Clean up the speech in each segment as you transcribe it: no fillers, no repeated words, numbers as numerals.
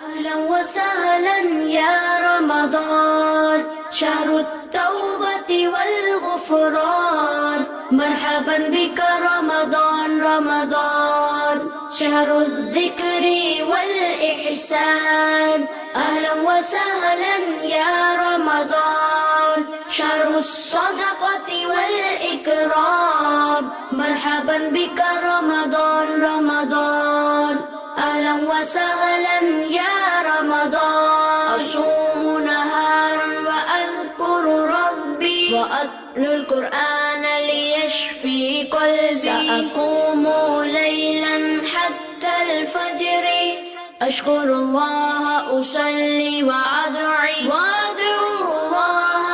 أهلا وسهلا يا رمضان، شهر التوبة والغفران. مرحبا بك رمضان، شهر الذكر والإحسان. أهلا وسهلا يا رمضان، شهر الصدقة والإكرام. مرحبا بك رمضان، أهلا وسهلا يا رمضان. أصوم نهارا وأذكر ربي، وأتلو القرآن ليشفي قلبي. سأقوم ليلا حتى الفجر، أشكر الله أصلي وأدعو الله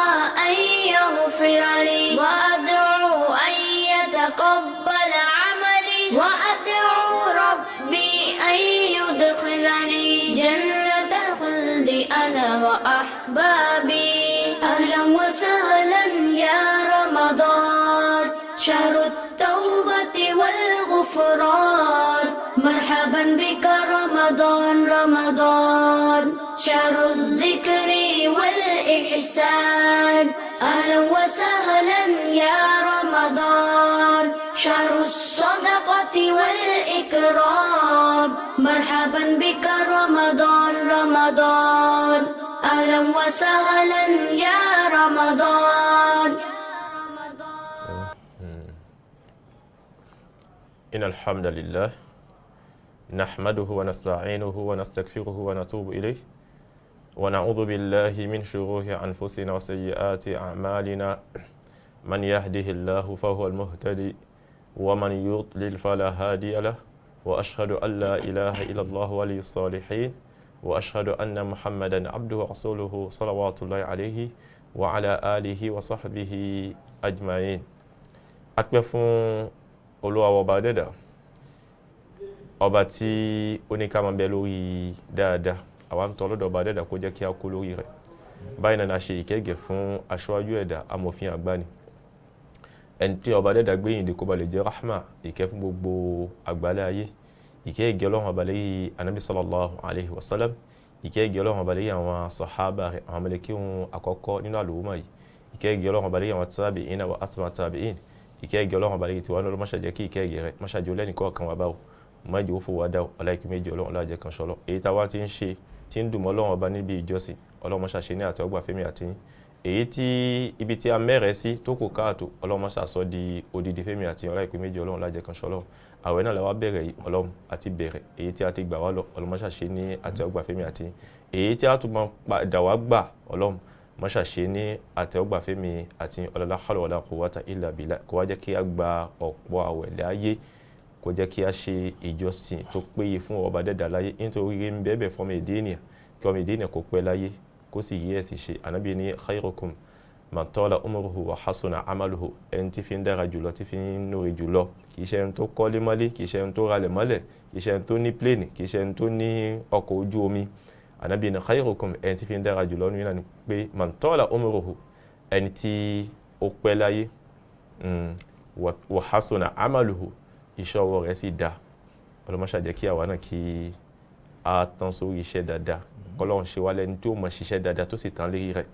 أن يغفر لي، وأدعو أن يتقبل عملي، وأدعو ربي أن يدخلني جنة الخلد أنا وأحبابي. أهلا وسهلا يا رمضان، شهر التوبة والغفران. مرحبا بك رمضان، شهر الذكر والإحسان. أهلا وسهلا يا رمضان، شهر الصدقة والإكرام. مرحبا بك رمضان، أهلا وسهلا يا رمضان. إن الحمد لله نحمده ونستعينه ونستغفره ونتوب إليه، ونعوذ بالله من شرور أنفسنا وسيئات أعمالنا. من يهده الله فهو المهتدي، ومن يضلل فلا هادي له. وأشهد أن لا إله إلا الله ولي الصالحين، وأشهد أن محمدا عبده ورسوله صلوات الله عليه وعلى آله وصحبه أجمعين. أكبر Olúwa ọba dẹ́dà, ọba tí ó ní ká máa bẹ lórí dáadáa, àwa ń tọrọ lọ́dọ̀ ọba dẹ́dà kó jẹ́ kí a kú lórí rẹ̀. Báyìí náà ṣe ìkẹ́gẹ́ fún aṣáájú ẹ̀dá amòfin àgbáni, ẹni tí ọba dẹ́dà gbé yìí kó ba lè jẹ́ rahma, ìkẹ́ fún gbogbo àgbálẹ̀ ayé. Ìkẹ́gẹ́ Ọlọ́run ọba lẹ́yìn Ànábì sallallahu alayhi wa sallam, ìkẹ́gẹ́ Ọlọ́run ọba lẹ́yìn àwọn sàhábà rẹ̀, àwọn mẹ́lẹ́kíhun àkọ́kọ́ nínú àlùmọ́ yìí. Ìkẹ́gẹ́ Ọlọ́run ọba lẹ́yìn àwọn tábìín wa atba'u tábìín. Ìkẹ́gẹ́ Ọlọ́run ọba lẹ́yìn tiwa náà ló máṣe jẹ́ kí ìkẹ́gẹ́ rẹ̀ máṣe jẹ́ lẹ́nì kọ̀ọ̀kan wa báwo, má jẹ́ ó fò wá dá ọláìkí méjì Ọlọ́run láàjẹ́ kan ṣọlọ́. Èyí táwa ti ń ṣe tí ń dùn mọ́ Ọlọ́run ọba níbi ìjọsìn, Ọlọ́run máṣe ṣe ní àtẹ́wọ́gbà fẹ́mi àti yín. Èyí tí ibi tí a mẹ́rẹ̀ sí tó kù káàtó, Ọlọ́run máṣe sọ di odidi fẹ́mi àti yín ọláìkí méjì Ọlọ́run láàjẹ́ kan ṣọlọ́. Àwẹ̀ náà la wá bẹ̀rẹ̀ yìí Ọlọ́run àti bẹ̀rẹ̀ èyí tí a ti gbà wá lọ, Ọlọ́run máṣe ṣe ní àtẹ́wọ́gbà fẹ́mi àti yín. Èyí tí a tún máa padà wá gbà Ọlọ́run máṣe ṣe ní àtẹ́wọ́gbà fẹ́mi àti ọlọ́lá hawla wala quwwata illa billah. Kó wá jẹ́ kí a gba ọ̀pọ̀ àwẹ̀ láyé, kó jẹ́ kí a ṣe ìjọsìn tó péye fún ọba dẹ́dà láyé, nítorí ń bẹ́ẹ̀bẹ̀ fún ọmọ èdè ènìyàn kí ọmọ èdè ènìyàn kó pẹ́ láyé kó sì yí ẹ̀sìn ṣe. Ànábì ní khairukum man tala umruhu wa hasuna amaluhu, ẹni tí fi ń dára jùlọ, tí fi ń nóore jùlọ, kì í ṣe ẹni tó kọ́lé mọ́lé, kì í ṣe ẹni tó ralẹ̀ mọ́lẹ̀, kì í ṣe ẹni tó ní pléènì, kì í ṣe ẹni tó ní ọkọ̀ ojú omi. Ànábì ní khairukum, ẹni tí fi ń dára jùlọ nínú ni pé man tala umruhu, ẹni tí ó pẹ́ láyé, wa hasuna amaluhu, iṣẹ́ ọwọ́ rẹ̀ sì dá. Ọlọ́run máṣe jẹ́ kí àwa náà kí a tán sórí iṣẹ́ dáadáa, k'Ọlọ́run ṣe wá lẹ́ni tó mọ̀ ṣiṣẹ́ dáadáa tó sì tán lérí rẹ̀.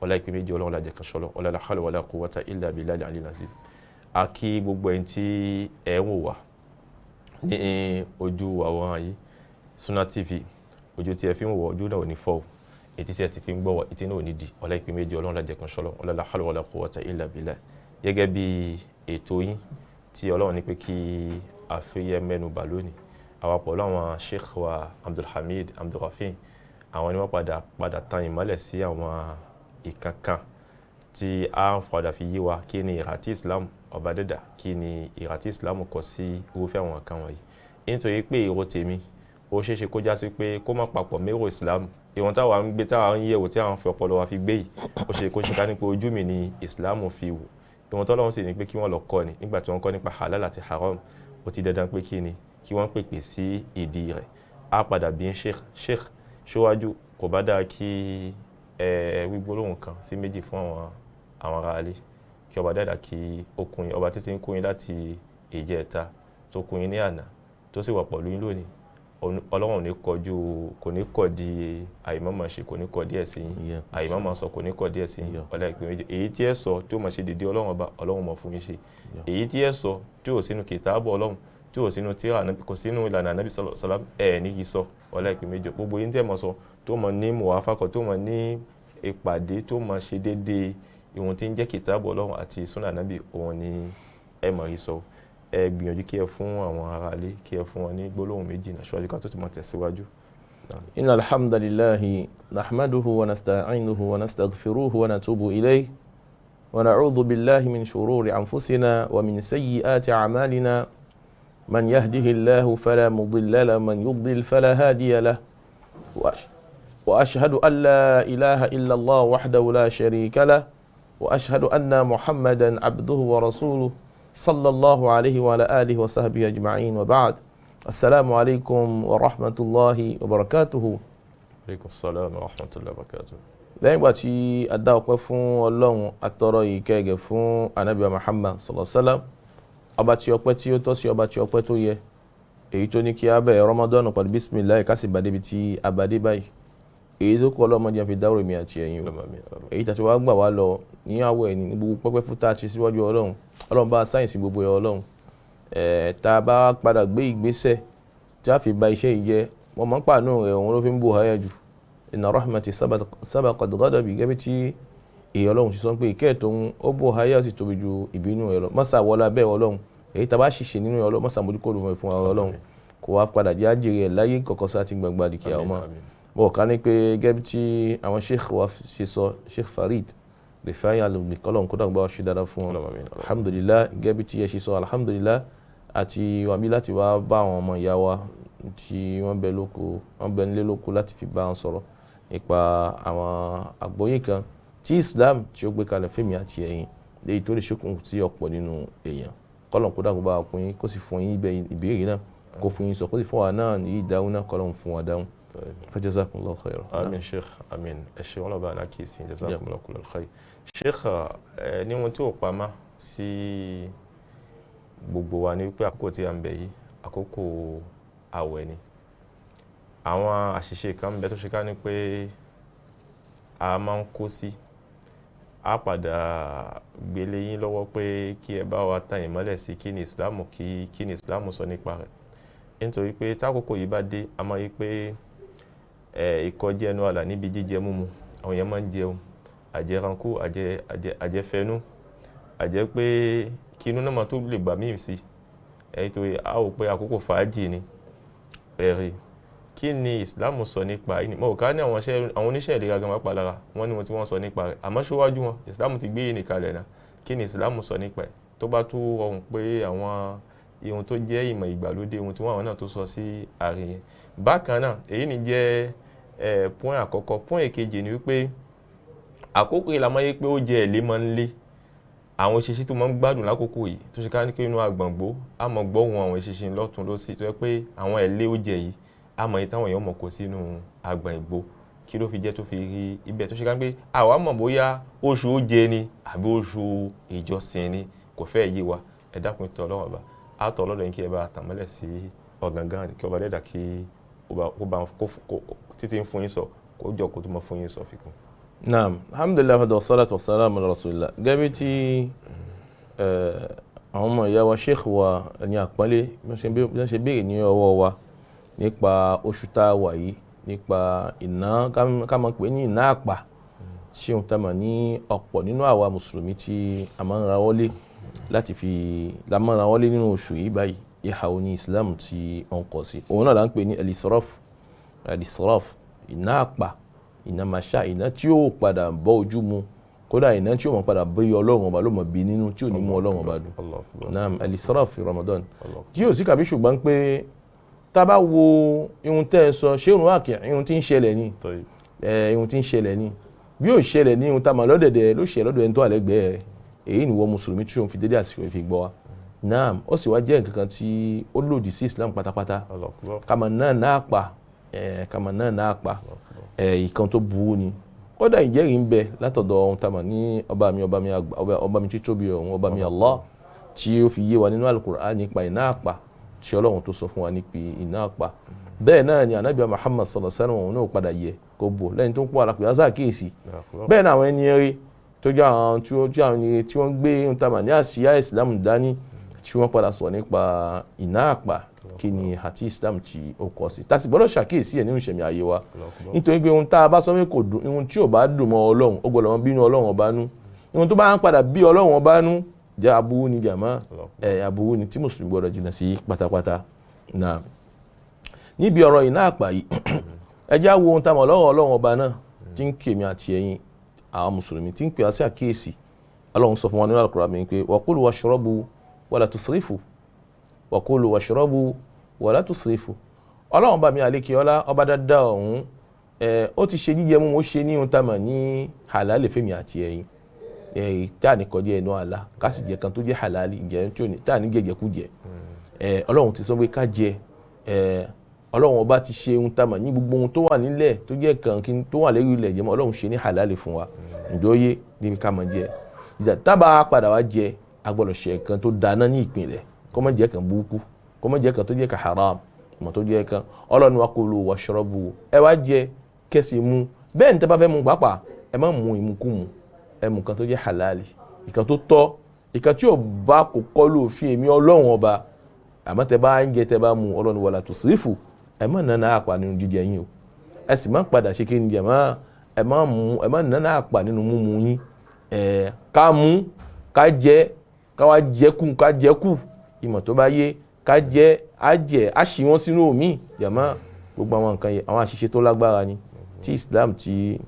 Ọlá ìpín méjì Ọlọ́run lájẹ́ kan ṣọlọ́, ọlá la hawla wala quwwata illa billahi al-aliyyil azim. A kí gbogbo ẹni tí ẹ ń wò wá ní ojú àwòrán yìí, Sunna TV, ojú tí ẹ fi ń wò ojú náà ò ní fọ́, ètí tí ẹ ti fi ń gbọ́ wọ ètí náà ò ní di. Ọlá ìpín méjì Ọlọ́run lájẹ́ kan ṣọlọ́, ọlá la hawla wala quwwata illa billahi. Gẹ́gẹ́ bí ètò yín tí Ọlọ́run ní pé kí a fi yẹ mẹ́nu bà lónìí, àwa pẹ̀lú àwọn Sheikh wa Abdulhamid Abdulrafi, àwọn ni wọ́n padà tan ìmọ́lẹ̀ sí àwọn ìkankan tí a ń padà fi yé wa kí ni ìhà tí Islam ọba dẹ́dà, kí ni ìhà tí Islam kọ sí irúfẹ́ àwọn kan wọ̀nyí. Nítorí pé èrò tèmi ó ṣeéṣe kó já sí pé kó má papọ̀ mérò Islam, ìwọ̀n táwa ń gbé, táwa ń yẹ̀wò, tí àwọn fi ọpọlọ wa fi gbé yìí, ó ṣe kó ṣe ká ní pé ojú mi ni Islam fi wò. Ìwọ̀n tọ́lọ́run sì ní pé kí wọ́n lọ kọ́ ni, nígbà tí wọ́n kọ́ nípa halal àti haram, ó ti dandan pé kí ni kí wọ́n pèpè sí ìdí rẹ̀. A padà bí ń sheikh ṣíwájú, kò bá dáa kí wígbólóhùn kan sí méjì fún àwọn ará alẹ́, kí ọba dẹ́dà kí ó kún yín, ọba títí ń kún yín láti ìjẹta, tó kún yín ní àná, tó sì wà pẹ̀lú yín lónìí. Ọlọ́run kò ní kọ̀ di àìmọ́mọ̀ ṣe, kò ní kọ̀ díẹ̀ sí yín, àìmọ́mọ̀ sọ kò ní kọ̀ díẹ̀ sí yín. Ọlá ìpín méjì, èyí tí ẹ sọ tí ó máa ṣe dédé Ọlọ́run ọba, Ọlọ́run mọ̀ fún yín ṣe. Èyí tí ẹ sọ tí ò sínú kìtàbù Ọlọ́run, tí ò sínú tírà, kò sínú ìlànà Ànábì sallallahu alaihi wasallam, ẹ̀ ní yìí sọ. Ọlá ìpín méjì, gbogbo yín tí ẹ mọ̀ sọ tó mọ̀ ní muwafaqah, tó mọ̀ ní ìpàdé, tó mọ̀ ṣe dédé ìwọ̀n tí ń jẹ́ kìtàbù Ọlọ́run àti súnà Ànábì, òun ni ẹ mọ̀ yìí sọ. Ẹ gbìyànjú kí ẹ fún àwọn ará ilé, kí ẹ fún wọn ní gbólóhùn méjì náà ṣáájú ká tó ti máa tẹ̀síwájú. Innal hamdalillahi nahmaduhu wa nasta'inuhu wa nastaghfiruhu wa natubu ilayhi wa na'udhu billahi min shururi anfusina wa min sayyiati a'malina man yahdihillahu fala mudilla lahu man yudlil fala hadiya lahu wa ashhadu an la ilaha illa Allah wahdahu la sharika lahu wa ashhadu anna Muhammadan abduhu wa rasuluhu sallallahu alayhi wa ala alihi wa sahbihi ajma'in wa ba'd. Assalamu alaikum wa rahmatullahi wa barakatuhu. Alaikum salam wa rahmatullahi wa barakatuhu. Lẹ́yìn ìgbà tí a dá ọpẹ́ fún Ọlọ́run, atọrọ ìkẹ́gẹ́ fún Ànábì Muhammad sallallahu alaihi wasallam, ọba tí ọpẹ́ tí ó tọ́ sí, ọba tí ọpẹ́ tó yẹ, èyí tó ní kí a bẹ̀rẹ̀ Ramadan pẹ̀lú bismillah ká sì bá débi tí a bá dé báyìí. Èyí tó kọ́ ọlọ́mọdé fi dáwọ́ èmi àti ẹ̀yin o. Èyí tàbí wá gbà wá lọ ní àwọ̀ ẹni ní gbogbo pẹ́pẹ́ fún tá a ṣe síwájú Ọlọ́run. Ọlọ́run bá sáyẹ̀nsì gbogbo ẹ̀ Ọlọ́run. Tá a bá padà gbé ìgbésẹ̀ tí a fi ba iṣẹ́ yìí jẹ́, wọ́n máa ń pàánù rẹ̀, òun ló fi ń bò háyà jù. Inna rahmati sabaqat ghadabi, gẹ́gẹ́ bí tí èyí Ọlọ́run ti sọ pé ìkẹ́ tóun ó bò háyà sì tóbi ju ìbínú rẹ̀ lọ. Mọ́sà wọlá bẹ́ẹ̀ Ọlọ́run, èyí tá a bá ṣìṣe nínú Ọlọ́run, mọ́sà mójúkó ló fún Ọlọ́run, kò wá padà jẹ́ àjèrè ẹ̀ láyé kọ̀kọ́ sá ti gbàgbà dìkì àwọn ọmọ. Bọ̀ ká ní pé gẹ́gẹ́ bí tí àwọn sheikh wa ṣe sọ, Sheikh Farid Rifai Al-Lugmi, kọ́lọ́run kó dàgbà ṣe dáadáa fún wọn. Alhamdulillah, gẹ́gẹ́ bí tí ẹ ṣe sọ, alhamdulillah, àti wàmí láti wá bá àwọn ọmọ ìyá wa tí wọ́n bẹ nílé lóko láti fi bá wọn sọ̀rọ̀ nípa àwọn àgbọ́yé kan tí Islam tí ó gbé kalẹ̀ fẹ́mi àti ẹ̀yin léyìí tó lè ṣokùn tí ọ̀pọ̀ nínú èèyàn. Kọ́lọ́run kó dàgbà bá kún yín, kó sì fún yín ìbéèrè náà, kó fún yín sọ, kó sì fún wa náà ní ìdáhùn náà, kọ́lọ́run fún wa dáhùn. Fajazakumullahu khairan. Amin Sheikh, amin. Ẹ ṣé wọn lọ́ba náà kì í sin jazakumullahu kullal khair. Sheikh, ní ohun tí ó pamọ́ sí gbogbo wa ní wípé àkókò tí a ń bẹ yìí, àkókò àwẹ̀ ni. Àwọn àṣìṣe kan ń bẹ tó ṣe ká ní pé a máa ń kó sí. A padà gbélé yín lọ́wọ́ pé kí ẹ bá wa tan ìmọ́lẹ̀ sí kí ni Islam sọ nípa rẹ̀. Nítorí pé tákòókò yìí bá dé, a máa yí pé ìkọjá ẹnu àlà níbi jíjẹ múmu, àwọn èèyàn máa ń jẹun àjẹrankú, àjẹfẹnú, àjẹ pé kí inú náà máa tó lè gbà míì sí. Nítorí a ò pé àkókò fàájì ni. Ẹ̀rí, kí ni Islam sọ nípa yìí? Mo ká ní àwọn oníṣẹ́ ìlera gan máa lára, wọ́n ní ohun tí wọ́n sọ nípa rẹ̀. Àmọ́ ṣíwájú wọn, Islam ti gbé yìí nìkalẹ̀ náà. Kí ni Islam sọ nípa ẹ̀? Tó bá tó rọrùn pé àwọn ohun tó jẹ́ ìmọ̀ ìgbàlódé, ohun tí wọ́n náà tó sọ sí àárín yẹn. Bákan náà, èyí ni jẹ́ point àkọ́kọ́. Point èkejì ni wípé àkókò yìí la máa yé pé ó jẹ́ ẹ̀lé máa ń lé. Àwọn eṣinṣin tó máa ń gbádùn lákòókò yìí tó ṣe ká ní pé inú àgbọ̀ngbò a mọ̀ gbọ́ ohùn àwọn eṣinṣin lọ́tún lósì tó yẹ pé àwọn ẹ̀lé ó jẹ yìí a mọ̀ yìí táwọn èèyàn mọ̀ kó sínú àgbọ̀n ìgbò. Kí ló fi jẹ́ tó fi rí ibẹ̀ tó ṣe ká ní pé àwa mọ̀ bóyá oṣù ó jẹ ni àbí oṣù ìjọsìn ni, kò fẹ́ yé wa. Ẹ dákun ìtọ́ Ọlọ́run ọba, a tọ̀ lọ́dọ̀ yín kí ẹ bá tàmọ́lẹ̀ sí ọ̀gangan, kí ọba dẹ́dà kí títí ń fún yín sọ kó jọ kó tó mọ fún yín sọ fikún. Naam, alhamdulillah wa salatu wa salam ala rasulillah. Gẹ́gẹ́ tí àwọn ọmọ ìyá wa sheikh wa ní àpọ́nlé bí wọ́n ṣe béèrè ní ọwọ́ wa nípa oṣù tá a wà yìí, nípa iná ká máa pè ní iná àpà, tí ohun tá a mọ̀ ní ọ̀pọ̀ nínú àwa mùsùlùmí tí a máa ń ra wọlé láti fi lámọ́ra wọlé nínú oṣù yìí báyìí, ìhà òní Islam tí ó ń kọ sí. Òun náà là ń pè ní al-israf, iná àpà, iná màṣá, iná tí ó padà bọ́ ojú mu, kódà iná tí ó mọ̀ padà bí Ọlọ́run ọba ló mọ̀ bí nínú tí ò ní mú Ọlọ́run ọba dùn. Naam, al-israf fi Ramadan. Tí yóò sí kàbí ṣùgbọ́n pé tá a bá wo ihun tẹ́ ẹ sọ, ṣé òun wà kí ihun tí ń ṣẹlẹ̀ ni? Ihun tí ń ṣẹlẹ̀ ni. Bí ó ṣẹlẹ̀ ní ihun tá a mọ̀ lọ́dẹ̀dẹ̀ ló ṣe lọ́dọ̀ ẹni tó wà lẹ́gbẹ̀ẹ́ rẹ̀. Èyí ni wọ́n mùsùlùmí tí ó ń fi dédé àsìkò fi gbọ́ wa. Naam, ó sì wá jẹ́ nǹkan kan tí ó lòdì sí Islam pátápátá. Kàmá náà pa ìkan tó burú ni. Kódà ìjẹ́rìí ń bẹ látọ̀dọ̀ ohun tá a mọ̀ ní ọba mi títóbi ọ̀hún, ọba mi Allah, tí ó fi yé wa nínú Al-Qur'an nípa iná àpà tí Ọlọ́run tó sọ fún wa nípa iná àpà. Bẹ́ẹ̀ náà ni Ànábì Muhammad sallallahu alaihi wasallam náà padà yẹ kó bò lẹ́yìn tó ń pọ̀ àlàpẹ̀ yásá kíyèsí. Bẹ́ẹ̀ náà àwọn ẹni eré tó jẹ́ àwọn tí wọ́n gbé ń tamà ní àsíá Islam dání tí wọ́n padà sọ nípa iná àpà kí ni àti Islam tí ó kọ sí. Tàbí gbọ́dọ̀ ṣàkíyèsí ẹ̀ nínú ìṣẹ̀mí ayé wa. Nítorí pé ohun tá a bá sọ pé kò dùn, ohun tí ò bá dùn mọ́ Ọlọ́run ó gbọ́dọ̀ bínú Ọlọ́run ọba nú. Ohun tó bá ń padà bí Ọlọ́run ọba nú jẹ́ aburú ni jàmá, aburú ni tí mùsùlùmí gbọ́dọ̀ jìnnà sí pátápátá. Náà níbi ọ̀rọ̀ iná àpà yìí ẹ jẹ́ á wo ohun tá a mọ̀ lọ́wọ́ Ọlọ́run ọba náà tí ń kèmí àti ẹ̀yin àwọn mùsùlùmí tí ń pè á sí àkíyèsí. Ọlọ́run sọ fún wa nínú Al-Qur'an mi pé waqulu washrabu wala tusrifu, waqulu washrabu wala tusrifu. Ọlọ́run bá mi àlékè ọlá ọba dáadáa ọ̀hún ó ti ṣe jíjẹ mú ó ṣe ní ohun tá a mọ̀ ní halal fèmí àti ẹ̀yin tá a ní kọjá ẹnu àlá ká sì jẹ kan tó jẹ́ halal jẹ tí ò ní tá a ní jẹjẹkújẹ. Ọlọ́run ti sọ pé ká jẹ Ọlọ́run ọba ti ṣe ohun tá a mọ̀ ní gbogbo ohun tó wà nílẹ̀ tó jẹ́ kan tó wà lérí ilẹ̀ jẹ́ mọ́ Ọlọ́run ṣe ní halal fún wa ǹdóyé níbi ká mọ̀ jẹ. Ìjà tábà padà wá jẹ agbọ́dọ̀ ṣe kan tó dáná ní ìpìlẹ̀ kó má jẹ́ kan burúkú kó má jẹ́ kan tó jẹ́ kan haram mọ̀ tó jẹ́ kan. Ọlọ́run wa kulu washrabu ẹ wá jẹ kẹ́sì mú bẹ́ẹ̀ ní tẹ́ bá fẹ́ mú pàápàá ẹ má mú ìmúkúmu ẹ mú kan tó jẹ́ halali ìkan tó tọ́ ìkan tí ò bá kò kọlu òfin èmi Ọlọ́run ọba. Àmọ́ tẹ́ bá ń jẹ tẹ́ bá mú Ọlọ́run wala tusrifu ẹ má nana àpà nínú jíjẹ yín o ẹ sì má padà ṣe kí ni jẹ̀mọ́ ẹ má nana àpà nínú mímu yín. Ká mú ká jẹ ká wá jẹ́kù ìmọ̀ tó bá yé ká jẹ á jẹ á ṣì wọ́n sínú omi jẹ̀mọ́ gbogbo àwọn nǹkan yẹn àwọn àṣìṣe tó lágbára ni tí Islam tí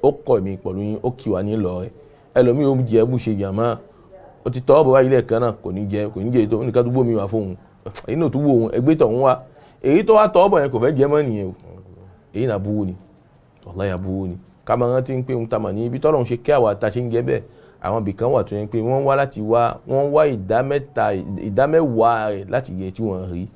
ó kọ̀ mí pẹ̀lú yín ó kì wá nílò ẹ̀. Ẹlòmíì ó jẹ́ bù ṣe jẹ̀mọ́ ó ti tọ́ bọ̀ ilé kan náà kò ní jẹ ètò oníkan tó gbómi wá fóun èyí náà tó wò òun ẹgbẹ́ tọ̀hún wá èyí tó wá tọ́ bọ̀ yẹn kò fẹ́ jẹ mọ́ nìyẹn o èyí náà búwo ni wallahi abúwo ni. ká máa rántí pé ohun tá a mọ̀ ní ibi tọ́lọ́run ṣe kí àwa ta ṣe ń jẹ́ bẹ́ẹ̀ àwọn ibìkan wà tó yẹn pé wọ́n wá ìdámẹ́wàá rẹ̀ láti yẹ tí wọ́n rí.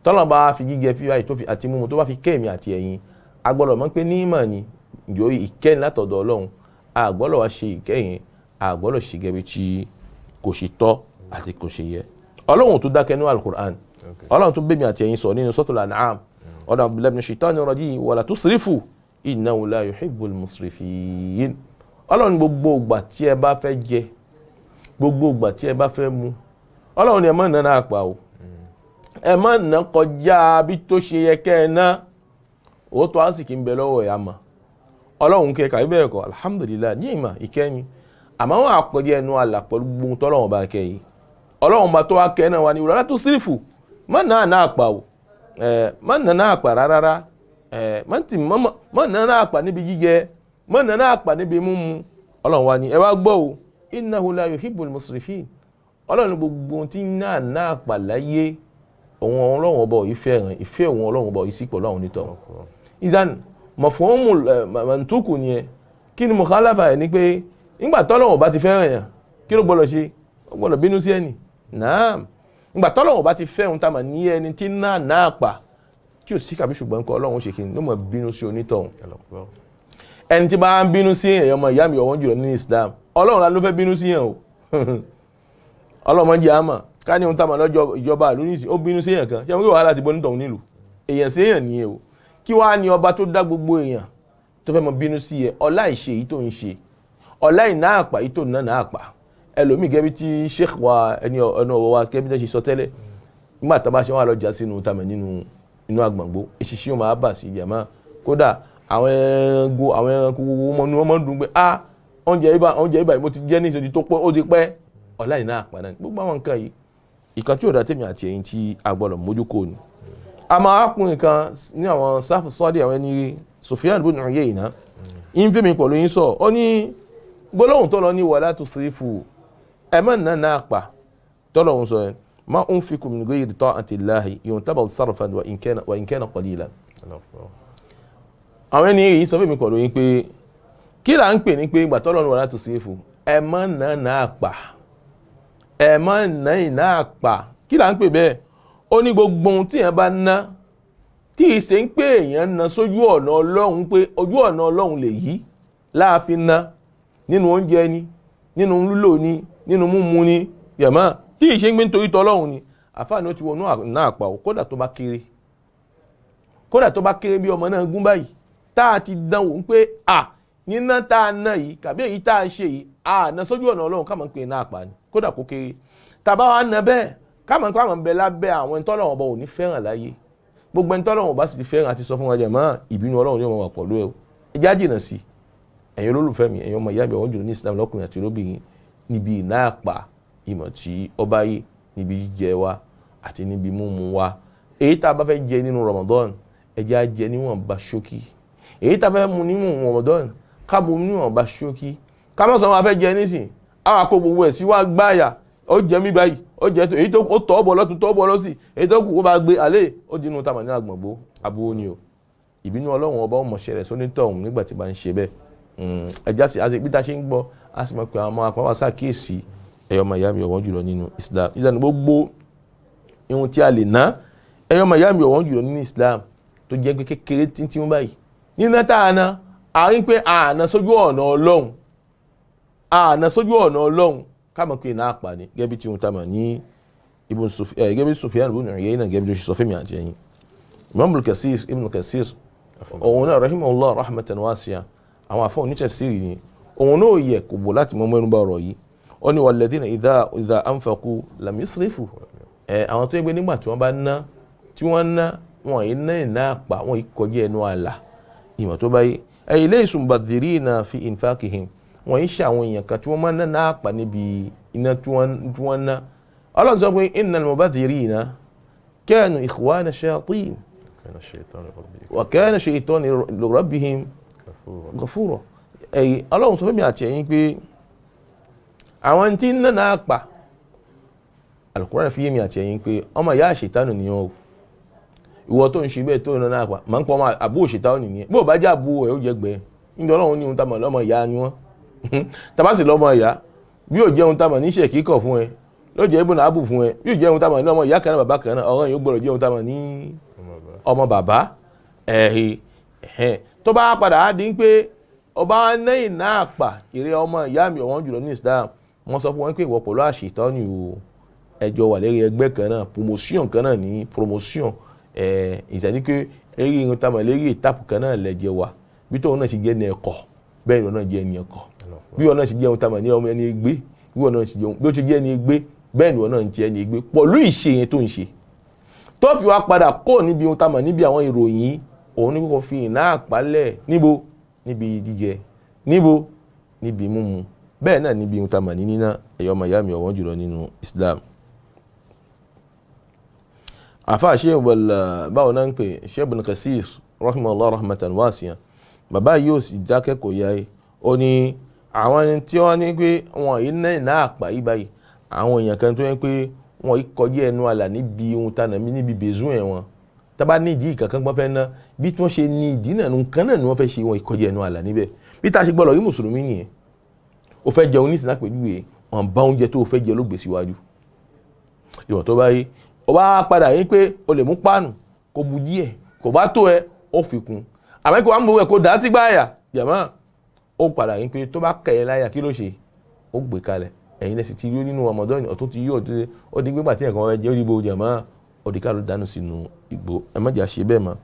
Tọ́lọ́run bá fi jíjẹ fífa àti mímu tó bá fi kẹ́ẹ̀mí àti ẹ̀yin a gbọ́dọ̀ mọ̀ pé ní ìmọ̀ ni ìjọ ìkẹ́ni látọ̀dọ̀ Ọlọ́run a gbọ́dọ̀ wá ṣe ìkẹyìn a gbọ́dọ̀ ṣe gẹ́gẹ́ tí kò ṣe tọ́ àti kò ṣe yẹ. Ọlọ́run tó dákẹ́ nínú Al-Qur'an Ọlọ́run tó bẹ́mi àti ẹ̀yin sọ nínú Suratul An'am ọ̀dọ̀ Abdullahi ibn Shaitani rajim wala tusrifu innahu la yuhibbul musrifin. Ọlọ́run gbogbo ìgbà tí ẹ bá fẹ́ jẹ gbogbo ìgbà tí ẹ bá fẹ́ mu Ọlọ́run ni ẹ má nana àpà o ẹ má nà kọjá bí tó ṣe yẹ kẹ́ ẹ ná òótọ́ àsìkí ń bẹ lọ́wọ́ ẹ̀ àmà Ọlọ́run kẹ́kà ibẹ̀ ẹ̀kọ́ alhamdulillah ní ìmọ̀ ìkẹ́ni àmọ́ wọn àpọ̀jẹ́ ẹnu àlà pẹ̀lú gbogbo tọ́lọ́run bá kẹ́ yìí Ọlọ́run bá tó wá kẹ́ náà wà ní wala tusrifu má nana àpà o má nana àpà rárá má nana àpà níbi jíjẹ má nana àpà níbi mímu Ọlọ́run wá ní ẹ wá gbọ́ o innahu la yuhibbul musrifin Ọlọ́run gbogbo tí nana àpà láyé òun Ọlọ́run ọba ìfẹ́ òun Ọlọ́run ọba ìsìpọ̀ Ọlọ́run nítọ́ ìzán mafhumu mantuku ni ẹ kí ni mukhalafa ẹ ní pé nígbà tọ́lọ́run ọba ti fẹ́ràn yàn kí ló gbọ́dọ̀ ṣe ó gbọ́dọ̀ bínú sí ẹni náà nígbà tọ́lọ́run ọba ti fẹ́ òun tá mà ní ẹni tí náà pa tí ò sí kàbí ṣùgbọ́n nǹkan Ọlọ́run ṣe kí ni ló mọ̀ bínú sí onítọ̀hún ẹni tí bá ń bínú sí èèyàn ọmọ ìyá mi ọ̀wọ́n jùlọ ní Islam Ọlọ́run ló fẹ́ bínú sí yàn o Ọlọ́run jẹ́ àmà ká ní ohun tá mà lọ́jọ́ ìjọba ìlú nìsí ó bínú sí èèyàn kan ṣé wọ́n gbé wàhálà ti bọ́ nítọ̀hún nílùú èèyàn sí èèyàn nìyẹn o kí wàá ní ọba tó dá gbogbo èèyàn tó fẹ́ mọ bínú sí ẹ ọlá ìṣe yìí tó ń ṣe ọlá ìná àpà yìí tó ń ná àpà ẹlòmíì gẹ́bí tí sheikh wa ẹni ọ̀wọ́ wa gẹ́bí tó ṣe sọ tẹ́lẹ̀ nígbà tó bá ṣe wà lọ́jà sínú tamẹ̀ nínú àgbàngbó ìṣiṣẹ́ wọn máa bà sí ìjàmá kódà àwọn ẹranko wọn mọ́ ń dùn pé oúnjẹ ibà mo ti jẹ́ ní ìṣòdì tó pẹ́ ó ti pẹ́ ọlá ìná àpà náà gbogbo àwọn nǹkan yìí ìkan tí ò dá tèmi àti ẹ̀yin tí a gbọ́dọ̀ mójú kò ní. a máa kún nǹkan ní àwọn sáfù sọ́ọ́dì àwọn ẹni Sufyan ibn Uyayna ń fẹ́ mi pẹ̀lú yín sọ ọ ní gbólóhùn tó lọ ní wala tusrifu ẹ má nana àpà tọ́lọ̀ ń sọ ẹ ma unfiqu min ghayri ta'ati Allahi yuntabu sarfan wa in kana qalilan. àwọn ẹni yìí sọ fẹ́ mi pẹ̀lú yín pé kí là ń pè ní pé ìgbà tọ́lọ̀ ní wala tusrifu ẹ má nana àpà ẹ má ná ìná àpà kí là ń pè bẹ́ẹ̀ ó ní gbogbo ohun tí èèyàn bá ná tí ìṣe ń pé èèyàn ná sójú ọ̀nà Ọlọ́run pé ojú ọ̀nà Ọlọ́run lè yí láàfin ná nínú oúnjẹ ni nínú lílò ni nínú mímu ni yàmá tí ìṣe ń gbé nítorí tọ́lọ́run ni àfáà ni ó ti wọnú náà pa ò kódà tó bá kéré bí ọmọ náà gún báyìí tá a ti dánwò ń pé níná tá a ná yìí kàbí èyí tá a ṣe yìí ná sójú ọ̀nà Ọlọ́run ká máa ń pè náà pa ni kódà kó kéré tàbá wa ná bẹ́ẹ̀ ká máa ń pa àwọn bẹ lábẹ́ àwọn ẹni tọ́lọ́run ọba ò ní fẹ́ràn láyé gbogbo ẹni tọ́lọ́run ọba sì ti fẹ́ràn àti sọ fún wa jẹ̀ mọ́ ìbínú Ọlọ́run yóò wà pẹ̀lú ẹ̀ ẹjá jìnà sí ẹ̀yin olólùfẹ́ mi ẹ̀yin ọmọ ìyá mi ọ̀wọ́n jùlọ ní Islam lọ́kùnrin àti lóbìnrin níbi ìnáàpà ìmọ̀ tí ó bá yé níbi jíjẹ wa àti níbi mímu wa èyí tá a bá fẹ́ jẹ nínú Ramadan ẹjá jẹ níwọ̀nba ṣókí èyí tá a fẹ́ mu nínú Ramadan ká mu níwọ̀nba ṣókí ká má sọ wọn a fẹ́ jẹ nísìn àwọn akó gbogbo ẹ̀ sí wá gbáyà ó jẹ mí báyìí ó jẹ èyí tó ó tọ́ bọ̀ lọ́tún tọ́ bọ̀ lọ́sì èyí tó kù ó bá gbé alẹ́ ó dínú tamà ní àgbọ̀ngbó abúrò ni o ìbínú Ọlọ́run ọba ọmọ ṣẹlẹ̀ sónítọ̀hún nígbà tí bá ń ṣe bẹ́ẹ̀ ẹja sí àti bí ta ṣe ń gbọ́ a sì mọ̀ pé àwọn ọmọ àpamọ́ ṣàkíyèsí ẹ̀yọ́ ọmọ ìyá mi ọ̀wọ́n jùlọ nínú Islam ìsànì gbogbo ihun tí a lè ná ẹ̀yọ́ ọmọ ìyá mi ọ̀wọ́n jùlọ nínú Islam tó jẹ́ pé kékeré tíntín báyìí nínú tá a ná a rí pé àná sójú ọ̀nà Ọlọ́run ká mọ̀ pé náà pa ni gẹ́bí tí wọ́n ta mọ̀ ní gẹ́bí Sufyan ibn Uyayna gẹ́bí tó ṣe sọ fẹ́mi àti ẹ̀yìn Imam Ibn Kathir òun náà rahimahullah rahmatan wasi'a àwọn afọ́ onítafsírì ni òun náà yẹ kò bò láti mọ́ mẹ́nu bá ọ̀rọ̀ yìí ó ní walladhina idha anfaqu lam yusrifu àwọn tó yẹ pé nígbà tí wọ́n bá ná tí wọ́n ná wọn yìí ná ìná àpà wọn yìí kọjá ẹnu àlà ìmọ̀ tó bá yé laysu mubadhirina fi infaqihim wọn yìí ṣe àwọn èèyàn kan tí wọ́n máa ná àpà níbi iná tí wọ́n ná Ọlọ́run sọ pé innal mubadhirina kanu ikhwana shayatin wa kana shaytanu li rabbihim ghafura Ọlọ́run sọ fún mi àti ẹ̀yin pé àwọn tí ń náà pa Al-Qur'an fi yé mi àti ẹ̀yin pé ọmọ ìyá àṣetánù ni ọ́ ìwọ tó ń ṣe bẹ́ẹ̀ tó ń náà pa máa ń pọ̀ ọmọ àbú òṣètánù nìyẹn bó bá jẹ́ àbú ẹ̀ ó jẹ́ gbẹ́ níbi Ọlọ́run ní ohun tá mọ̀ lọ́mọ ìyá ni wọ́n tàbá sì lọ́mọ ìyá bí ó jẹ́ ohun tá mọ̀ ní ṣe kíkọ̀ fún ẹ ló jẹ́ ibùnà àbù fún ẹ bí ó jẹ́ ohun tá mọ̀ ní ọmọ ìyá kan náà bàbá kan náà ọ̀rọ̀ yóò gbọ́dọ̀ jẹ́ ohun tá mọ̀ ní ọmọ bàbá tó bá padà á dín pé ọba lẹ́yìn náà pa ìrẹ́ ọmọ ìyá mi ọ̀wọ́n jùlọ ní Islam wọ́n sọ fún wọn pé ìwọ pẹ̀lú àṣetánì o ẹjọ́ wà lérí ẹgbẹ́ kan náà promotion kan náà ní promotion ìṣàdí pé eré irun tamọ̀ lérí ìtàpù kan náà lẹ́jẹ̀ wa bí tóun náà ṣe jẹ́ ní ẹ̀kọ́ bẹ́ẹ̀ ni wọn náà jẹ́ ní ẹ̀kọ́ bí wọn náà ṣe jẹ́ ohun tamọ̀ ní ọmọ ẹni egbé bí wọn náà ṣe jẹ́ bí ó ṣe jẹ́ ní egbé bẹ́ẹ̀ ni wọn náà jẹ́ ní egbé pọ̀lú ìṣe yẹn tó ń ṣe tó fi wá padà kó níbi ohun tamọ̀ níbi àwọn ìròyìn òun ní kókò fi ìná àpálẹ̀ níbo níbi jíjẹ níbo níbi mímu bẹ́ẹ̀ náà níbi ohun tamọ̀ ní níná ẹ̀yọ́ ọmọ ìyá mi ọ̀wọ́n jùlọ nínú Islam àfáà ṣe báwọn náà ń pè Sheikh Ibn Kathir rahimahullah rahmatan wasi'a bàbá yóò sì dákẹ́kọ̀ọ́ yá ẹ ó ní àwọn ẹni tí wọ́n ní pé wọ́n yìí ná ìná àpá yìí báyìí àwọn èèyàn kan tó yẹ pé wọ́n yìí kọjá ẹnu àlà níbi ohun tánà mí níbi bèzún ẹ̀ wọn tábà ní ìdí ìkankan gbọ́n fẹ́ ná bí tí wọ́n ṣe ní ìdí náà nǹkan náà ni wọ́n fẹ́ ṣe wọ́n yìí kọjá ẹnu àlà níbẹ̀ bí tá a ṣe gbọ́dọ̀ rí mùsùlùmí nìyẹn ó fẹ́ jẹun nísìnyí lápèjúwe wọn bá oúnjẹ tó fẹ́ jẹ ló gbé síwájú ìwọ̀n tó bá yé ó bá padà yín pé o lè mú páànù kó bu díẹ̀ kò bá tó ẹ ó fi kún àmọ́ kí wàá mú ẹ kó dá sí gbáyà jàmọ́ ó padà yín pé tó bá kẹ̀ ẹ́ láyà kí ló ṣe ó gbé kalẹ̀ ẹ̀yin lẹ́sìn tí yóò nínú Ramadan ọ̀tún ti yóò ó di gbégbà tí ẹ̀kan ẹ jẹ́ òdìbò jàmọ́ ó di ká ló dánú sínú ìgbó ẹ má jà ṣe bẹ́ẹ̀ mọ́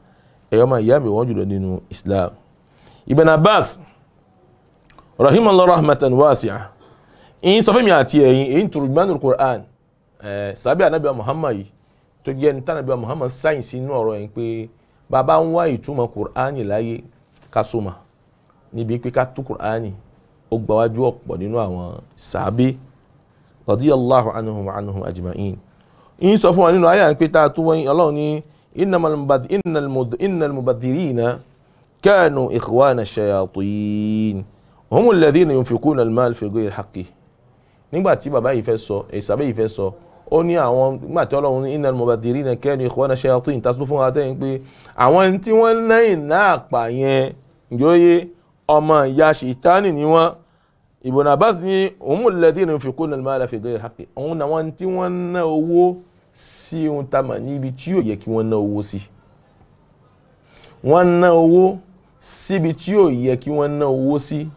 ẹ̀yọ́ máa ìyá mi wọ́n jùlọ nínú Islam. Ibn Abbas rahimahullah rahmatan wasi'a ìyín sọ fún mi àti ẹ̀yin èyí turjumanul Qur'an sábẹ́ ànábì Muhammad yìí tó jẹ́ ní tánàbí Muhammad sáyẹ̀nsì inú ọ̀rọ̀ yẹn pé bàbá ń wá ìtumọ̀ Qur'ani láyé kásùmà níbi pé ká tú Qur'ani ó gbáwájú ọ̀pọ̀ nínú àwọn sàábé radiyallahu anhum ajma'in. ìyín sọ fún wa nínú àyà pé tá a tún wọ́n Ọlọ́run ní innal mubadhirina kanu ikhwana shayatin humul ladhina yunfiquna al-mal fi ghayri haqqi. nígbà tí bàbá yìí fẹ́ sọ ìsàbẹ̀ yìí fẹ́ sọ ó ní àwọn nígbàtí Ọlọ́run ní innal mubadhirina kanu ikhwana shayatin tásùn fún wa tẹ́yìn pé àwọn tí wọ́n lẹ́yìn náà pa yẹn yóò ọmọ ìyá ṣètánì ni wọ́n. Ibn Abbas ní humul ladhina yunfiquna al-mala fi ghayri haqqi òun náà wọ́n tí wọ́n ná owó sí ohun tá a mọ̀ níbi tí yóò yẹ kí wọ́n ná owó sí. wọ́n ná owó síbi tí yóò yẹ kí wọ́n ná owó sí.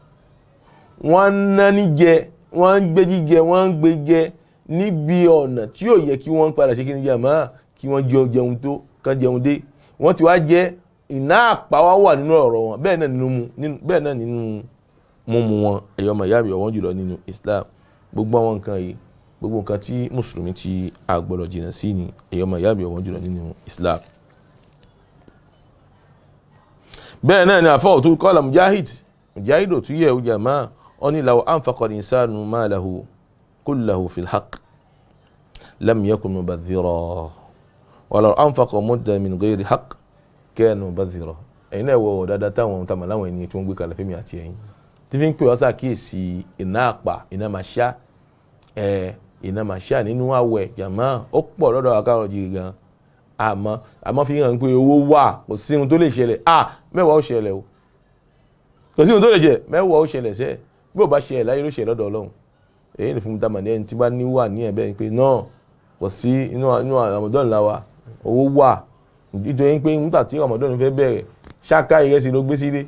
wọ́n ná níjẹ wọ́n ń gbé jíjẹ wọ́n ń gbé jẹ níbi ọ̀nà tí yóò yẹ kí wọ́n padà ṣe kí ni jàmáà kí wọ́n jẹun tó kán jẹun dé wọ́n ti wá jẹ́ iná àpáwá wà nínú ọ̀rọ̀ wọn bẹ́ẹ̀ náà nínú mímu wọn ẹ̀yọ́ ọmọ ìyá mi ọ̀wọ́n jùlọ nínú Islam gbogbo àwọn nǹkan yìí gbogbo nǹkan tí mùsùlùmí ti àgbọ̀dọ̀ jìnnà sí ni ẹ̀yọ́ ọmọ ìyá mi ọ̀wọ́n jùlọ nínú Islam. bẹ́ẹ̀ náà ni àfọ́ òtún kọ́lá mujahid ò tún yẹ ojú àmà ọ ní law anfaqa al-insanu malahu kullahu fil haqq lam yakun mubadhdhira wa law anfaqa muddan min ghayri haqq kana mubadhdhira. ẹ̀yin náà wọ dáadáa táwọn tàmà láwọn ẹni tí wọ́n gbé kalẹ̀ fẹ́mi àti ẹ̀yin tí fi ń pè ọ́ sàkíyèsí iná àpà iná màṣá nínú àwẹ̀ jàmá ó pọ̀ lọ́dọ̀ àkàrọ̀ jìrì gan àmọ́ fi hàn pé owó wà kò sí ohun tó lè ṣẹlẹ̀ mẹ́wàá ó ṣẹlẹ̀ o kò sí ohun tó lè ṣẹlẹ̀ mẹ́wàá ó ṣẹlẹ̀ sẹ́ bí ò bá ṣẹlẹ̀ láyé ló ṣẹlẹ̀ lọ́dọ̀ Ọlọ́run èyí ni fún mi dámà ní ẹni tí bá ní wà ní ẹ̀bẹ̀ pé náà kò sí inú Ramadan la wa owó wà nítorí pé nígbà tí Ramadan fẹ́ bẹ̀rẹ̀ ṣáká ìrẹsì ló gbé sílé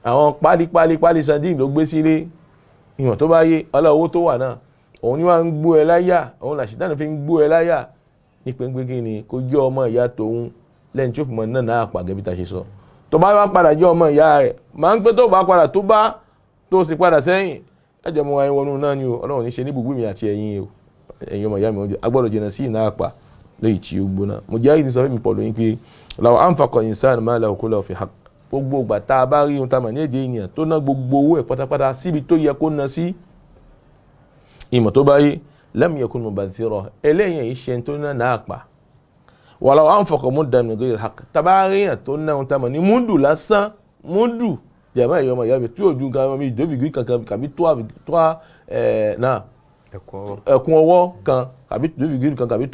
àwọn pálí sandin ló gbé sílé ìwọ̀n tó bá yé ọlá owó tó wà náà òun ni wọ́n ń gbó ẹ láyà òun làṣìdánù fi ń gbó ẹ láyà ní pé kí ni kó jẹ́ ọmọ ìyá tòun lẹ́yìn tí ó fi mọ̀ náà àpàgẹ́ bí ta ṣe sọ tó bá wá padà jẹ́ ọmọ ìyá rẹ̀ máa ń pé tó bá padà tó sì padà sẹ́yìn ẹ̀jẹ̀ mọ́ ayé wọnú náà ni o Ọlọ́run ní ṣe ní gbogbo mi àti ẹ̀yin ọmọ ìyá mi agbọ́dọ̀ jìnnà sí ìná àpà lẹ́yìn tí ó gbóná mo jẹ́ ìdí sọ fún mi pọ̀ lóyún pé law anfaqa al-insanu malahu kullahu fi haqq gbogbo ìgbà tá a bá rí ohun tá a mọ̀ ní èdè ènìyàn tó ná gbogbo owó ẹ̀ pátápátá síbi tó yẹ kó ná sí ìmọ̀ tó bá yé lam yakun mubadhdhira eléyìn iṣẹ́ tó ná náà pa walaw anfaqa muddan min ghayri haqq tàbá rí èèyàn tó ná ohun tá a mọ̀ ní múdù lásán múdù jàmá ẹ̀yọ́ ọmọ ìyá mi tí òjú kan mi ìdóbìgì kankan kàbí ẹ̀kún ọwọ́ kan kàbí ìdóbìgì kan kàbí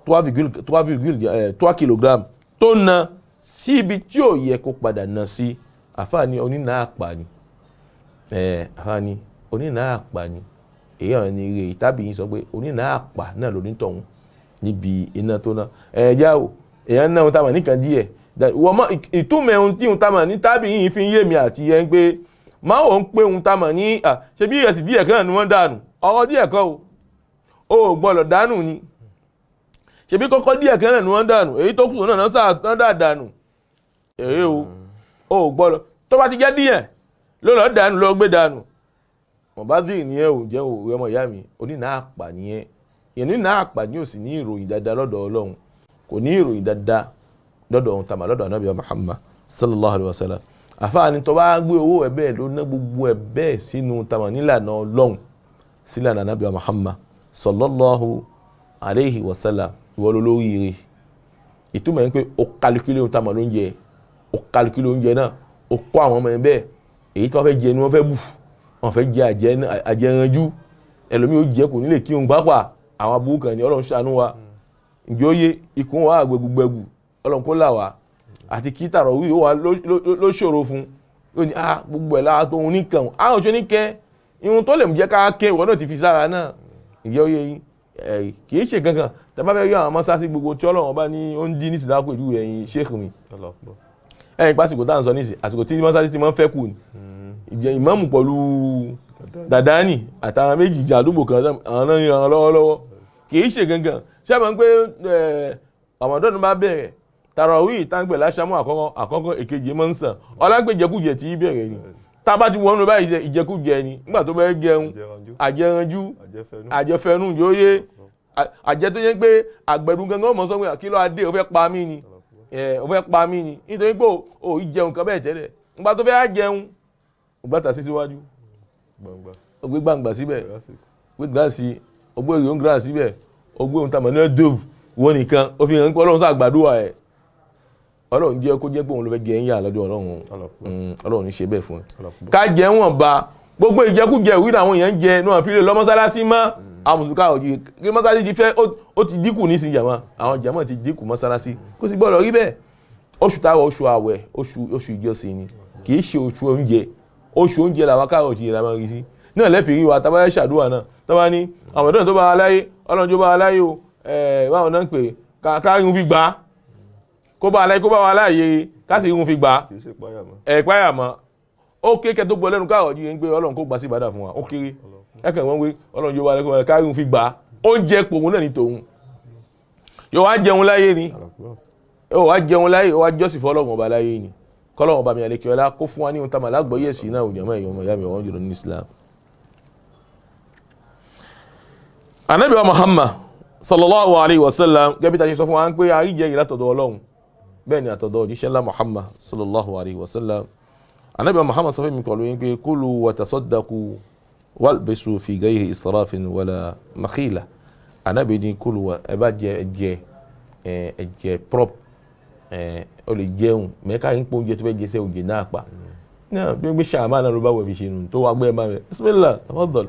3 kilogram tó ná sí ibi tí ò yẹ kó padà ná sí àfáàní onínà àpà ni àfáàní onínà àpà ni èèyàn ní rè tàbí yín sọ pé onínà àpà náà ló ní tọ̀hún níbi iná tó ná ẹ̀ẹ́dá o èèyàn náà ń tàmà nìkan díẹ̀ wọ́n mọ ìtumọ̀ ohun tí ń tàmà ní tàbí yín fi ń yé mi àti yẹn pé máa ò ń pé ohun tàmà ní ṣe bí ìrẹsì díẹ̀ kan ni wọ́n dànù ọ̀rọ̀ díẹ̀ kan o gbọ́dọ̀ dànù ni ṣe bí kọ́kọ́ díẹ̀ kan ni wọ́n dànù èyí tó kù náà sáà dànù èyí o gbọ́dọ̀ tó bá ti jẹ́ díẹ̀ ló lọ dànù lọ gbé dànù mọ̀bádìrì ni ẹ ò jẹ́ òwe ọmọ ìyá mi onínà àpà nìyẹn ìyẹn nínà àpà ni ò sì ní ìròyìn dáadáa lọ́dọ̀ Ọlọ́run kò ní ìròyìn dáadáa lọ́dọ̀ ohun tàmà lọ́dọ̀ Ànábì Muhammad sallallahu alayhi wa sallam àfáàní tó bá gbé owó ẹ̀ bẹ́ẹ̀ ló ná gbogbo ẹ̀ bẹ́ẹ̀ sínú tàmà nílànà Ọlọ́run sílànà Ànábì Muhammad sallallahu alayhi wa sallam ìwọ ló lórí ire ìtumọ̀ ní pé ó kálukílé ohun tàmà lóúnjẹ ó kálukílé oúnjẹ náà ó kọ́ àwọn ọmọ ẹ̀ bẹ́ẹ̀ èyí tí wọ́n fẹ́ jẹ ni wọ́n fẹ́ bù wọ́n fẹ́ jẹ àjẹranjú ẹlòmíì ó jẹ kò nílé kí òun pápá àwọn aburú kan ní Ọlọ́run ṣàánú wa ǹjẹ́ ó yé ikùn wa àgbẹ̀gbẹ̀gbù Ọlọ́run kó là wá àti kí tààrọ̀ wí ó wà ló ṣòro fún ó ní gbogbo ẹ̀ lára tó ń níkan àwọn òṣèlú níkẹ́ irun tó lè jẹ́ ká ké ìwọ náà ti fi sára náà ǹjẹ́ ó yé yín kì í ṣe kankan tẹ́bá fẹ́ rí àwọn mọ́sáàsì gbogbo tí Ọlọ́run bá ní ó ń dín nísìlá pẹ̀lú ẹ̀yin ṣéèkì mi ẹ̀yin pásìkò tá à ń sọ nísì àsìkò tí mọ́sáàsì ti máa ń fẹ́ kù ní ìjẹ ìmáàmù pẹ̀lú dàdánì àtàwọn méjì ìjà àdúgbò kan àwọn náà ń ran lọ́wọ́lọ́wọ́ kì í ṣe gangan ṣé àmọ́ pé Ramadan bá bẹ̀rẹ̀ tarawih táǹgbẹ̀ láṣámú àkọ́kọ́ èkejì máa ń sàn ọlágbèjẹkújẹ tí í bẹ̀rẹ̀ ni tá a bá ti wọnú báyìí ìjẹkújẹ ni nígbà tó bẹ́ẹ̀ jẹun àjẹranjú àjẹfẹnú yóò yé àjẹ tó yẹ pé àgbẹ̀dùn gangan mọ̀ sọ pé kí ló adé ó fẹ́ pa mí ni ó fẹ́ pa mí ni nítorí pé ò ì jẹun kan bẹ́ẹ̀ tẹ́lẹ̀ nígbà tó fẹ́ jẹun ògbàtà sí síwájú ògbé gbàǹgbà síbẹ̀ ògbé gíláàsì ògbé ìròyìn gíláàsì síbẹ̀ ògbé ohun tàmà ní dove wọ́n nìkan ó fi hàn pé Ọlọ́run sàgbàdúrà ẹ̀ Ọlọ́run jẹ́ kó jẹ́ pé òun ló fẹ́ jẹ ẹ̀yà lọ́jọ́ Ọlọ́run ní ṣe bẹ́ẹ̀ fún ẹ ká jẹ wọn ba gbogbo ìjẹkújẹ ìwé àwọn èèyàn ń jẹ náà fi lè lọ mọ́sálásí mọ́ àwọn mùsùlùmí káwọ̀ jí kí mọ́sálásí ti fẹ́ ó ti dínkù nísìnyí jàmọ́ àwọn jàmọ́ ti dínkù mọ́sálásí kó sì gbọ́dọ̀ rí bẹ́ẹ̀ oṣù táwọ̀ oṣù àwẹ̀ oṣù ìjọsìn ni kì í ṣe oṣù oúnjẹ làwọn káwọ̀ jí la máa rí sí náà lẹ́fì rí wa tábà ṣàdúrà náà tábà ní àwọn ọ̀dọ́ tó bá aláyé Ọlọ́run tó bá aláyé o báwọn náà ń pè káàrin fi gbà kó bá aláyé kó bá wa aláyé káàsì irun fi gbà páyà mọ́ ó kéèké tó gbọ́ lẹ́nu káwọ̀ jí ń gbé Ọlọ́run kó gbà sí ìbádà fún wa ó kéré ẹ̀kàn wọn wé ọlọ́run yóò wá lẹ́kọ̀ọ́ kárí òun fi gbà á oúnjẹ pòun náà ní tòun yóò wá jẹun láyé ni yóò wá jẹun láyé yóò wá jọ́sìn fọlọ́run ọba láyé ni kọ́lọ́run ọba mi àlekè ọlá kó fún wa ní ohun tá a máa lágbọ́yé sí náà òjò mọ́ ẹ̀yọ́ ọmọ ìyá mi ọ̀wọ́n jùlọ ní Islam. Ànábì wa Muhammad sallallahu alayhi wa sallam gẹ́bí ta ṣe sọ fún wa pé àríjẹ́ yìí látọ̀dọ̀ ọlọ́run bẹ́ẹ̀ ni àtọ̀dọ̀ òjíṣẹ́ ńlá Muhammad sallallahu alayhi wa sallam. Ànábì wa Muhammad sọ fún mi pẹ̀lú pé kulu wa tasaddaqu walbisu fi ghayri israfin wala makhila. Ànábì ní kulu wa ẹ bá jẹ ẹ̀jẹ̀ prop ó lè jẹun mẹ́ka ń pọ́ oúnjẹ tó fẹ́ jẹ sẹ́ oúnjẹ náà pa náà bí wọ́n gbé ṣàmà náà ló bá wọ̀ fi ṣe nù tó wà gbé ẹ̀ máa rẹ̀ bismillah tafaddal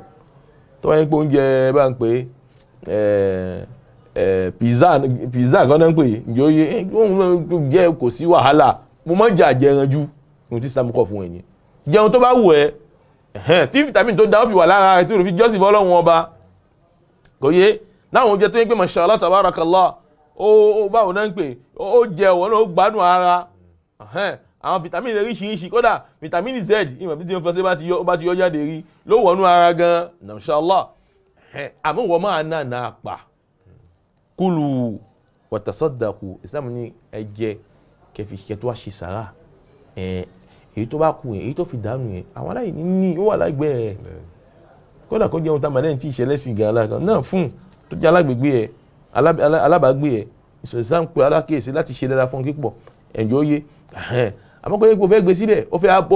tó wáyé pé oúnjẹ bá ń pè pizza kan náà ń pè ǹjẹ́ ó yẹ òun jẹ́ kò sí wàhálà mo máa ń jẹ àjẹranjú ohun tí Islam kọ̀ fún ẹ̀yìn jẹun tó bá wù ẹ́ tí vitamin tó dáa ó fi wà lára rẹ̀ tí ó fi jọ́sìn fọ́lọ́run ọba kò yé náwọn oúnjẹ tó yẹ pé masha Allah tabarakallah ó báwo náà ń pè ó jẹ ọ̀wọ́ náà ó gbádùn ara àwọn vitamin oríṣiríṣi kódà vitamin Z ìmọ̀ bí tí wọ́n fẹ́ bá ti yọ jáde rí ló wọnú ara gan masha Allah àmọ́ wọ́n máa náà pa kúlù wa tasaddaqu Islam ní ẹjẹ kẹfì kẹtọ́ wá ṣe sàrà èyí tó bá kú yẹn èyí tó fi dànù yẹn àwọn aláìní ní ó wà lágbẹ́ ẹ̀ kódà kó jẹun táwọn ẹlẹ́yìn tí ìṣẹ̀lẹ̀ sì gan aláìkan náà fún tó jẹ́ alágbègbè ẹ̀ alábàágbé ẹ̀ ìṣòro pé alákèésí láti ṣe dára fún kíkọ̀ ẹ̀jọ́ ó yé àmọ́ kò yẹ kó fẹ́ gbé síbẹ̀ ó fẹ́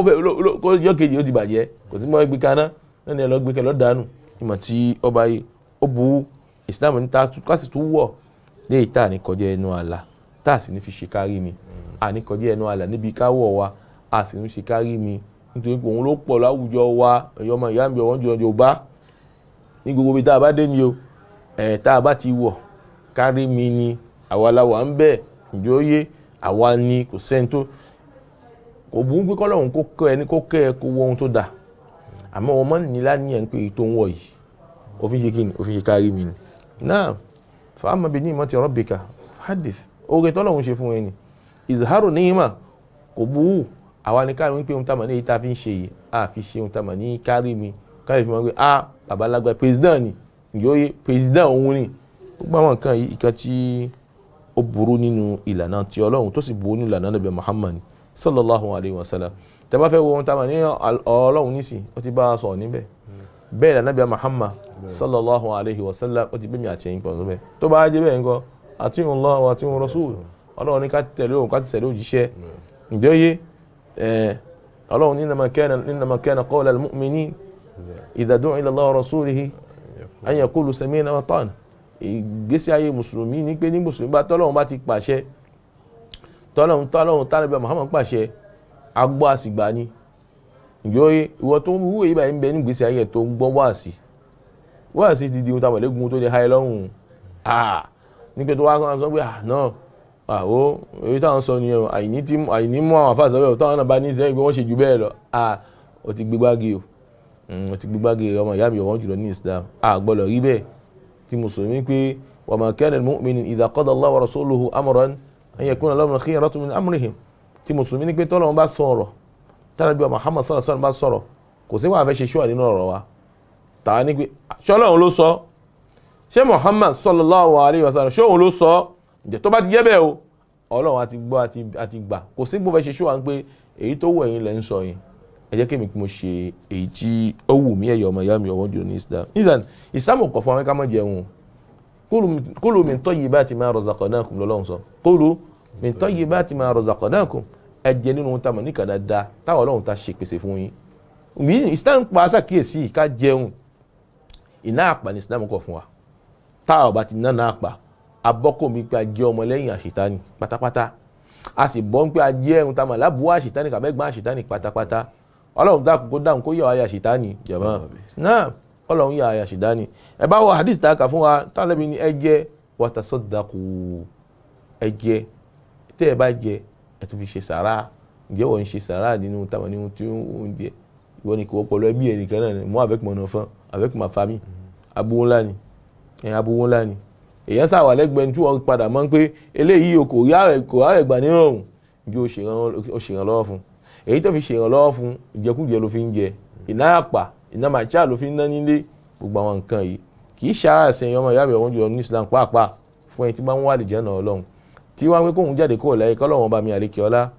kó yọ kejì ó ti bàjẹ́ kò sí mọ́ ẹgbẹ́ kaná náà ni ẹ lọ gbé kẹlọ́ dànù ìmọ̀ tí ọba yìí ó bu Islam ní kásì tó wọ̀ lé ìta àníkọjẹ́ ẹnu àlà tá a sì ní fi ṣe kárí mi àníkọjẹ́ ẹnu àlà níbi káwọ̀ wa a sì ní ṣe kárí mi nítorí pé òun ló pọ̀ láwùjọ wa ẹ̀yọ́ ọmọ ìyá mi ọ̀wọ́n jùlọ Yorùbá ní gbogbo ibi tá a bá dé ni o tá a bá ti wọ̀ kárí mi ni àwa làwà ń bẹ̀ ǹjẹ́ ó yé àwa ni kò sẹ́ni tó kò bú pé kọ́lọ́hún kó kẹ́ ẹni kó kẹ́ ẹ kó wọ ohun tó dáa àmọ́ wọn mọ́ nílá ní ẹ̀ ń pè é tó ń wọ̀ yìí òfin ṣe kíni òfin ṣe kárí mi ni náà fàámà bi ni'mati rabbika hadith oore tọ́lọ́hún ṣe fún ẹni ìzàárò níyìmá kò bú àwa ni kárí wípé ohun táwọn ní èyí tá a fi ń ṣe yìí a fi ṣe ohun táwọn ní kárí mi kárí fi máa ń gbé babalágbá president ni ǹjẹ́ ó yé president òun ni gbogbo àwọn nǹkan yìí ìkan tí ó burú nínú ìlànà tí Ọlọ́run tó sì burú nínú ìlànà Nabi Muhammad sallallahu alayhi wa sallam tẹ́ bá fẹ́ wo ohun táwọn ní Ọlọ́run nísìn ó ti bá a sọ̀rọ̀ níbẹ̀ bẹ́ẹ̀ Nabi Muhammad sallallahu alayhi wa sallam ó ti bẹ́ mi àti ẹ̀yin pọ̀ níbẹ̀ tó bá jẹ́ bẹ́ẹ̀ nǹkan ati'u Allah wa ati'u Rasul Ọlọ́run ní ká tẹ̀lé òun ká ti tẹ̀lé òjíṣẹ́ ǹjẹ́ ó yé Ọlọ́run innama kana qawla al-mu'minin idha du'a ila Allah wa rasulihi an yaqulu sami'na wa ata'na ìgbésí ayé mùsùlùmí ní pé ní mùsùlùmí bá tọ́lọ́run bá ti pàṣẹ tọ́lọ́run tánàbí Muhammad pàṣẹ agbọ́ àsìgbà ni ìjọ ìwọ tó ń wúwo yìí báyìí ń bẹ ní ìgbésí ayé tó ń gbọ́ wáàsí ti di ohun táwọn ẹlẹ́gùn tó lè ha ẹ lọ́rùn ní pé tó wá sọ pé náà àwọ èyí táwọn sọ ni àìní mú àwọn àfáà sọ́wọ́ táwọn náà bá ní sẹ́yìn pé wọ́n ṣe jù bẹ́ẹ̀ lọ ó ti gbégbági ọmọ ìyá mi ọ̀wọ́n jùlọ ní Islam gbọ́dọ̀ rí bẹ́ẹ̀ tí mùsùlùmí pé wa ma kana al-mu'minin idha qada Allahu wa rasuluhu amran an yakuna lahum al-khiyaratu min amrihim tí mùsùlùmí ní pé tọ́lọ́run bá sọ̀rọ̀ tánàbí wa Muhammad sallallahu alaihi wasallam bá sọ̀rọ̀ kò sí wà fẹ́ ṣe ṣúwà nínú ọ̀rọ̀ wa tàà ní pé ṣọ́lọ́run ló sọ ṣé Muhammad sallallahu alaihi wasallam ṣóhun ló sọ ǹjẹ́ tó bá ti jẹ́ bẹ́ẹ̀ o Ọlọ́run àti gbọ́ àti gbà kò sí gbọ́ fẹ́ ṣe ṣúwà ń pé èyí tó wù ẹ̀yin lẹ́ ń sọ yẹn ẹ jẹ́ kémi kí mo ṣe èyí tí ó wù mí ẹ̀yọ́ ọmọ ìyá mi ọ̀wọ́n jùlọ ní Islam Islam kọ̀ fún àwọn ká má jẹun kulu min tayyibati ma razaqnakum lọ́lọ́run sọ kulu min tayyibati ma razaqnakum ẹ jẹ nínú ohun tá a mọ̀ ní kàdáda táwọn Ọlọ́run ta ṣe pèsè fún yín mi Islam pa aṣàkíyèsí ká jẹun iná àpà ní Islam kọ̀ fún wa táwọn ọba ti náà àpà abọ́kọ̀ mi pé a jẹ́ ọmọ lẹ́yìn àṣetánì pátápátá a sì bọ́ ń pé a jẹ́ ohun tá a mọ̀ lábúwá àṣetánì kàmẹ́gbọ́n àṣetánì pátápátá Ọlọ́run dákun kó dáhùn kó yọ àyà àṣetánì jàmá náà Ọlọ́run yà àyà àṣetánì ẹ bá wọ hadith tá a kà fún wa táwọn ẹbí ní ẹ jẹ wa tasaddaqu ẹ jẹ tẹ́ ẹ bá jẹ ẹ tún fi ṣe sàrà ǹjẹ́ wọ́n ń ṣe sàrà nínú táwọn nínú tí ó ń jẹ ìwọ ni kò wọ́pọ̀ ẹbí ẹ̀ nìkan náà ni mọ́ avec mon enfant avec ma famille aburú ńlá ni aburú ńlá ni èèyàn sáwà lẹ́gbẹ̀ẹ́ tí wọ́n padà mọ́ pé eléyìí o kò rárẹ̀ gbà nírọ̀rùn ǹjẹ́ ó ṣèrànlọ́wọ́ fún èyí tó fi ṣèrànlọ́wọ́ fún ìjẹkújẹ ló fi ń jẹ iná àpà iná màchá ló fi ń ná nílé gbogbo àwọn nǹkan yìí kì í ṣara ẹ̀sìn ọmọ ìyá mi ọ̀hún jùlọ ní Islam pàápàá fún ẹni tí bá ń wá àlìjánnà Ọlọ́run tí wọ́n á pé kóun jáde kó láyé kọ́lọ́run ọba mi àlékè ọlá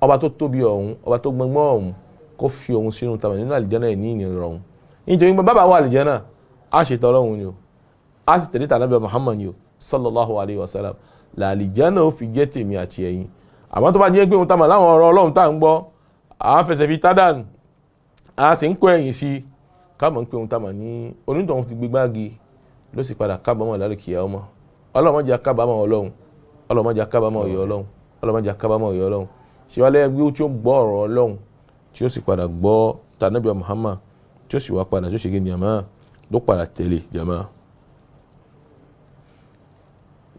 ọba tó tóbi ọ̀hún ọba tó gbọngbọ́n ọ̀hún kó fi òun sínú tàbí nínú àlìjánnà ẹ̀ ní ìnirọ̀rùn nítorí pé bàbá wa àlìjánnà á ṣètò Ọlọ́run ni o á sì tẹ̀lé tànábì Muhammad ni o sallallahu alayhi wa sallam làlìjánnà ó fi jẹ́ tèmi àti ẹ̀yin àmọ́ tó bá jẹ́ pé òun tamà láwọn ọ̀rọ̀ Ọlọ́run tá à ń gbọ́ à ń fẹsẹ̀ fi tádàn à sì ń kó ẹ̀yìn sí káàmọ̀ ń pé òun tamà ní onítọ̀hún ti gbégbági ló sì padà kábàámọ̀ lálùkìyà ọmọ Ọlọ́run má jẹ́ kábàámọ̀ Ọlọ́run Ọlọ́run má jẹ́ kábàámọ̀ ọ̀yọ́ Ọlọ́run Ọlọ́run má jẹ́ kábàámọ̀ ọ̀yọ́ Ọlọ́run ṣèwálẹ̀ ẹgbẹ́ tí ó gbọ́ ọ̀rọ̀ Ọlọ́run tí ó sì padà gbọ́ tànábì Muhammad tí ó sì wá padà tó ṣe gé jàmá ló padà tẹ̀lé jàmá.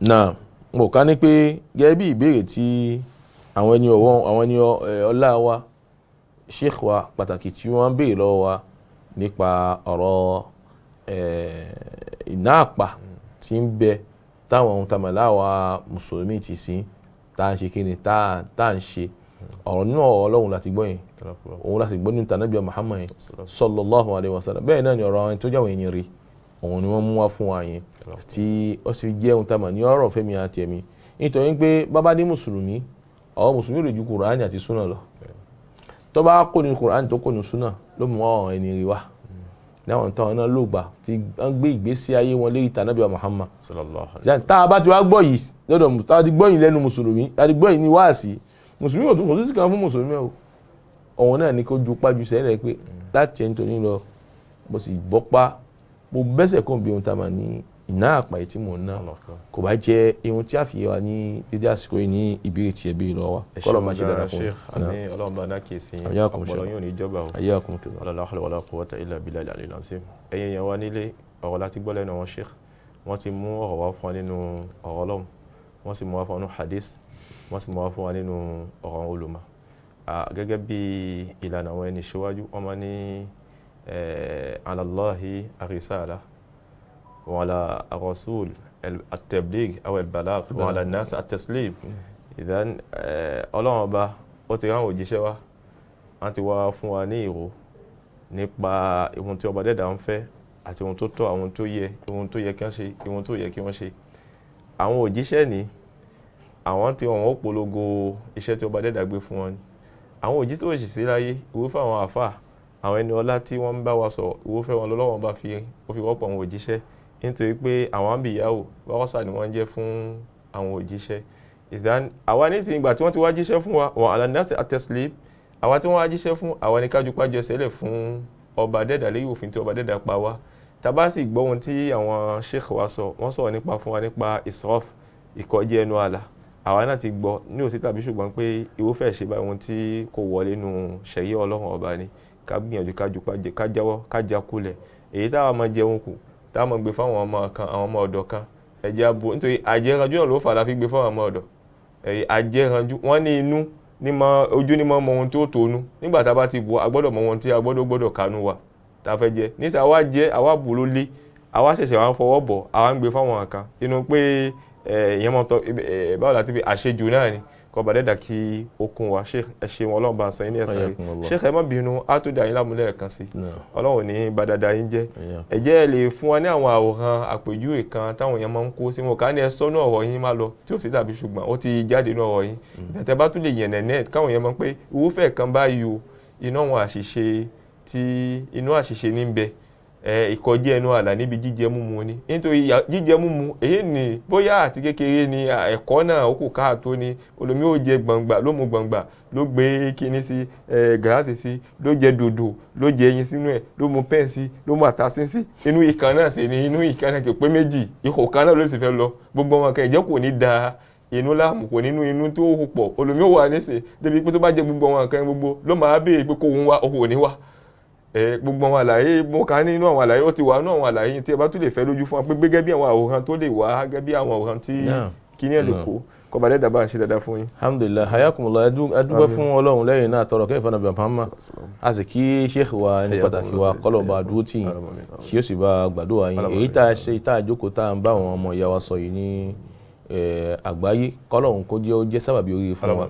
náà mo ká ní pé gẹ́gẹ́ bí ìbéèrè tí àwọn ẹni ọ̀wọ́n àwọn ẹni ọlá wa sheikh wa pàtàkì tí wọ́n béèrè lọ́wọ́ wa nípa ọ̀rọ̀ iná àpà tí ń bẹ táwọn ohun tàmàlà wa mùsùlùmí ti sìn tá à ń ṣe kíni tá à ń ṣe ọ̀rọ̀ náà Ọlọ́run láti gbọ́ yẹn òun láti gbọ́ ní tànábì Muhammad yẹn sallallahu alayhi wa sallam bẹ́ẹ̀ náà ni ọ̀rọ̀ àwọn tó jáwọ́ ẹ̀yìn rí òun ni wọ́n mú wá fún wa yẹn tí ó sì jẹ́ ohun tàmà ní ọ̀rọ̀ fẹ́mi àti ẹ̀mí nítorí pé bábá ní mùsùlùmí àwọn mùsùlùmí lè ju Kùránì àti súnà lọ tó bá kó ní Kùránì tó kó ní súnà ló mú àwọn ẹni rí wá láwọn táwọn náà ló gbà fi gbé ìgbésí ayé wọn lérí tànábì Muhammad tá a bá ti wá gbọ́ yìí lọ́dọ̀ tá a ti gbọ́ yìí lẹ́nu mùsùlùmí a ti gbọ́ yìí ní wáàsí mùsùlùmí ò tún sí kan fún mùsùlùmí o ọ̀hún náà ní kó ju pájú sẹ́lẹ̀ pé láti ẹni tó ní lọ mo sì gbọ́ pa mo bẹ́sẹ̀ kàn bí ohun tá a máa ní iná àpá yìí tí mò ń ná kò bá jẹ́ ohun tí a fi yẹ wa ní dédé àsìkò yìí ní ìbéèrè tí ẹ bí lọ wa kọ́lọ̀ máa ṣe dáadáa fún mi. àmín Ọlọ́run bá dákì sí i ọpọlọ yóò ní ìjọba o la hawla wala quwwata illa billahi al-aliyyil azim. ẹ̀yin yẹn wá nílé ọ̀rọ̀ láti gbọ́ lẹ́nu wọn Sheikh wọ́n ti mú ọ̀rọ̀ wá fún wa nínú ọ̀rọ̀ Ọlọ́run wọ́n sì mú wá fún wa nínú hadith wọ́n sì mú wá fún wa nínú ọ̀rọ̀ olùmọ̀ gẹ́gẹ́ bí ìlànà àwọn ẹni ṣíwájú wọ́n máa ní ala Allahi ar-risala wa ala ar-rasul at-tabligh aw al-balagh wa ala an-nas at-taslim. Ìdán Ọlọ́run ọba ó ti rán òjíṣẹ́ wa wọ́n ti wá fún wa ní ìró nípa ohun tí ọba dẹ́dà ń fẹ́ àti ohun tó tọ́ àwọn ohun tó yẹ kí wọ́n ṣe ohun tó yẹ kí wọ́n ṣe. àwọn òjíṣẹ́ ní àwọn tí wọ́n ó polongo iṣẹ́ tí ọba dẹ́dà gbé fún wọn ni àwọn òjíṣẹ́ òṣì sí láyé ìwúfẹ́ àwọn àfà àwọn ẹni ọlá tí wọ́n ń bá wa sọ ìwúfẹ́ wọn lọ́wọ́ bá fi wọ́pọ̀ àwọn òjíṣẹ́ nítorí pé àwọn àbíyáwó wọ́sà ni wọ́n jẹ́ fún àwọn òjíṣẹ́. ìdán àwa nísìnyí ìgbà tí wọ́n ti wá jíṣẹ́ fún wa wọn àlànàṣẹ àtẹsílẹ̀ àwa tí wọ́n wá jíṣẹ́ fún àwa ní kájú pájọ ẹsẹ̀lẹ̀ fún ọba dẹ́dà lẹ́yìn òfin tí ọba dẹ́dà pa wá tàbá sì gbọ́ ohun tí àwọn sheikh wa sọ wọ́n sọ̀rọ̀ nípa fún wa nípa israf ìkọjá ẹnu àlà àwa náà ti gbọ́ ní òsì tàbí ṣùgbọ́n pé ìwúfẹ́ ṣe bá ohun tí kò wọlé nù ṣẹ̀yẹ́ Ọlọ́run ọba ni ká gbìyànjú kájú ká jáwọ́ ká já kulẹ̀ èyí táwa máa jẹun kù táwa máa gbé fáwọn ọmọ kan àwọn ọmọ ọ̀dọ̀ kan ẹ̀jẹ̀ abo nítorí àjẹranjú náà ló fà láfi gbé fáwọn ọmọ ọ̀dọ̀ àjẹranjú wọ́n ní inú ojú ní mọ́ ohun tí ó tónú nígbà tá a bá ti bọ̀ a gbọ́dọ̀ mọ ohun tí a gbọ́dọ̀ kánú wa tá a fẹ́ jẹ níṣẹ́ àwa jẹ́ àwa bù ló lé àwa ṣẹ̀ṣẹ̀ wá ń fọwọ́ bọ̀ àwa ń gbé fáwọn kan inú pé ìyẹn mọ́ tọ́ báwo láti fi àṣejù náà ni kọba dẹ́dà kí okun wa Sheikh ẹ ṣe wọn Ọlọ́run bá ń sẹ́yìn ní ẹ̀sán rí Sheikh ẹ má bínú á tó dà yín lámúlẹ̀ kan sí Ọlọ́run ní badada yín jẹ́ ẹ jẹ́ ẹ lè fún wa ní àwọn àwòrán àpèjúwe kan táwọn èèyàn máa ń kó sí wọn ká ní ẹ sọ́nù ọ̀rọ̀ yín má lọ tí ò sí tàbí ṣùgbọ́n ó ti jáde nínú ọ̀rọ̀ yín ìbẹ̀tẹ̀ bá tún lè yẹ̀nẹ̀ net káwọn èèyàn máa ń pé ìwúfẹ́ kan báyìí o inú àwọn àṣìṣe tí inú àṣìṣe ní ń bẹ ìkọjá ẹnu àlà níbi jíjẹ múmu ni nítorí jíjẹ múmu èyí ni bóyá àti kékeré ni ẹ̀kọ́ náà ó kù káàtó ni olómi ó jẹ gbọ̀ngbà ló mu gbọ̀ngbà ló gbé kíní sí gàásì sí ló jẹ dòdò ló jẹ ẹyin sínú ẹ̀ ló mu pẹ́ẹ̀ sí ló mu àtàsín sí inú ìkan náà sì ni inú ìkan náà kò pé méjì ikọ̀ kan náà ló sì fẹ́ lọ gbogbo wọn kan ìjẹ́ kò ní da inú láàmú kò nínú inú tó pọ̀ olómi ó wà níṣẹ́ débi pé tó bá jẹ gbogbo wọn kan gbogbo ló máa béèrè pé kó òun wá òun ò ní wá gbogbo àwọn àlàyé mo kà nínú àwọn àlàyé ó ti wà nínú àwọn àlàyé tí ẹ bá tún lè fẹ́ lójú fún wa pé gẹ́gẹ́ bí àwọn àwòrán tó lè wá gẹ́gẹ́ bí àwọn àwòrán tí kíní ẹ̀ lè kó kọba dẹ́dà bá ń ṣe dáadáa fún yín. alhamdulillah hayakumullah adúgbò fún Ọlọ́run lẹ́yìn náà tọrọ kẹfà nàbẹ Muhammad a sì kí sheikh wa ní pàtàkì wa kọlọba àdúró tì yín kí ó sì bá gbàdúrà yín èyí tá a ṣe tá a jókòó tá a ń bá àwọn ọmọ ìyá wa sọ yìí ní àgbáyé kọ́lọ́hún kó jẹ́ sábàbí oríire fún wa.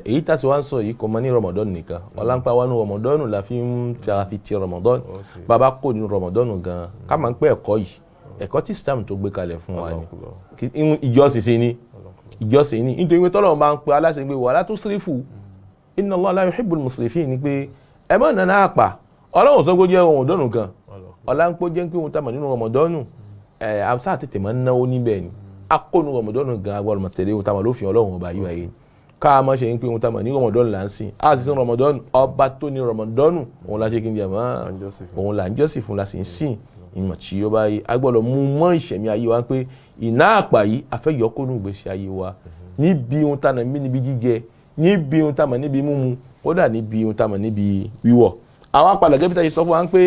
Èyí tá a sì wá ń sọ yìí kò mọ ní Ramadan nìkan ọ̀làǹpá wa ní Ramadan la fi ń fi ti Ramadan bàbá kò ní Ramadan gan ká máa ń pẹ́ ẹ̀kọ́ yìí ẹ̀kọ́ tí Islam tó gbé kalẹ̀ fún wa ni ìjọsìn ni nítorí pé tọ́lọ́run bá ń pe aláṣẹ pé wala tusrifu inna Allah la yuhibbul musrifin ni pé ẹ mọ̀ nana àpà Ọlọ́run sọ pé jẹ́ Ramadan kan ọ̀làǹpọ̀ jẹ́ pé òun tá mà nínú Ramadan àṣà tètè máa ń náwó níbẹ̀ ni akónu Ramadan gan agbára mọ̀tẹ́lẹ́ òun tá mà lófin Ọlọ́run ọba yìí wáyé ká má ṣe ń pé òun tá mà ní Ramadan là ń sìn á sì sin Ramadan ọba tó ní Ramadan òun la ṣe kí n jẹ mọ́ òun là ń jọ́sìn fún la sì ń sìn ìmọ̀ tí ó bá yí agbọ́dọ̀ mú mọ́ ìṣẹ̀mí ayé wa pé iná àpà yìí afẹ́ yọkónú ìgbésí ayé wa níbi ohun tá mà níbi jíjẹ níbi ohun tá mà níbi mímu kódà níbi ohun tá mà níbi wíwọ̀ àwọn apàdà gẹ́gẹ́ bí táyé sọ fún wa ń pé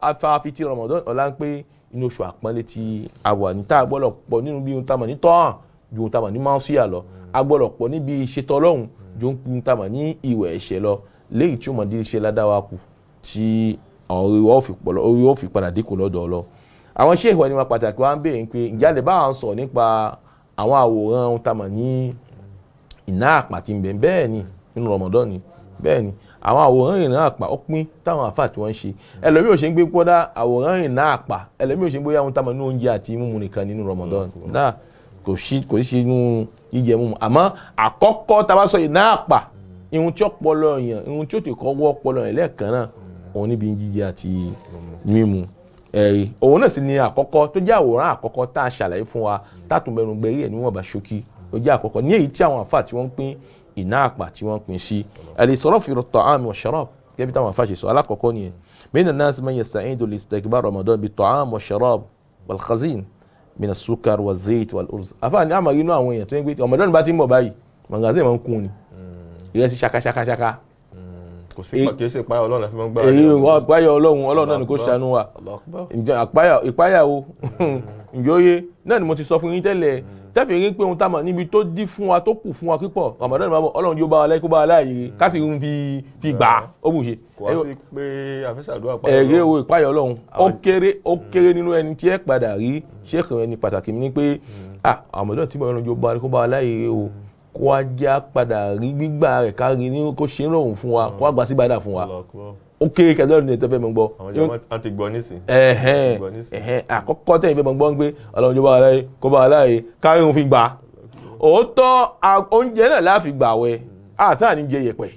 afẹ́fẹ́ Ramadan ọ̀la ń pé inú oṣù àpọ́nlé tí a wà ní tá a gbọ́dọ̀ pọ̀ nínú bí ohun tá mà ní tọ́hàn ju ohun tá mà ní máa ń sí àlọ́ a gbọ́dọ̀ pọ̀ níbi ìṣètò Ọlọ́run ju ohun tá mà ní ìwẹ̀ ẹ̀ṣẹ̀ lọ léyìí tí ó mọ̀ dín iṣẹ́ ládàá kù tí orí ó fi padà dínkù lọ́dọ̀ Ọlọ́run. Àwọn ṣé ìwà ni wọn pàtàkì wa ń béèrè pé ìjà lè bá àwọn sọ̀rọ̀ nípa àwọn àwòrán ohun tá mà ní iná àpà tí ń bẹ bẹ́ẹ̀ ni nínú Ramadan ni bẹ́ẹ̀ ni àwọn àwòrán iná àpà ó pín táwọn àfáà tí wọ́n ń ṣe ẹlòmí ò ṣe ń gbé pọ́dá àwòrán iná àpà ẹlòmí ò ṣe ń gbé ohun tá mà ní oúnjẹ àti mímu nìkan nínú Ramadan náà kò sí inú jíjẹ mímu àmọ́ àkọ́kọ́ tá a bá sọ iná àpà ihun tí ọpọlọ yẹn ihun tí ó ti kọ́ wọ́ ọpọlọ yẹn lẹ́ẹ̀kan náà òun níbi jíjẹ àti mímu òun náà sì ni àkọ́kọ́ tó jẹ́ àwòrán àkọ́kọ́ tá a ṣàlàyé fún wa tátùn mẹ́nu gbẹ̀rí ẹ̀ níwọ̀n bá ṣókí ó jẹ́ àkọ́kọ́ ní èyí tí àwọn àfáà tí wọ́n ń pín iná àpà tí wọ́n ń pín sí al-israfu fi at-ta'am wa sharab gẹ́gẹ́ bí táwọn àfáà ṣe sọ alákọ̀ọ́kọ́ nìyẹn mina an-nas man yasta'idu li-istikbar Ramadan bit-ta'am wa sharab wal-khazin min as-sukar waz-zayt wal-urz àfáà ní àmọ́ inú àwọn èèyàn tó ń gbé Ramadan bá ti ń bọ̀ báyìí magazine máa ń kún ni ìrẹsì ṣakaṣakaṣaka kò sí kìí ṣe ìpáyà Ọlọ́run láti máa ń gbá èyí ìpáyà Ọlọ́run náà ni kò ṣàánú wa ìpáyà o ìjọyè náà ni mo ti sọ fún yín tẹ́lẹ̀ tẹ́fẹ̀ rí pé ohun tá a mọ̀ níbi tó dí fún wa tó kù fún wa pípọ̀ Ramadan máa bọ̀ Ọlọ́run yóò bá wa láyé kó bá wa láàyè ká sì ń fi gbà á ó bù ṣe. kò wá sí pé àfẹ́sàdúrà pàdé ẹ̀rẹ́ o ìpáyà Ọlọ́run ó kéré nínú ẹni tí ẹ padà rí ṣéèkì ẹni pàtàkì mi ní pé Ramadan tí Ọlọ́run yóò bá wa láyè o kó wá já padà rí gbígbà rẹ̀ ká rí ní kó ṣe ń rọrùn fún wa kó wá gbà sí ìbádà fún wa ó kéré kẹjọ ní ẹ̀tọ́ fẹ́ mọ̀ gbọ́. àwọn jẹ́ wọ́n ti gbọ́ nísìn. àkọ́kọ́ tẹ̀yìn fẹ́ mọ̀ gbọ́ ń pé Ọlọ́run jọba aláyé kó bá aláyé kárí òun fi gbà. òótọ́ oúnjẹ náà láàfi gbà wẹ̀ àṣà ní jẹ yẹ̀pẹ̀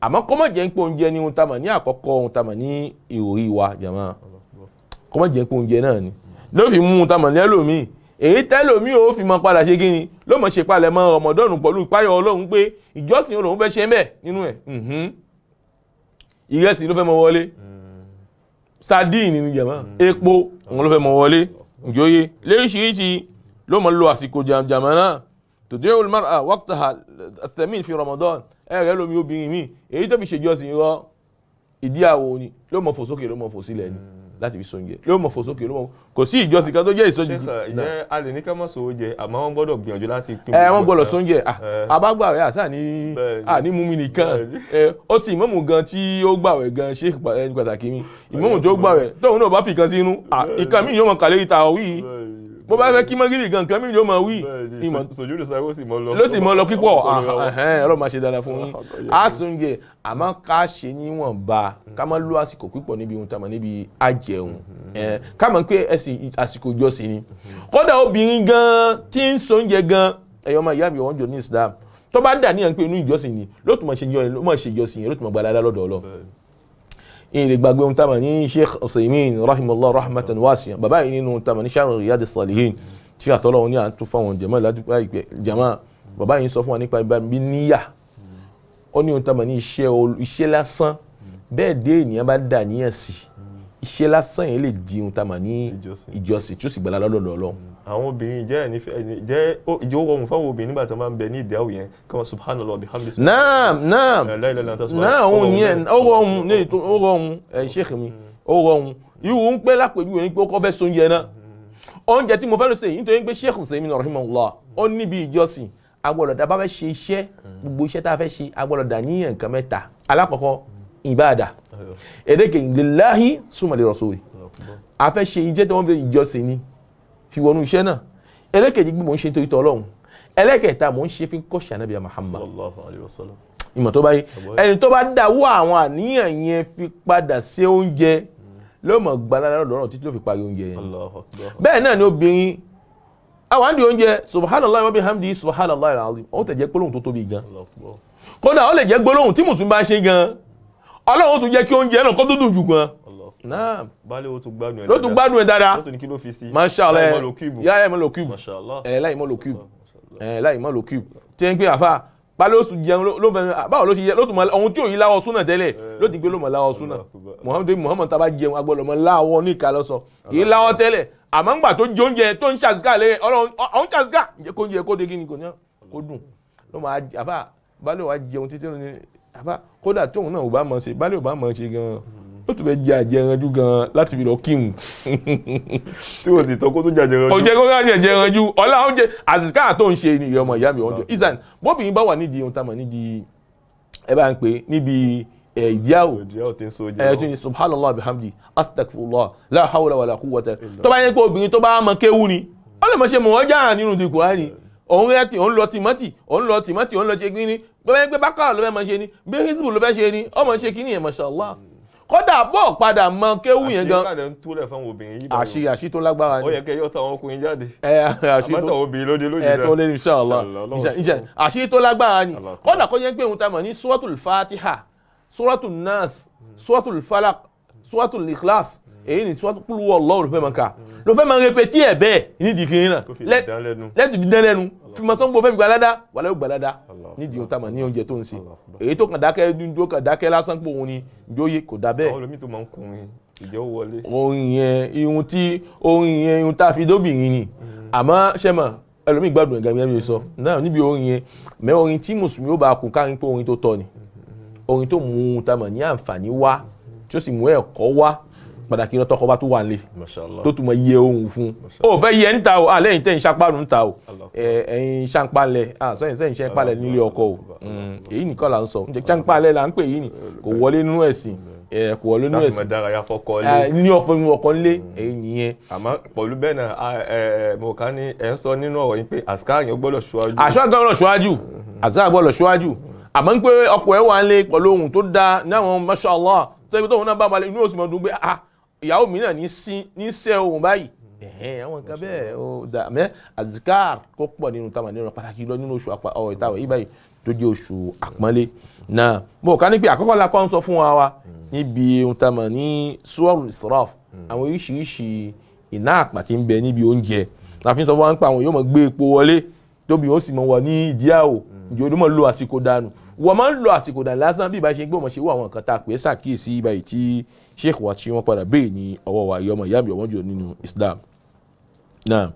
àmọ́ kó má jẹ́ pé oúnjẹ ní ohun tá mà ní àkọ́kọ́ ohun tá mà ní ìròrí wa jàmá kó má jẹ́ pé oúnjẹ náà ni ló fi mú ohun tá mà ní ẹlòmíì èyí tẹ́lòmí ò fi mọ padà ṣe kíni ló mọ̀ ṣe palẹ̀ mọ́ Ramadan pẹ̀lú ìpáyọ̀ Ọlọ́run pé ìjọsìn Ọlọ́run fẹ́ ṣe mẹ́ nínú ẹ̀ ìrẹsì ló fẹ́ mọ wọlé sardine ní jàmá epo òun ló fẹ́ mọ wọlé ìjòyè léríṣiríṣi ló mọ̀ lo àsìkò jàmá náà tudi'u al-mar'a waqtaha ath-thamin fi Ramadan ẹ̀rẹ́ lómi obìnrin mi èyí tó fi ṣèjọsìn rọ ìdí àwò ni ló mọ̀ fò sókè ló mọ̀ fò sílẹ̀ ni láti fi sóúnjẹ ló mọ̀ fò sókè ló mọ̀ kò sí ìjọsìn kan tó jẹ́ ìsọjí. ìyẹn a lè ní ká má so oúnjẹ àmọ́ wọ́n gbọ́dọ̀ gbìyànjú láti pín. wọ́n gbọ́dọ̀ sóúnjẹ àbágbà rẹ̀ àṣà ní mú mi nìkan ó ti ìmámù gan tí ó gbàwẹ̀ gan ṣe pàtàkì mi ìmámù tó gbàwẹ̀ tóun náà bá fi kan sínú ìkan mi yóò mọ̀ kàlẹ́ ìta òwì bó bá fẹ́ kí mọ́gìrì gan nǹkan mi yóò mọ̀ wí. sojúdù sáré ó sì mọ́ lọ. ló ti mọ́ lọ pípọ̀ ọlọ́run máa ṣe dáadáa fún yín á sóúnjẹ àmọ́ ká ṣe níwọ̀nba ká má lo àsìkò pípọ̀ níbi ohun tá a mọ̀ níbi àjẹun ká mọ̀ pé ẹ̀sìn àsìkò ìjọsìn ni kódà obìnrin gan tí ń sóúnjẹ gan ẹ̀yọ́ ọmọ ìyá mi ọ̀hún jọ ní Islam tó bá dà níyàn pé inú ìjọsìn ni ló tún máa ṣe ìjọsìn yẹn ló tún máa gba aládá lọ́dọ̀ Ọlọ́run. ìyìn lè gbàgbé ohun tá a mọ̀ ní Sheikh Usaimin rahimahullah rahmatan wasi'a bàbá yìí nínú ohun tá a mọ̀ ní Sharh Riyadis Salihin tí àtọ́lọ́run ní à ń tún fáwọn jàmá ládùúgbò àìpẹ́ jàmá bàbá yìí sọ fún wa nípa ibi níyà ó ní ohun tá a mọ̀ ní iṣẹ́ lásán bẹ́ẹ̀ dé ènìyàn bá dà níyàn sí iṣẹ́ lásán yẹn lè di ohun tá a mọ̀ ní ìjọsìn tí ó sì gbàlá lọ́dọ̀ Ọlọ́run. àwọn obìnrin jẹ́ ìjọ rọrùn fáwọn obìnrin nígbà tí wọ́n máa ń bẹ ní ìdáwò yẹn kí wọ́n subhanallah bihamdihi. náà òun yẹn ó rọrùn Sheikh mi ó rọrùn irú ń pẹ́ lápèjúwe ní pé ó kọ́ fẹ́ sóúnjẹ náà oúnjẹ tí mo fẹ́ lọ sí nítorí pé Sheikh Usaimin rahimahullah ó níbi ìjọsìn agbọ́dọ̀ dá bá fẹ́ ṣe iṣẹ́ gbogbo iṣẹ́ tá a fẹ́ ṣe agbọ́dọ̀ dá ní nǹkan mẹ́ta alákọ̀ọ́kọ́ ìbáàdà èdèkè lillahi summa li rasuli a fẹ́ ṣe iṣẹ́ tí wọ́n fẹ́ ìjọsìn ni fi wọnú iṣẹ́ náà ẹlẹ́kẹ̀jì gbé mò ń ṣe nítorí tọ́lọ́run ẹlẹ́kẹ̀ta mò ń ṣe fi ń kọ́ṣẹ́ Ànábì Muhammad sallallahu alaihi wasallam. ìmọ̀ tó bá yé ẹni tó bá dáwọ́ àwọn àníyàn yẹn fi padà ṣe oúnjẹ ló mọ̀ gbanára lọ́rọ̀ títí ló fi parí oúnjẹ yẹn. Allahu akbar. bẹ́ẹ̀ náà ni obìnrin àwọn àǹdí oúnjẹ subhanallah wa bihamdi subhanallah alazim ó tẹ̀ jẹ́ gbólóhùn tó tóbi gan Allahu akbar. kódà ó lè jẹ́ gbólóhùn tí mùsùlùmí bá ṣe gan ọlọ́run tún jẹ́ kí oúnjẹ náà kó tó dùn jù gan. náà baálé o tún gbádùn ẹ̀ ló tún gbádùn ẹ̀ dáadáa. ló tún ní kí ló fi sí. mashallah láì mọ́ lo cube. láì mọ́ lo cube. mashallah. láì mọ́ lo cube. láì mọ́ lo cube. tí ń pè àfà baálé ó sùn jẹun ló fẹ́ báwo ló ṣe yẹ ló tún mọ ohun tí ò yí láwọ súnà tẹ́lẹ̀ ló ti gbé ló mọ̀ láwọ súnà Muhammad tá bá jẹun agbọ́dọ̀ mọ láwọ ní ìka lọ́sọ kì í láwọ tẹ́lẹ̀ àmọ́ ńgbà tó jẹ oúnjẹ tó ń ṣàṣìkà lé ọlọ́run ọ̀hún ṣàṣìkà jẹ́ kó oúnjẹ kó dé kí ni kò ní kó dùn ló máa àbá baálé wa jẹun títí ní àbá kódà tóun náà ò bá mọ̀ ṣe baálé ò bá mọ̀ ṣe gan-an ó tún fẹ́ jẹ àjẹranjú gan-an láti fi lọ kírun. tí o sì tọ́ kó tó jẹ àjẹranjú. ọ̀jẹ̀ kó tó jẹ àjẹranjú ọ̀la oúnjẹ àṣìkà tó ń ṣe ni ìyá ọmọ ìyá mi ọ̀jọ̀ ìsàn bóbìnrin bá wà nídìí ohun tá a mọ̀ nídìí ẹ bá ń pè níbi ìdíyàwó tí ní subhanallah bihamdi astaghfirullah la hawla wala quwwata tó bá yẹ kó obìnrin tó bá mọ kéwú ni ó lè mọ̀ ṣe mọ̀ wọ́n jáà nínú ti Kùránì òun rẹ tí òun lọ tìmọ́tì òun lọ ṣe kí ni bó bá yẹ pé bákàrà ló fẹ́ mọ̀ ṣe ni bí hizbu ló fẹ́ ṣe ni ọmọ ṣe kí ni yẹn mashallah kódà bọ́ padà mọ kéwú yẹn gan àṣírí tó lágbára ni ó yẹ kẹ́ yọ táwọn ọkùnrin jáde àṣírí tó obìnrin lóde lójijì tó lé ní inshallah àṣírí tó lágbára ni kódà kó yẹ pé òun ta mọ̀ ní suratul fatiha suratul nas suratul falaq suratul ikhlas èyí ni suratul qul huwallahu ló fẹ́ mọ̀ ká ló fẹ́ mọ̀ rẹpẹtí ẹ̀ bẹ́ẹ̀ nídìí kiri náà lẹ́tù fi dán lẹ́nu fi mọ̀ sọ́ngbó fẹ́ fi gbalada wà lẹ́wọ̀ gbalada nídìí òun ta mọ̀ ní oúnjẹ tó ń ṣe èyí tó kàn dákẹ́ lásán pé òun ni jóye kò dá bẹ́ẹ̀. àwọn olómi tó máa ń kùnrin ìjẹ́ ó wọlé. orin yẹn ihun tá a fi dóbìnrin ni àmọ́ ṣẹ́mọ̀ ẹlòmíì gbádùn ẹ̀gá mi ẹ̀ sọ náà níbi orin yẹn mẹ́ orin tí mùsùlùmí ó bá kún kárin pé orin tó tọ́ ni orin tó mú un ta mọ̀ ní àǹfààní wá tí ó sì mú ẹ̀kọ́ wá pàtàkì iná tọkọ bá tó wà nílé tó tún mọ iye ohun fún ó fẹ́ yẹ níta o lẹ́yìn tẹ́yìn ṣàpárù níta o ẹ̀yin ṣàǹpalẹ̀ sẹ́yìn ṣàǹpalẹ̀ nílé ọkọ o èyí nìkan là ń sọ ṣàǹpalẹ̀ là ń pè yìí ni kò wọlé nínú ẹ̀sìn kò wọlé nínú ẹ̀sìn ní ọkọ nílé èyí nìyẹn. àmọ́ pẹ̀lú bẹ́ẹ̀ náà mo kà ní ẹ̀ ń sọ nínú ọ̀rọ̀ yín pé àṣkáàrì gbọ́dọ̀ ṣíwájú. àṣkáàrì gbọ́dọ̀ ṣíwájú àmọ́ ń pé ọkọ ẹ̀ wà ń lé pẹ̀lú ohun tó dáa ní àwọn mashallah tẹ́bi tóun náà bá balẹ̀ inú òsì mọ̀ dùn pé ìyàwó mi náà ní sẹ́ ohun báyìí àwọn nǹkan bẹ́ẹ̀ ó dà mẹ́ azikar kó pọ̀ nínú táwọn nínú pàtàkì lọ nínú oṣù ìtawọ̀ yìí báyìí tó jẹ́ oṣù àpọ́nlé náà bó ká ní pé àkọ́kọ́ la kọ́ ń sọ fún wa níbi ohun táwọn ní suwarul israf àwọn oríṣiríṣi iná àpà tí ń bẹ níbi oúnjẹ láfi sọ fún wa ń pa àwọn yóò mọ̀ gbé epo wọlé tóbi ó sì mọ̀ wọ̀ ní ìdíyàwó ìjọ ló mọ̀ lo àsìkò dànù wọ́n máa ń lo àsìkò dànù lásán bí ìbá ṣe gbé ọmọ ṣe wọ àwọn nǹkan tá a pè é ṣàkíyèsí báyìí tí sheikh wa tí wọ́n padà béè ní ọwọ́ wa ìyọmọ ìyá mi ọmọ jù nínú Islam náà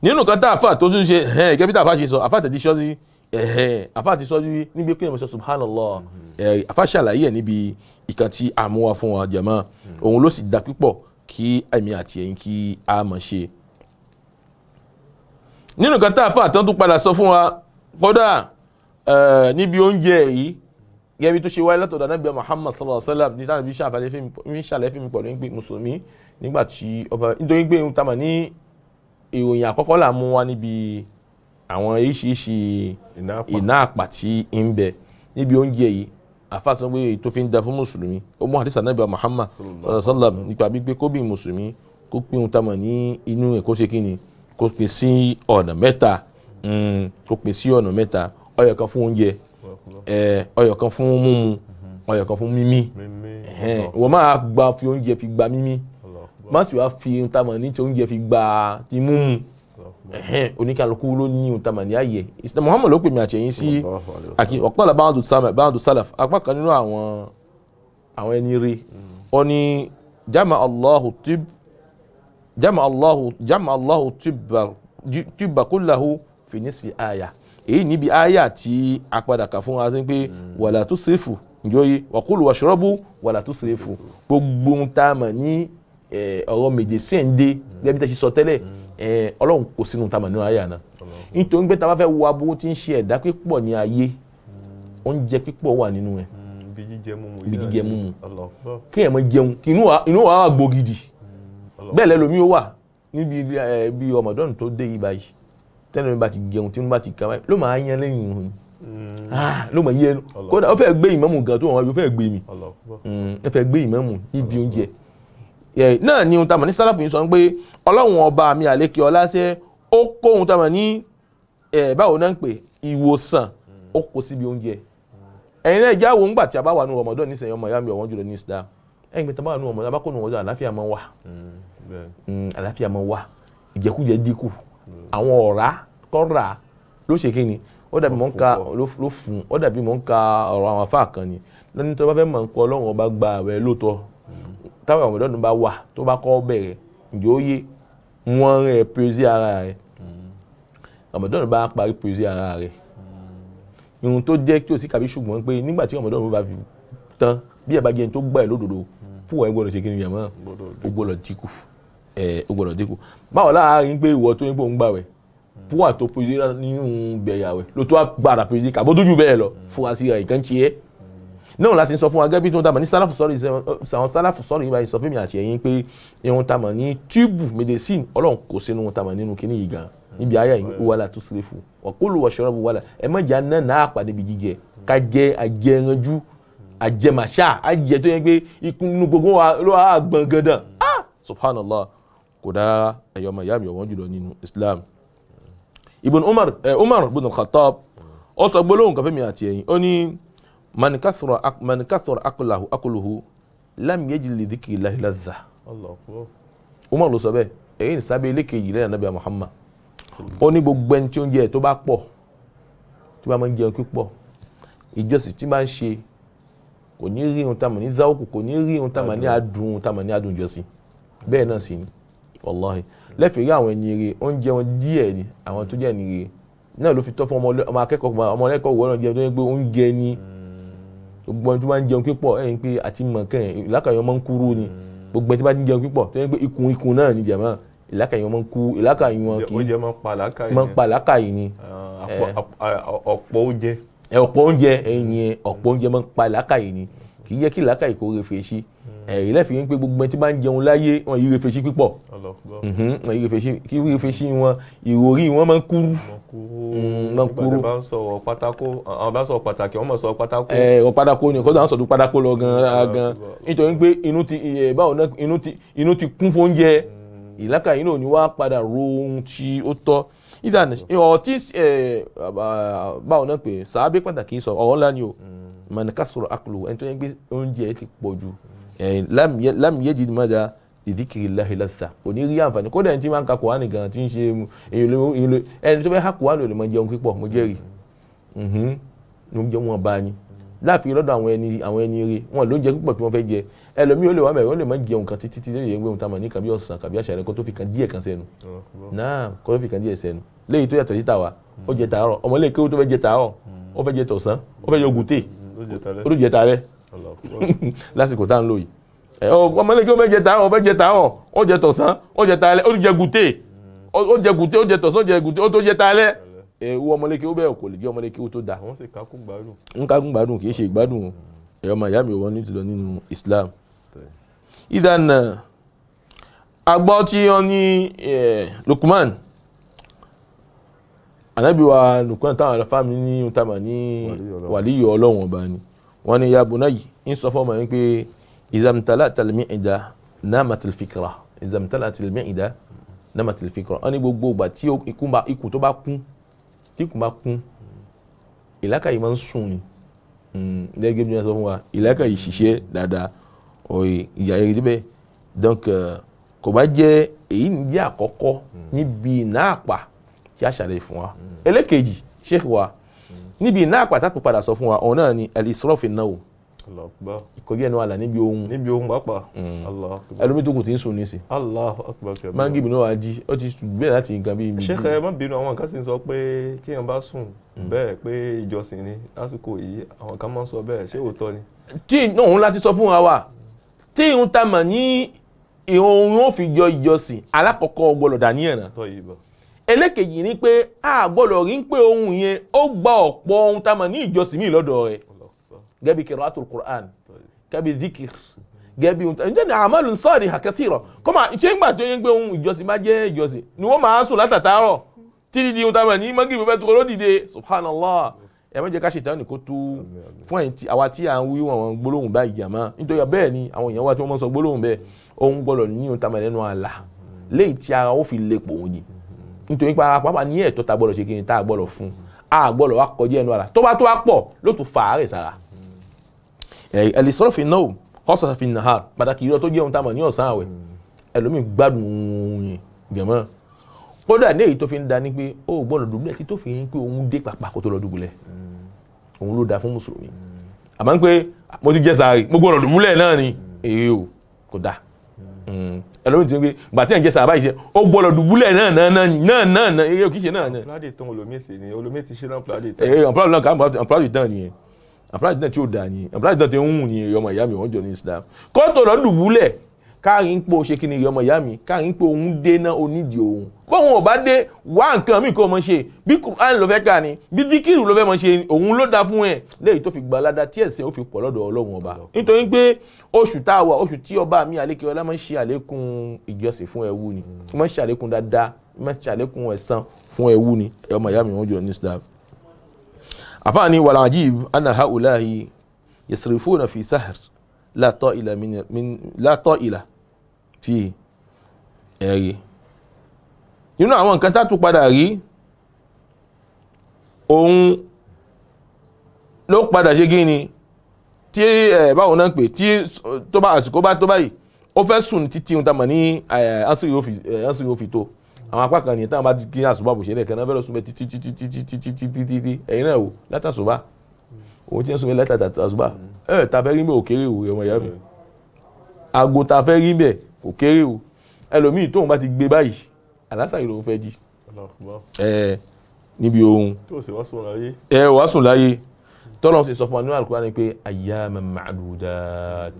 nínú kan tá àfà tó tún ṣe gẹ́gẹ́ bí tá àfà ṣe sọ àfà tẹ̀dí sọ́dí àfà ti sọ́dí níbi pé ọmọ sọ subhanallah àfà ṣàlàyé ẹ̀ níbi ìkan tí a mú wa fún wa jàmá òun ló sì dá pípọ̀ kí ẹ̀mí àti ẹ̀yin kí a mọ̀ ṣe. nínú kan tá àfà tó tún padà sọ fún wa kódà níbi oúnjẹ yìí gẹ́gẹ́ bí tó ṣe wáyé látọ̀dọ̀ Ànábì Muhammad sallallahu alaihi wasallam ní tánàbí ṣàlàyé fún mi pẹ̀lú pé mùsùlùmí nígbàtí ọba nítorí pé ohun tamà ní ìròyìn àkọ́kọ́ là mú wá níbi àwọn oríṣiríṣi iná àpà tí ń bẹ níbi oúnjẹ yìí àfàsàn pé tó fi ń da fún mùsùlùmí ó mú àdìsá Ànábì Muhammad sallallahu alaihi wasallam nípa wípé kó bí mùsùlùmí kó pín ohun tamà ní inú ẹ̀ kó ṣe kí ni kó pín sí ọ̀nà mẹ́ta ọyọ kan fún oúnjẹ ọyọ kan fún mímu ọyọ kan fún mímí wọ́n máa gba fi oúnjẹ fi gba mímí má sì wá fi ohun tamọ̀ ní tí oúnjẹ fi gba ti mímu oníkàlùkù ló ní ohun tamọ̀ ní ààyè ìsìlẹ̀ Muhammad ló pè mí àtẹ̀yìn sí ọ̀pọ̀lọpọ̀ báwọn salaf apá kan nínú àwọn ẹni rí ọ ní jama Allahu tibba kullahu fi nisfi aya èyí níbi àyà tí a padà kà fún wa sí pé wala tusrifu njóyè wa kulu washrabu wala tusrifu gbogbo ń tá a mọ̀ ní ọ̀rọ̀ méje sẹ́ǹdé gẹ́gẹ́ bí tẹ́ ṣe sọ tẹ́lẹ̀ ọlọ́run kò sínú tá a mọ̀ nínú àyà náà nítorí pé tá a bá fẹ́ wo aburú tí ń ṣe ẹ̀dá pípọ̀ ní ayé oúnjẹ pípọ̀ wà nínú ẹ̀ bí jíjẹ múmu kí ẹ̀ mọ jẹun inú wa wà gbògidì bẹ́ẹ̀ lẹ́lòmí ó wà níbi bí Ramadan tó dé yìí báyìí tẹ́lẹ̀ mi bá ti jẹun tí mo bá ti kà báyìí ló máa yan lẹ́yìn òun ló máa yẹnu kódà ó fẹ́ gbé ìmáàmù gan tó wọn ó fẹ́ gbé mi ó fẹ́ gbé ìmáàmù níbi oúnjẹ náà ni ohun tá a mọ̀ ní sálàfù yìí sọ pé ọlọ́run ọba mi àlékè ọlá ṣe ó kó ohun tá a mọ̀ ní báwo náà ń pè ìwòsàn ó kó síbi oúnjẹ ẹ̀yin náà jáwó ńgbà tí a bá wà nínú Ramadan nísìnyí ọmọ ìyá mi ọ̀wọ́n jùlọ ní Islam ẹ̀yin tí a bá wà nínú Ramadan abákò nínú Ramadan àlàáfíà máa ń wà àlàáfíà máa ń wà ìjẹkújẹ dínkù àwọn ọ̀rá tọ́ra ló ṣe kí ni ó dàbí mọ̀ ń ka ló fún ó dàbí mọ̀ ń ka ọ̀rọ̀ àwọn afá kan ni lọ́ni tó bá fẹ́ mọ̀ ń kọ́ ọlọ́run ọba gba àwẹ̀ lóòótọ́ táwọn Ramadan bá wà tó bá kọ́ bẹ̀rẹ̀ ǹjẹ́ ó yé wọ́n rẹ̀ pèsè ara rẹ̀ Ramadan bá parí pèsè ara rẹ̀ irun tó jẹ́ tí ò sí kàbí ṣùgbọ́n pé nígbà tí Ramadan bá fi tán bí ẹ bá jẹ́ tó gbà ẹ̀ lódodo fún ẹ gbọ́dọ̀ ṣe kí ni yàmọ́ ó gbọ́dọ̀ dínkù ó gbọ́dọ̀ dínkù báwo láàárín pé ìwọ tó ń gbóhùn gbà wẹ̀ fún wa tó pèsè nínú bẹ̀yà wẹ̀ ló tó gbàdà pèsè kàbó tó jù bẹ́ẹ̀ lọ fún wa sí ìkànnì tiẹ̀ náà la sì sọ fún wa gẹ́gẹ́ bí tó ń tàmà ní sálàfù sọ́ọ̀rì àwọn sálàfù sọ́ọ̀rì yìí báyìí sọ fún mi àti ẹ̀yin pé irun tàmà ní túbù medicine ọlọ́run kò sínú ohun tàmà nínú kíní yìí gan níbi ayé yìí wàhálà tó sílẹ̀ fún wa kulu washrabu wàhálà ẹ má jà náà náà pàdé bí jíjẹ ká jẹ àjẹranjú àjẹmàṣá àjẹ tó yẹ pé ikú nínú gbogbo wa ló wà gbọ̀n gandan subhanallah kò dára ẹ̀yọ́ ọmọ ìyá mi ọ̀wọ́n jùlọ nínú Islam. Ibn Umar ibn Khattab ó sọ gbólóhùn kan fẹ́mi àti ẹ̀yin ó ní man kathura akluhu lam yajid li dhikrillahi ladha. Umar ló sọ bẹ́ẹ̀ èyí ní sábẹ́ ilé kejì lẹ́yìn Ànábì Muhammad ó ní gbogbo ẹni tí ó ń jẹ tó bá pọ̀ tí bá máa ń jẹun pípọ̀ ìjọsìn tí máa ń ṣe kò ní rí ohun tá a mọ̀ ní záwókù kò ní rí ohun tá a mọ̀ ní adùn tá a mọ̀ ní adùn ìjọsìn bẹ́ẹ̀ náà sì ni wàláhì lẹ́fẹ̀ẹ́ rí àwọn ẹni rere oúnjẹ wọn díẹ̀ ni àwọn tó jẹ́ ẹni rere náà ló fi tọ́ fún ọmọ akẹ́kọ̀ọ́ ọmọ ẹlẹ́kọ̀ọ́ wọ́n jẹun tó yẹ pé oúnjẹ ni gbogbo ẹni tó bá ń jẹun pípọ̀ ẹ̀yìn pé àti mọ̀kẹ́yìn ìlàkàyọ̀ máa ń kúrú ni gbogbo ẹni tó bá ń jẹun pípọ̀ tó yẹ pé ikùn náà ni jẹ̀mọ́ ìlàkàyọ̀ máa ń kú ìlàkàyọ̀ wọn kì í máa ń pa làkàyè ni ọ̀pọ̀ oúnjẹ ẹ̀yìn ọ̀pọ̀ oúnjẹ máa ń pa làkàyè ni kì í yẹ kí làkàyè kó refe sí ẹ̀rí lẹ́fìí ń pé gbogbo ẹni tí bá ń jẹun láyé wọn yí refe sí pípọ̀ wọn yí refe sí kí refe sí wọn ìròrí wọn máa ń kúrú máa ń kúrú. bá ń sọ̀rọ̀ pátákó àwọn bá ń sọ̀rọ̀ pàtàkì wọ́n máa sọ̀rọ̀ pátákó. ọ̀rọ̀ pátákó ni kọ́sọ̀ àwọn sọ̀rọ̀ pátákó lọ gan-an nítorí pé inú ti kún fún oúnjẹ ìlàkàyè náà ni wàá padà ro ohun tí ó tọ́ ìdáná ọtí báwo náà pé sàábé pàtàkì sọ ọ̀rọ̀ ńlá ni o man kasura akluhu ẹni tó yẹn gbé oúnjẹ ti pọ̀ jù lam yajid madha li dhikrillahi ladha kò ní rí àǹfààní kódà ẹni tí máa ń ka Kùránì gan tí ń ṣe ẹni tó fẹ́ ha Kùránì ò lè máa jẹun pípọ̀ mo jẹ́rìí ló ń jẹ wọn bá ní láàfin lọ́dọ̀ àwọn ẹni rí wọn ló ń jẹ pípọ̀ tí wọ́n fẹ́ jẹ ẹlòmíì ó lè wá bẹ̀rẹ̀ ó lè máa jẹun kan títí lórí ẹgbẹ́ ohun tá a mọ̀ ní kàbí ọ̀sán kàbí àṣàrẹ́ kó tó fi kan díẹ̀ kan sẹ́nu náà kó tó fi kan díẹ̀ sẹ́nu léyìí tó yàtọ̀ sí tàwa ó jẹ tàárọ̀ ọmọ ilé kéwú tó fẹ́ jẹ tàárọ̀ ó fẹ́ jẹ tọ̀sán ó fẹ́ jẹ gùtè ó ló jẹ tàárẹ̀ lásìkò tá à ń lò yìí ọmọ ilé kéwú fẹ́ jẹ tàárọ̀ ó fẹ́ jẹ tàárọ̀ ó jẹ tọ̀sán ó jẹ tàárẹ̀ ó jẹ gùtè ó jẹ gùtè ó jẹ tọ̀sán ó jẹ gùtè ó tó jẹ tàárẹ̀ ewu ọmọléke ó bẹ́ẹ̀ kò lè jẹ́ ọmọléke ó tó dáa. wọ́n sì kákún gbádùn. ń kákún gbádùn kì í ṣe ìgbádùn ẹ̀rọ ọmọ ìyá mi ò wọ́n ní jùlọ nínú Islam. ìdáná agbọ́ tí wọ́n ní Lukman anabi wa Lukman táwọn àlọ́fà mi ní tàmà ní wàlíyọ̀ ọlọ́run ọba ni wọ́n ní ya bunayya ń sọ fún ọmọ yẹn pé izamtala talmi'ida namatil fikra izamtala talmi'ida namatil fikra wọ́n ní gbogbo ìgbà tí ikùn tó bá kún tí kò bá kún ìlàkà yìí máa ń sùn ni gẹ́gẹ́ bí wọ́n sọ fún wa ìlàkà yìí ṣiṣẹ́ dáadáa ọ̀rẹ́ ìyá rẹ̀ débẹ̀ donc kò bá jẹ́ èyí ní jẹ́ àkọ́kọ́ níbi iná àpà tí a ṣàlàyé fún wa ẹlẹ́kejì sheikh wa níbi iná àpà tá a tó padà sọ fún wa ọ̀hún náà ni al-israf fi an-nawm ìkọjú ẹnu àlà níbi ohun pápá ẹlòmí tó kù tí ń sùn nísì Allahu Akbar mángì mi náà wá jí ó ti sùn bẹ́ẹ̀ láti nǹkan bíi ṣé ẹ má bínú àwọn kan sì ń sọ pé kí èèyàn bá sùn bẹ́ẹ̀ pé ìjọsìn ni lásìkò yìí àwọn kan máa ń sọ bẹ́ẹ̀ ṣé òótọ́ ni. tí òun láti sọ fún wa tí òun ta mọ̀ ní òun ó fi jọ ìjọsìn alákọ̀ọ́kọ́ gbọ́dọ̀ dàníyàn náà ẹlẹ́kejì ni pé a gbọ́dọ̀ rí pé ohun yẹn ó gba ọ̀pọ̀ ohun ta mọ̀ ní ìjọsìn míì lọ́dọ̀ rẹ̀ gẹ́bí qira'atul Qur'an gẹ́bí zikir gẹ́gẹ́ bí ohun ǹjẹ́ ní àmàlù sọ́ọ̀dì kathira kọ́ máa ṣé ń gbà tí ó yẹ pé ohun ìjọsìn bá jẹ́ ìjọsìn ni wọ́n máa sùn látàtàárọ̀ títí di ohun tá a mọ̀ ní mọ́gìrì fẹ́ tó lódìde subhanallah ẹ má jẹ́ ká ṣètò ẹnìkó tú fún ẹ̀yìn àwa tí à ń wí wọn gbólóhùn báyìí jàmá nítorí bẹ́ẹ̀ ni àwọn èèyàn wa tí wọ́n mọ̀ sọ gbólóhùn bẹ́ẹ̀ ohun gbọ́dọ̀ ní ohun tá a mọ̀ lẹ́nu àlà léyìí tí ara ó fi lè pòun yìí nítorí pé ara pàápàá ní ẹ̀tọ́ tá a gbọ́dọ̀ ṣe kí ni tá a gbọ́dọ̀ fún a gbọ́dọ̀ wá kọjá ẹnu àlà tó bá tó wá pọ̀ ló tún fa àárẹ̀ sára ẹ̀lìsọ́rọ̀fì náà kọ́sọ̀ fi nàá pàtàkì ìrọ̀ tó jẹ́ ohun tá a mọ̀ ní ọ̀sán àwẹ̀ ẹlòmíì gbádùn ohun jẹ̀mọ́ kódà ní èyí tó fi ń da ní pé ó gbọ́dọ̀ dùbúlẹ̀ tí tó fi ń pé òun dé pàpà kó tó lọ dùbúlẹ̀ òun ló da fún mùsùlùmí àmọ́ ń pé mo ti jẹ sàárì mo gbọ́dọ̀ dùbúlẹ̀ náà ni èyí ò kò dá ẹlòmíì ti ń pé gbà tí ẹ̀ ń jẹ sàárà báyìí ṣe ó gbọ́dọ̀ dùbúlẹ̀ náà èyí ò kì í ṣe náà. plade tán olómi sì ni olómi ti ṣe náà plade tán. ọ̀pọ̀lọpọ̀ náà kà ń plade tán nìyẹn àpláàdì náà tí ó dáa ni àpláàdì náà tí ó ń hùn ní ọmọ ìyá mi wọ́n jọ ní Islam kọ́tò lọ dùbúlẹ̀ káàrin pò ṣe kí ni ọmọ ìyá mi káàrin pò òun dé náà onídìí òun bóun ò bá dé wá nǹkan míì kó mọ ṣe bí Kùránì ló fẹ́ kà ní bí díkìrù ló fẹ́ mọ ṣe òun ló dá fún ẹ̀ léyìí tó fi gba aládá tí ẹ̀sìn ó fi pọ̀ lọ́dọ̀ Ọlọ́run ọba nítorí pé oṣù tá a wà oṣù tí ọba mi àlékè ọlá máa ń ṣe àlékún ìjọsìn fún ẹwú ni máa ń ṣe àlékún dáadáa máa ń ṣe àlékún ẹ̀san fún ẹwú ni ọmọ ìyá mi wọ́n jọ ní Islam àfáàní wal ajib anna haulahi yasrifuna fi sahr la ta'ila fi ẹ̀rí nínú àwọn nǹkan tá tún padà rí òun ló padà ṣe kí ni tí báwọn náà pè tí tó bá àsìkò bá tó báyìí ó fẹ́ sùn títí ohun tá mọ̀ ní ansiri ó fi tó àwọn apá kan nìyẹn táwọn bá kí àsùbá bò ṣe lẹ́ẹ̀kan náà fẹ́ lọ sùn bẹ́ẹ̀ títí ẹ̀yin náà wò látàsùbá òun tí ń sùn bẹ́ẹ̀ látàsùbá ta fẹ́ rí bẹ́ẹ̀ òkèrè o ọmọ ìyá mi aago ta fẹ́ rí bẹ́ẹ̀ òkèrè o ẹlòmíì tóun bá ti gbé báyìí alásàrì lòun fẹ́ jí níbi ohun tó sì wá sùn láyé wá sùn láyé tọ́lọ́ sì sọ fún wa nínú Al-Qur'an pé ayyaman ma'dudat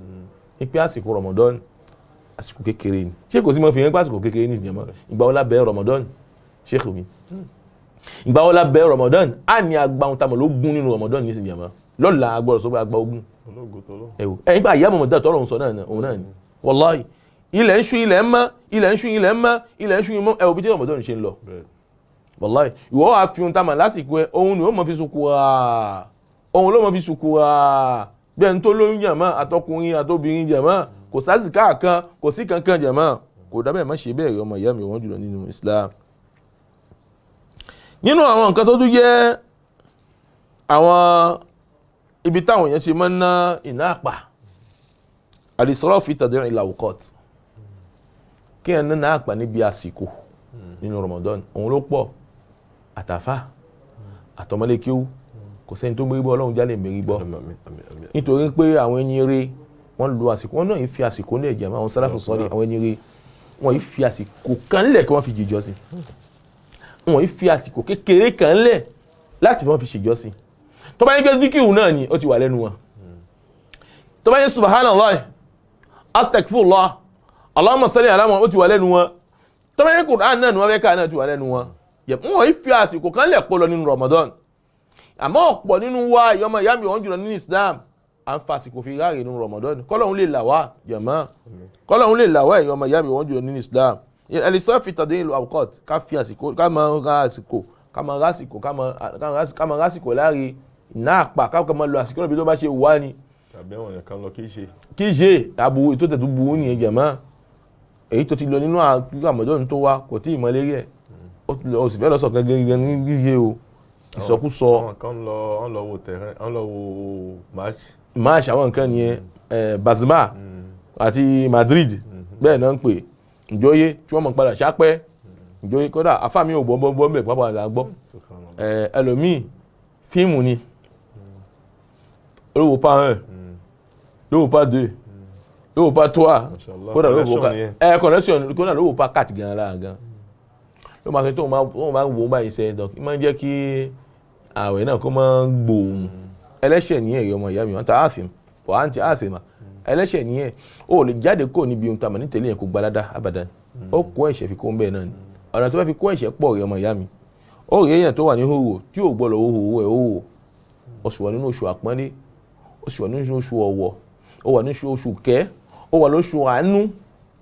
ní pé àsìkò Ramadan àsìkò kékeré ni ṣé kò sí mọ́ fi hàn pé àsìkò kékeré ní ìjẹmọ́ ìgbà wo la bẹ̀rẹ̀ Ramadan ṣéèkì mi ìgbà wo la bẹ̀rẹ̀ Ramadan á ní agbáhùn tamọ̀ ló gún nínú Ramadan ní ìjẹmọ́ lọ́la agbọ́dọ̀ sọ pé agbá ogun ẹ̀yìn pé àyà Ramadan tọ́lọ̀ ń sọ náà òun náà ni wallahi ilẹ̀ ń ṣú ilẹ̀ ń mọ́ ilẹ̀ ń ṣú ilẹ̀ ń mọ́ ilẹ̀ ń ṣú imọ́ ẹ̀wọ̀ bí tí Ramadan ṣe ń lọ wallahi ìwọ́ wa fi ohun tamọ̀ lásìkò ẹ ohun ni ó mọ̀ fi sukura ohun ló mọ̀ fi sukura bí ẹni tó lóyún jàmá àtọkùnrin àtobìnrin jàmá kò sásìká kan kò sí kankan jàmá kò dábẹ́ má ṣe bẹ́ẹ̀ rí ọmọ ìyá mi wọ́n jùlọ nínú Islam. nínú àwọn nǹkan tó tún jẹ́ àwọn ibi táwọn èèyàn ṣe máa ń ná iná àpà al-israf fi tadyi'i al-awqat kí ẹ̀ ná àpà níbi àsìkò nínú Ramadan òun ló pọ̀ àtàfà àtọmọlékéwú kò sẹ́ni tó mérí bọ́ Ọlọ́run jálè mérí bọ́ nítorí pé àwọn ẹni eré wọ́n lo àsìkò wọn náà yìí fi àsìkò ní ẹ̀jẹ̀ àwọn sálàfù sọ́ọ̀lì àwọn ẹni eré wọ́n yìí fi àsìkò kan lẹ̀ kí wọ́n fi jìjọ́sìn wọ́n yìí fi àsìkò kékeré kan lẹ̀ láti fi wọ́n fi ṣèjọ́sìn tó bá yẹ pé díkìrù náà ni ó ti wà lẹ́nu wọn tó bá yẹ subhanallah astaghfirullah Allahumma salli ala Muhammad ó ti wà lẹ́nu wọn tó bá yẹ Qur'an náà ni wọ́n fẹ́ ká náà ti wà lẹ́nu wọn wọ́n yìí fi àsìkò kan lẹ̀ pọ̀ lọ nínú Ramadan àmọ́ ọ̀pọ̀ nínú wa ìyọmọ ìyá mi wọ́n jùlọ nínú Islam à ń fa àsìkò fi ráàrè nínú Ramadan kọ́lọ́hún lè là wá jàmá kọ́lọ́hún lè là wá ìyọmọ ìyá mi wọ́n jùlọ nínú Islam al-israf fi tadyi'i al-awqat ká fi àsìkò ká máa ra àsìkò ká máa rásìkò ká máa rásìkò láàrin iná àpà ká máa lo àsìkò náà bí tó bá ṣe wà ní. tàbí àwọn èèyàn kan lọ kí ṣe àbò ètò tẹ̀tù bu nìyẹn jàmá èyí tó ti lọ nínú Ramadan tó wá kò tí ì mọ lérí ẹ̀ ó sì fẹ́ lọ sọ̀kan gẹ́gẹ́ ní gígé o ìsọkúsọ àwọn kan lọ wo tẹ̀rẹ́ wọ́n lọ wo match àwọn nǹkan nìyẹn Bazma àti Madrid bẹ́ẹ̀ náà ń pè ìjọyé tí wọ́n mọ̀ padà ṣápẹ́ ìjọyé kódà afáàmì ò bọ́ mẹ́ pápá àgbà gbọ́ ẹlòmíì fíìmù ni lówó pa 1 lówó pa 2 lówó pa 3 kódà lówó pa connection kódà lówó pa 4 gan lára gan ló máa sọ tó wọ́n máa ń wo báyìí ṣe ẹ̀dọ̀ kí máa ń jẹ́ kí ààwẹ̀ náà kó máa ń gbòòrùn ẹlẹ́ṣẹ̀ ní ẹ̀yọ́ ọmọ ìyá mi wọ́n ta ààfin wà á ti ààfin mà ẹlẹ́ṣẹ̀ ní ẹ̀ ó lè jáde kó níbi ohun tàmà ní tẹ̀lé yẹn kó gbalada abadan ó kó ẹ̀ṣẹ̀ fi kó ń bẹ́ẹ̀ náà ni ọ̀nà tó bá fi kó ẹ̀ṣẹ̀ pọ̀ rẹ̀ ọmọ ìyá mi ó rí èèyàn tó wà ní hòhò tí ò gbọ́dọ̀ hòhò ẹ̀ hòhò ó sì wà nínú oṣù àpọ́nlé ó sì wà nínú oṣù ọ̀wọ̀ ó wà nínú oṣù kẹ́ ó wà lóṣù àánú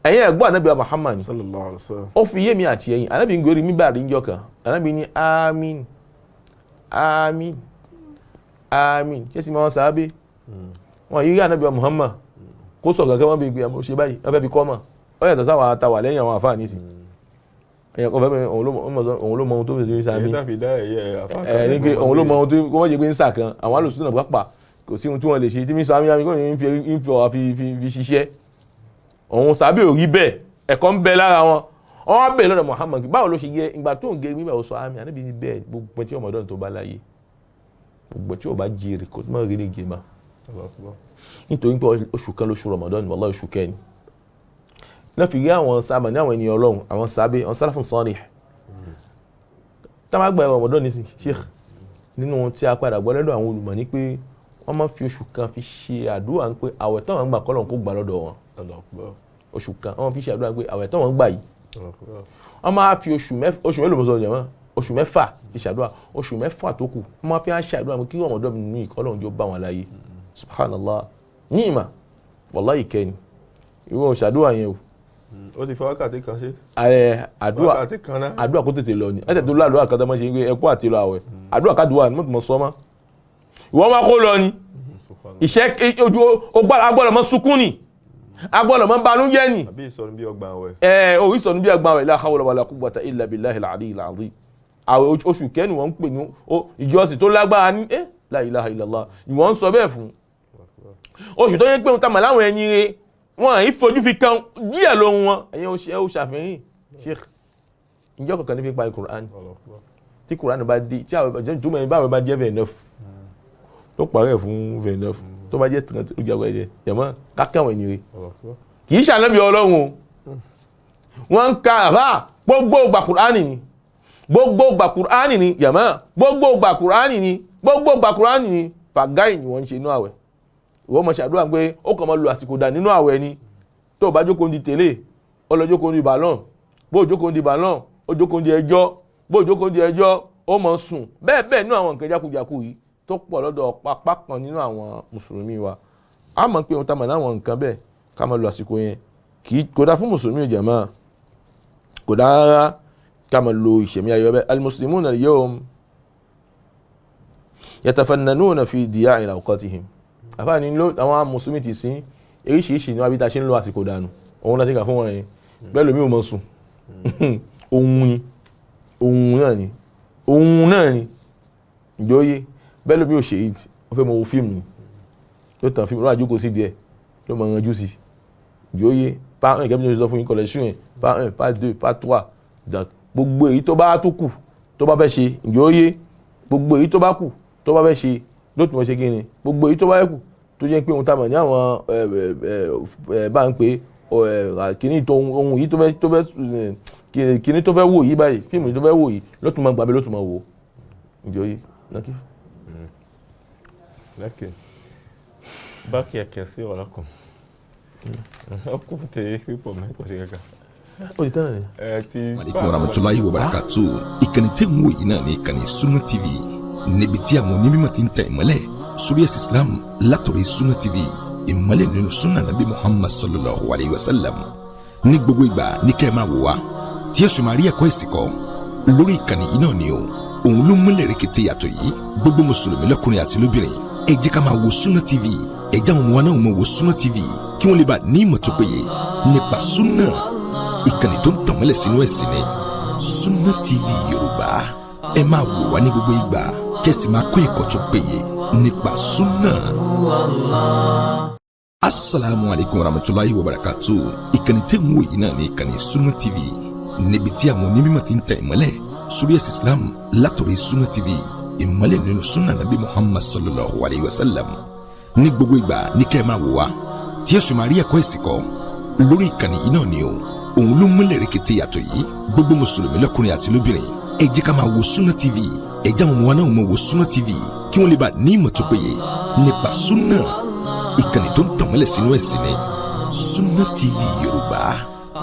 ẹ̀yin ẹ̀gbọ́n ànábì Muhammad sallallahu alaihi wasallam ó fi yé mi àti ẹ̀yin ànábì ń gorí mímbàrí ń jọkàn ànábì ní àmín àmín àmín kí ẹ sì máa sáábé wọn yí rí ànábì Muhammad kó sọ gàgẹ́ wọn bí gbé àmọ́ ṣe báyìí wọn fẹ́ fi kọ́ mọ̀ ó yàtọ̀ sáwọn àtàwà lẹ́yìn àwọn àfáà nísìn ẹ̀yàn kan fẹ́ òun ló mọ ohun tó fi sáábé ní pé òun ló mọ ohun tó wọ́n jẹ́ pé ń sà kan àwọn alùsùn náà pápá kò sí ohun tí wọ́n lè ṣe tí mi sọ àmì kò ní ń fi ọ̀rọ̀ fi ṣiṣẹ́ òun sábẹ́ ò rí bẹ́ẹ̀ ẹ̀kọ́ ń bẹ lára wọn wọ́n wá bẹ̀rẹ̀ lọ́dọ̀ Muhammad báwo ló ṣe yẹ ìgbà tó ń gé nígbà ó sọ àmì àníbi ní bẹ́ẹ̀ gbogbo tí ọmọdé tó bá láyé gbogbo tí ò bá jèrè kó má rí ní gèmà nítorí pé oṣù kan lóṣù Ramadan wallahi oṣù kẹni náà fi rí àwọn sábà ní àwọn ènìyàn Ọlọ́run àwọn sábẹ́ àwọn salafun salih táwọn àgbà Ramadan ní Sheikh nínú tí a padà gbọ́ lọ́dọ̀ àwọn olùmọ̀ ní pé wọ́n máa fi oṣù kan fi ṣe àdúrà ń pé àwẹ̀ táwọn gbà kọ́lọ̀ kó gbà lọ́dọ̀ wọn oṣù kan wọ́n fi ṣe àdúrà pé àwẹ̀ táwọn gbà yìí wọ́n máa fi oṣù mélòó mọ́sọ̀rọ̀ jẹ̀mọ́ oṣù mẹ́fà fi ṣàdúrà oṣù mẹ́fà tó kù wọ́n máa fi ṣàdúrà pé kí Ramadan nínú ìkọ́lọ̀ jọ bá wọn láyé subhanallah ní ìmà wallahi kẹ́ni ìwọ ṣàdúrà yẹn o. ó ti fọ wákàtí kan ṣe. àdúrà kó tètè lọ ni ẹ tètè lọ àdúrà kan tó máa ṣe ń gbé ẹkú àti lọ àwẹ̀ àdúrà kádùá ni mọ̀ sọ́mọ́ ìwọ máa kó lọ ni iṣẹ́ ojú agbọ́dọ̀ mọ́ sunkún ni agbọ́dọ̀ mọ́ banújẹ́ ni. àbí ìsọnù bí ọgbà àwẹ̀. orí ìsọnù bí ọgbà àwẹ̀ la hawla wala quwwata illa billahil aliyyil azim. àwẹ̀ oṣù kẹ́ni wọ́n ń pè ní ìjọsìn tó lágbára ní la ilaha illallah ìwọ̀n ń sọ bẹ́ẹ̀ fún. oṣù tó yẹ pé ta màláwọn ẹni rẹ wọn àyí fojú fi kan díẹ̀ lóhun wọn ẹ̀yẹ ó ṣàfihàn Sheikh ìjọ kankan ní fi pa Kùránì tí Kùránì bá dé tí àwọn bá jẹ́ very enough tó parẹ́ fún very enough tó bá jẹ́ tìǹkan tó jagun ẹ̀jẹ̀ jẹ̀mọ́ kákẹ́ àwọn ènìyàn kì í ṣànábì Ọlọ́run o wọ́n ń ka àbá gbogbo ìgbà Kùránì ni gbogbo ìgbà Kùránì ni jẹ̀mọ́ gbogbo ìgbà Kùránì ni gbogbo ìgbà Kùránì ni fàgáì ni wọ́n ń ṣe inú àwẹ̀ ìwọ́n mọ̀ ṣàdúrà pé ó kàn máa lo àsìkò dà nínú àwẹ̀ ni tó bá jókòó di tèlé ó lọ jókòó di bàlọ́n bó jókòó di bàlọ́n ó jókòó di ẹjọ́ bó jókòó di ẹjọ́ ó mọ̀ sùn bẹ́ẹ̀ bẹ́ẹ̀ nínú àwọn nǹkan jákujàku yìí tó pọ̀ lọ́dọ̀ pápá kan nínú àwọn mùsùlùmí wa a mọ̀ pé ohun tá a mọ̀ láwọn nǹkan bẹ́ẹ̀ ká máa lo àsìkò yẹn kò dá fún mùsùlùmí jàmáà kò dá rárá ká máa lo ìṣẹ̀mí ayọ̀ bẹ́ẹ̀ al-muslimuna al-yawm yatafannanuna fi diya'i awqatihim àfáàní àwọn mùsùlùmí ti sin eríṣiríṣi ní wábí ta ṣe ń lo àsìkò dànù òun láti kà fún wọn yẹn bẹ́ẹ̀ lómi ò mọ̀ sùn ohun náà ni ìjọyé bẹ́ẹ̀ lómi ò ṣe é ó fẹ́ mọ wo fíìmù ni ló tàn fíìmù lọ́wọ́ àjókòó sí díẹ̀ ló mọ̀ ọ̀rànjú sí ìjọyé part 1 ìkẹ́bí ní sọ fún yín collection yẹn part 1 part 2 part 3 gbogbo èyí tó bá tó kù tó bá fẹ́ ṣe ìjọyé gbogbo èyí tó bá kù tó bá fẹ́ ṣe ló tún wọ́n ṣe kí ni gbogbo èyí tó bá yẹ kù tó jẹ́ pé ohun tá a mọ̀ ní àwọn bá ń pè kíní ohun yìí tó fẹ́ kíní tó fẹ́ wò yìí báyìí fíìmù yìí tó fẹ́ wò yìí ló tún máa gbàgbé ló tún máa wò ìjọyé nákì. لكن باقي كثير لكم ọkùnrin tẹ pípọ̀ mẹ́kọ̀ọ́ sí kankan. ó ti tán ni. Aleykum warahmatullahi wabarakatuh. Ìkànnì tẹ́ ń wò yìí náà ní ìkànnì Sunna TV níbi tí àwọn onímọ̀ ti ń tẹ̀ ìmọ́lẹ̀ sórí ẹ̀sìn Islam látọ̀rọ̀ Sunna TV ìmọ́lẹ̀ nínú sunna nabi Muhammad sallallahu alayhi wa sallam ní gbogbo ìgbà ní kẹ́ ẹ máa wò wá tí ẹ sì máa rí ẹ̀kọ́ ẹ̀sìn kọ́ lórí ìkànnì yìí náà ni o òun ló múlẹ̀ rẹ̀kẹ̀tẹ̀ yàtọ̀ yìí gbogbo mùsùlùmí lọ́kùnrin àti lóbìnrin ẹ jẹ́ ká máa wo Sunna TV ẹ jẹ́ àwọn ọmọ wa náà máa wo Sunna TV kí wọ́n lè bá ní ìmọ̀ tó péye nípa sunna ìkànnì tó ń tàn mọ́lẹ̀ sínú ẹ̀sìn ni Sunna TV Yorùbá ẹ máa wò wá ní gbogbo ìgbà kẹ́sì máa kó ẹ̀kọ́ tó péye nípa sunna. Assalamu alaikum warahmatullahi wabarakatuh. Ìkànnì tẹ́ ń wò yìí náà ní ìkànnì Sunna TV níbi tí àwọn onímọ̀ ti ń tẹ̀ ìmọ́lẹ̀ sórí ẹ̀sìn Islam látọ̀rọ̀ Sunna TV ìmọ́lẹ̀ nínú sunna nabi Muhammad sallallahu alayhi wa sallam ní gbogbo ìgbà ní kẹ́ ẹ máa wò wá tí ẹ sì máa rí ẹ̀kọ́ ẹ̀sìn kọ́ lórí ìkànnì yìí náà ni o òun ló múlẹ̀ rẹ̀kẹ̀tẹ̀ yàtọ̀ yìí gbogbo mùsùlùmí lọ́kùnrin àti lóbìnrin ẹ jẹ́ ká máa wo Sunna TV ẹ jẹ́ àwọn ọmọ wa náà máa wo Sunna TV kí wọ́n lè bá ní ìmọ̀ tó péye nípa sunna ìkànnì tó ń tàn mọ́lẹ̀ sínú ẹ̀sìn ni Sunna TV Yorùbá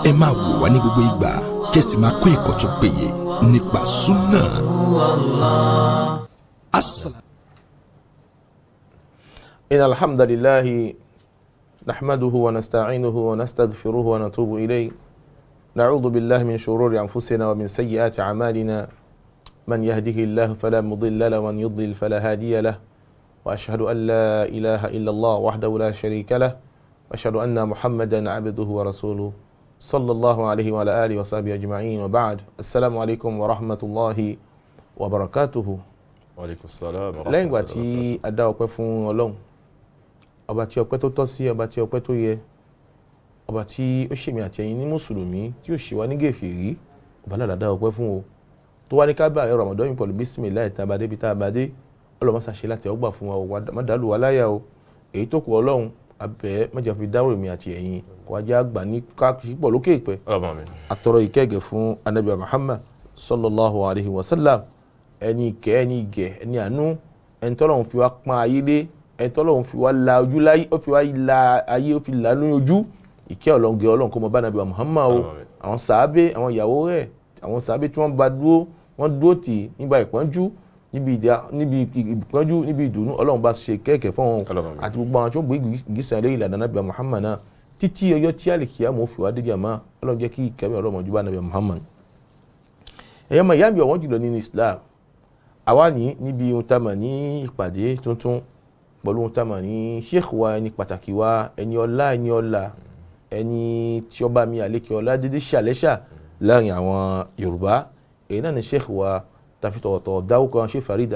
ẹ máa wò wá ní gbogbo ìgbà kẹ́sì máa kó ẹ̀kọ́ tó péye nípa sunna. إن الحمد لله نحمده ونستعينه ونستغفره ونتوب إليه نعوذ بالله من شرور أنفسنا ومن سيئات أعمالنا من يهده الله فلا مضل له ومن يضلل فلا هادي له وأشهد أن لا إله إلا الله وحده لا شريك له وأشهد أن محمدا عبده ورسوله صلى الله عليه وعلى آله وصحبه أجمعين وبعد السلام عليكم ورحمة الله وبركاته. Aleykum salaam wa lẹ́yìn ìgbà rahmatullahi tí a dá ọpẹ́ fún Ọlọ́run, ọba tí ọpẹ́ tó tọ́ sí, ọba tí ọpẹ́ tó yẹ, ọba tí ó ṣèmi àti ẹ̀yin ní mùsùlùmí tí ó ṣe wá ní gèfèrí, ọba náà dá ọpẹ́ fún o tó wá ní ká bá Ramadan yìí pẹ̀lú bísímìláì tá a bá débi tá a bá dé. Ọlọ́run má ṣàṣe láti ọgbà fún wa o, má dàlú wa láyà o. èyí tó kù Ọlọ́run abẹ́ mẹ́jọ fi dáwọ́ èmi àti ẹ̀yin kó wájú àgbà ní káàkiri lókè ìpẹ́. àtọ̀rọ̀ ìkẹ́gẹ́ fún anabi Muhammad sallallahu alayhi wa sallam, ẹni ìkẹ́ ẹni ìgẹ̀ ẹni àánú, ẹni tọ́lọ́run fi wá pọ́n ayé lé, ẹni tọ́lọ́run fi wá la ojú láyé, ó fi wá la ayé, ó fi là ní ojú. ìkẹ́ ọlọ́ngẹ Ọlọ́run kó mọ bá anabi Muhammad o. àwọn sàábé, àwọn ìyàwó rẹ̀, àwọn sàábé tí wọ́n bá dúró, wọ́n dúró tì nígbà ìpọ́njú, níbi ìpọ́njú, níbi ìdùnnú. Ọlọ́run bá ṣe kẹ́kẹ́ fún wọn àti gbogbo àwọn tó gbé ìgbésẹ̀ lé ìlànà anabi Muhammad náà títí ọjọ́ tí àlìkíyàmọ̀ fi wá dé jàmá. Ọlọ́run jẹ́ kí ìkẹ́mi Ọlọ́run jù bá anabi Muhammad. ẹ̀yọ́ mọ̀ ìyá mi ọ̀wọ́n jùlọ nínú Islam, àwa ní níbi ohun tá a mọ̀ ní ìpàdé tuntun pẹ̀lú ohun tá a mọ̀ ní sheikh wa, ẹni pàtàkì wa, ẹni ọlá, ẹni tí ọba mi àlékè ọlá dédé ṣàlẹ́ṣà láàrin àwọn Yorùbá. èyí náà ni sheikh wa tàfi tọ̀wọ̀tọ̀ dáwọ́kọ̀ ṣe Farid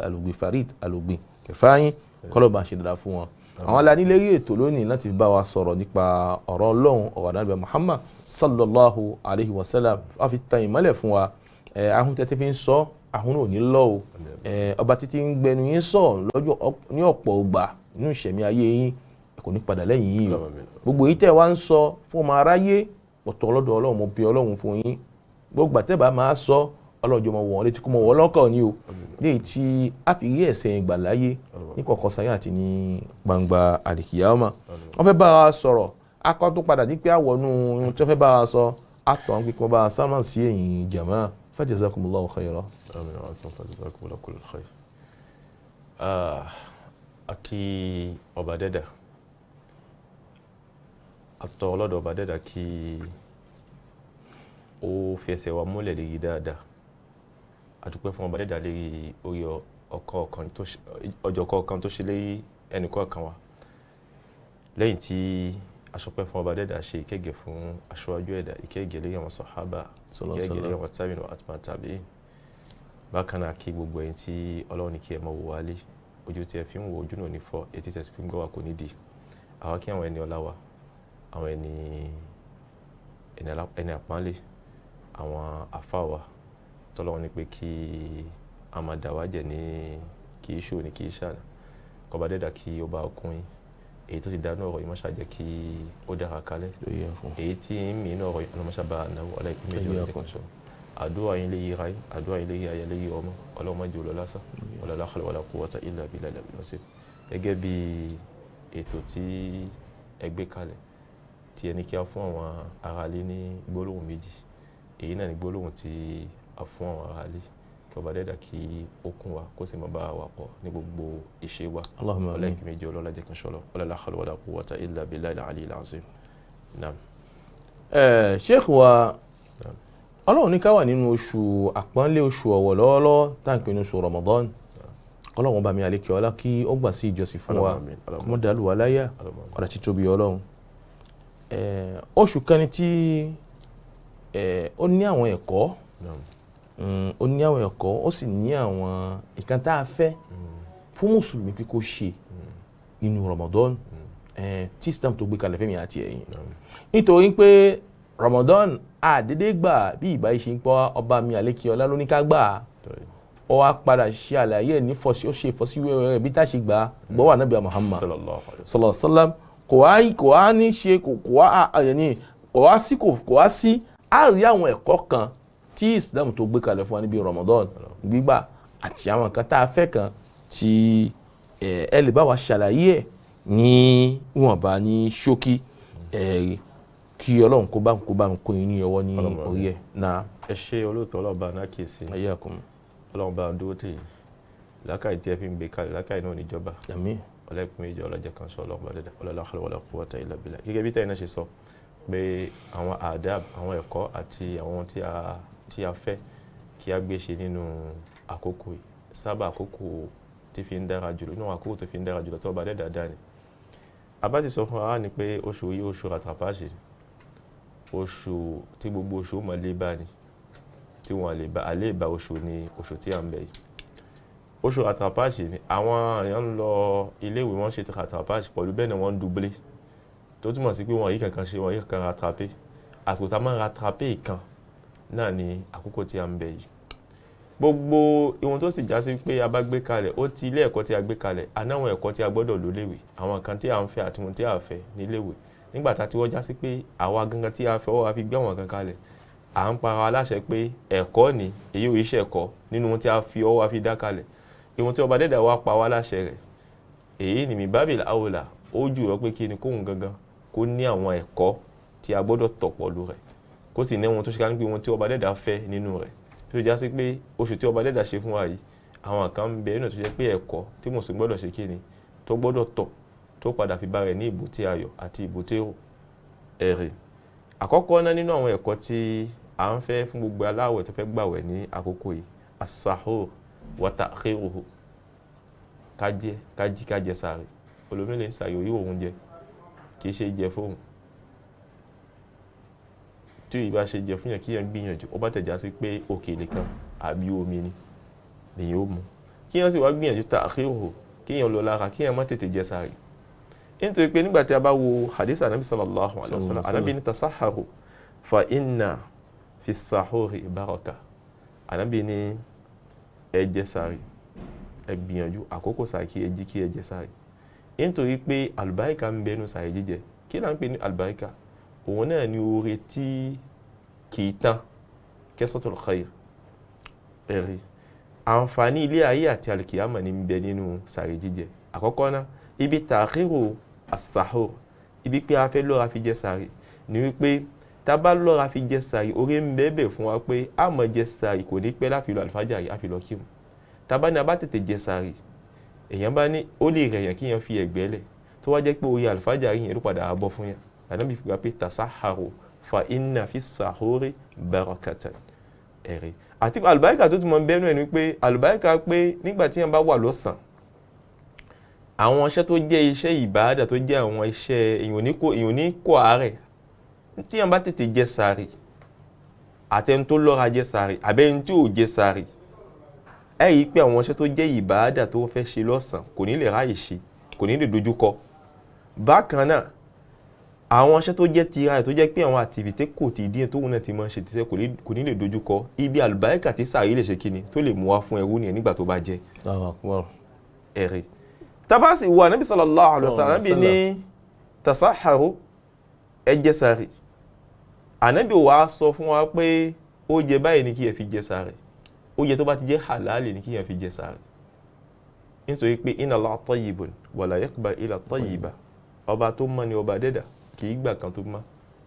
Alugbi kẹfàáyín kọ́lọ́ba ṣe dáadáa fún wọn. àwọn alánílérí ètò lónìí láti bá wa sọ̀rọ̀ nípa ọ̀rọ̀ Ọlọ́run, ọ̀rọ̀ Ànábì Muhammad sallallahu alayhi wa sallam. wọ́n fi tan ìmọ́lẹ̀ fún wa. ahun tẹ́tẹ́ fi ń sọ, ahun ò ní lọ o. ọba títí ń gbẹnu yín sọ lọ́jọ́ ní ọ̀pọ̀ ọgbà nínú ìṣẹ̀mí ayé yín, kò ní padà lẹ́yìn yín o. gbogbo yìí tẹ́ wá ń sọ fún ọmọ aráyé ọ̀tọ̀ ọlọ́dọ̀ Ọlọ́run, mo bí Ọlọ́run fún yín. gbogbo àtẹ́bà máa sọ Ọlọ́run mọ̀ wọ́n létí kó mọ̀ wọ́n lọ́kàn ni o. léyìí tí a fi rí ẹ̀sẹ̀ ìgbà láyé ní kọ̀ọ̀kan sáyé àti ní gbangba àlìkìyámà. wọ́n fẹ́ bá wa sọ̀rọ̀ akọ́ tó padà ní pé àwọnú ohun tí wọ́n fẹ́ bá wa sọ àtọ̀ pé kí wọ́n bá wa sámà sí ẹ̀yìn jàmá. fajazakumullahu khairan. Àmín wa antum fajazakumullahu kullal khair. Akí ọba dẹ́dà, àtọ̀ ọlọ́dọ̀ ọba dẹ́dà kí ó fẹsẹ̀ wa múlẹ̀ lérí dáadáa. àdúpẹ́ fún ọba dẹ́dà lérí orí ọjọ́ kọ̀ọ̀kan tó ṣe lérí ẹnì kọ̀ọ̀kan wa. lẹ́yìn tí aṣọpẹ́ fún ọba dẹ́dà ṣe ìkẹ́gẹ́ fún aṣáájú ẹ̀dá, ìkẹ́gẹ́ lérí àwọn sàhábà, ìkẹ́gẹ́ lérí àwọn tábìnì àtúmọ̀ tàbí. bákan náà kí gbogbo ẹ̀yin tí Ọlọ́run ní kí ẹ máa wò wálé, ojú tí ẹ fi ń wo ojú náà ní fọ́, etí tí ẹ fi ń gbọ́ wa kò ní di. àwa kí àwọn ẹni ọlá wa, àwọn ẹni àpọ́nlé, àwọn àfáà wa tọ́lọ́run ní pé kí a máa dà wá jẹ ní kì í ṣò ní kì í ṣàná. kọba dẹ́dà kí ó bá ọkùnrin èyí tó ti dánú ọ̀rọ̀ yìí má ṣàjẹ́ kí ó dára kalẹ̀, èyí tí ń mì inú ọ̀rọ̀ yìí ọlọ́mọṣà bá náwó ọláìpín méjì ọdún kan ṣọ. àdúrà yín lè yí ra yín, àdúrà yín lè yí ayẹ lè yí ọmọ, ọlọ́mọ jẹ́ olólásà wala hawla wala quwwata illa billahi al-azim. gẹ́gẹ́ bí ètò tí ẹ gbé kalẹ̀ tí ẹni kí a fún àwọn aráalé ní gbólóhùn méjì, èyí náà ní gbólóhùn tí a fún àwọn aráalé kí ọba dẹ́dà kí ó kún wa kó sì máa bá wa pọ̀ ní gbogbo ìṣe wa. ọlọ́ọ̀kì méjì ọlọ́lá jẹ́ kan ṣọlọ wala hawla wala quwwata illa billahi al-aliyyil azim. sheikh wa, Ọlọ́run ní ká wà nínú oṣù àpọ́nlé, oṣù ọ̀wọ̀ lọ́wọ́lọ́wọ́ tá à ń pè ní oṣù Ramadan. Ọlọ́run bá mi àlékè ọlá kí ó gbà sí ìjọsìn fún wa, kó dàlú wa láyà ọ̀dà tí tóbi Ọlọ́run. oṣù kan ni tí ó ní àwọn ẹ̀kọ́, ó sì ní àwọn ìkan tá a fẹ́ fún mùsùlùmí pé kó ṣe nínú Ramadan tí Islam tó gbé kalẹ̀ fẹ́mi àti ẹ̀yin. nítorí pé Ramadan àdédé gbà bí ìbá yìí ṣe ń pọ́ ọba mi àlékè ọlá ló ní ká gbà. ó wá padà ṣe àlàyé ẹ̀ ní ó ṣe ìfọ́síwẹ́wẹ́ rẹ̀ bí tá a ṣe gbà gbọ́wọ́ Ànábì Muhammad sallallahu alaihi wasallam. kò wá ní ṣe kò wá sí á rí àwọn ẹ̀kọ́ kan tí Islam tó gbé kalẹ̀ fún wa níbi Ramadan gbígbà àti àwọn kan tá a fẹ́ kan tí ẹ lè bá wa ṣàlàyé ẹ̀ ní ìwọ̀nba ní ṣókí kí Ọlọ́run kó bá ń kó yín ní ọwọ́ ní orí ẹ̀ náà. ẹ ṣe olóòtú ọlọ́ọ̀bá náà kìí sí ayé àkùnrin Ọlọ́run bá dúró tì yín lákàì tí ẹ fi ń gbé kalẹ̀ lákàì náà níjọba. àmín. ọlẹ́kùn méjì ọlọ́jẹ́ kan sọ ọlọ́run bàdẹ́dà wala hawla wala quwwata illa billah. gẹ́gẹ́ bí tẹ́yìn náà ṣe sọ pé àwọn adab àwọn ẹ̀kọ́ àti àwọn tí a fẹ́ kí a gbé ṣe nínú àkókò yìí sábà àkókò tí fi ń dára jùlọ inú àkókò tó fi ń dára jùlọ tó bàdẹ́dà dá ni. àbá ti sọ fún wa ni pé oṣù yìí oṣù rattrapage oṣù tí gbogbo oṣù mọ̀ lé bá ni tí wọ́n lè bá oṣù ní oṣù tí a ń bẹ̀ yìí. oṣù rattrapage ni àwọn èèyàn ń lọ iléèwé wọ́n ṣe rattrapage pẹ̀lú bẹ́ẹ̀ ni wọ́n ń doublé tó túmọ̀ sí pé wọ́n yìí kankan ṣe wọ́n yìí kankan rattrapé àsìkò tá a máa ń rattrapé ìkan náà ni àkókò tí a ń bẹ̀ yìí. gbogbo ohun tó sì já sí pé a bá gbé kalẹ̀ ó ti ilé ẹ̀kọ́ tí a gbé kalẹ̀ anáwọn ẹ̀kọ́ tí a gbọ́dọ̀ lò léwe àwọn kan tí a ń fẹ́ àti ohun tí a fẹ́ níléèwé nígbà tá a ti wọ́n já sí pé àwa gangan tí a fẹ́ ọwọ́ wa fi gbé àwọn kan kalẹ̀ à ń para aláṣẹ pé ẹ̀kọ́ ni èyí ò iṣẹ́ ẹ̀kọ́ nínú ohun tí a fi ọwọ́ wa fi dá kalẹ̀ ohun tí ọba dẹ́dà wá pa wá láṣẹ rẹ̀ èyí ni mi bábìlì àwòlà ó jù lọ pé kí ni kóhun gangan kó ní àwọn ẹ̀kọ́ tí a gbọ́dọ̀ tọ̀ pọ̀lú rẹ̀ kó sì ní ohun tó ṣe ká ní pé ohun tí ọba dẹ́dà fẹ́ nínú rẹ̀ tó já sí pé oṣù tí ọba dẹ́dà ṣe fún wa yìí àwọn kan ń bẹ nínú tó jẹ́ pé ẹ̀kọ́ tí mùsùlùmí gbọ́dọ̀ ṣe kí ni tó gbọ́dọ̀ tọ̀ tó padà fi bá rẹ̀ ní ìbùté ayọ̀ àti ìbùté èrè. àkọ́kọ́ náà nínú àwọn ẹ̀kọ́ tí à ń fẹ́ fún gbogbo aláwẹ̀ tó fẹ́ gbàwẹ̀ ní àkókò yìí as-sahur wa ta'khiruhu kájẹ sààrì olómìnira sààrì òyìnbó òun jẹ kì í ṣe jẹ fóun tí ìbá ṣe jẹ fún yàn kí yàn gbìyànjú ó bá tẹ̀já sí pé òkèlè kan àbí omi ni lèyìn ó mu kí yàn sì wá gbìyànjú ta'khiruhu kí yàn lọ lára kí yàn má tètè jẹ sààrì nítorí pé nígbà tí a bá wo hadith anabi sallallahu alayhi wa sallam anabi ní tasaharu fa inna fi sahuri baraka anabi ní ẹ jẹ sààrì ẹ gbìyànjú àkókò sààrì kí ẹ jí kí ẹ jẹ sààrì nítorí pé àlùbáríkà ń bẹnu sààrì jíjẹ kí là ń pè ní àlùbáríkà òun náà ni oore tí kì í tán kasatul khair ẹ̀rí àǹfààní ilé ayé àti alkiyama ní ń bẹ nínú sààrì jíjẹ àkọ́kọ́ náà ibi ta'khiru as-sahur ibi pé a fẹ́ lọ́ra fi jẹ sààrì ni wípé tá bá lọ́ra fi jẹ sààrì oore ń bẹ́ẹ̀ fún wa pé a máa jẹ sààrì kò ní pẹ́ láfi lọ àlùfájàrí àfi lọ kírun tá bá ní a bá tètè jẹ sààrì èèyàn bá ní ó lè rẹ̀yàn kí yẹn fi ẹ̀gbẹ́ lẹ̀ tó wá jẹ́ pé orí àlùfájàrí yẹn ló padà bọ́ fún yẹn Ànábì fi wá pé tasaharu fa inna fi sahuri barakatan ẹ̀rí àti àlùbáríkà tó tún mọ bẹ́ẹ̀ náà ni pé àlùbáríkà pé nígbà tí yẹn bá wà lọ́sàn àwọn iṣẹ́ tó jẹ́ iṣẹ́ ìbáàdà tó jẹ́ àwọn iṣẹ́ èèyàn ní kó àárẹ̀ tí yẹn bá tètè jẹ sààrì àtẹni tó lọ́ra jẹ sààrì àbẹ́ni tí ò jẹ sààrì ẹ rí i pé àwọn iṣẹ́ tó jẹ́ ìbáàdà tó fẹ́ ṣe lọ́sàn kò ní lè ráyè ṣe kò ní lè dojúkọ bákan náà àwọn iṣẹ́ tó jẹ́ tira ẹ̀ tó jẹ́ pé àwọn àtìvìtẹ́ kò tí díẹ̀ tóun náà ti máa ń ṣe tìṣẹ́ kò ní lè dojúkọ ibi àlùbáríkà tí sààrì lè ṣe kíni tó lè mú wá fún ẹrú nìyẹn nígbà tó bá jẹ ẹ̀rí tabasi wa nabi sallallahu alaihi wasallam nabi ní tasaharu ẹ jẹ sààrì ànábì wa sọ fún wa pé ó jẹ báyìí ní kí ẹ fi jẹ sààrì ó jẹ tó bá ti jẹ́ halali ní kí ẹ fi jẹ sààrì nítorí pé inna Allaha tayyibun wa la yaqbalu illa tayyiba ọba tó mọ́ ni ọba dẹ́dà kì í gbà kan tó mọ́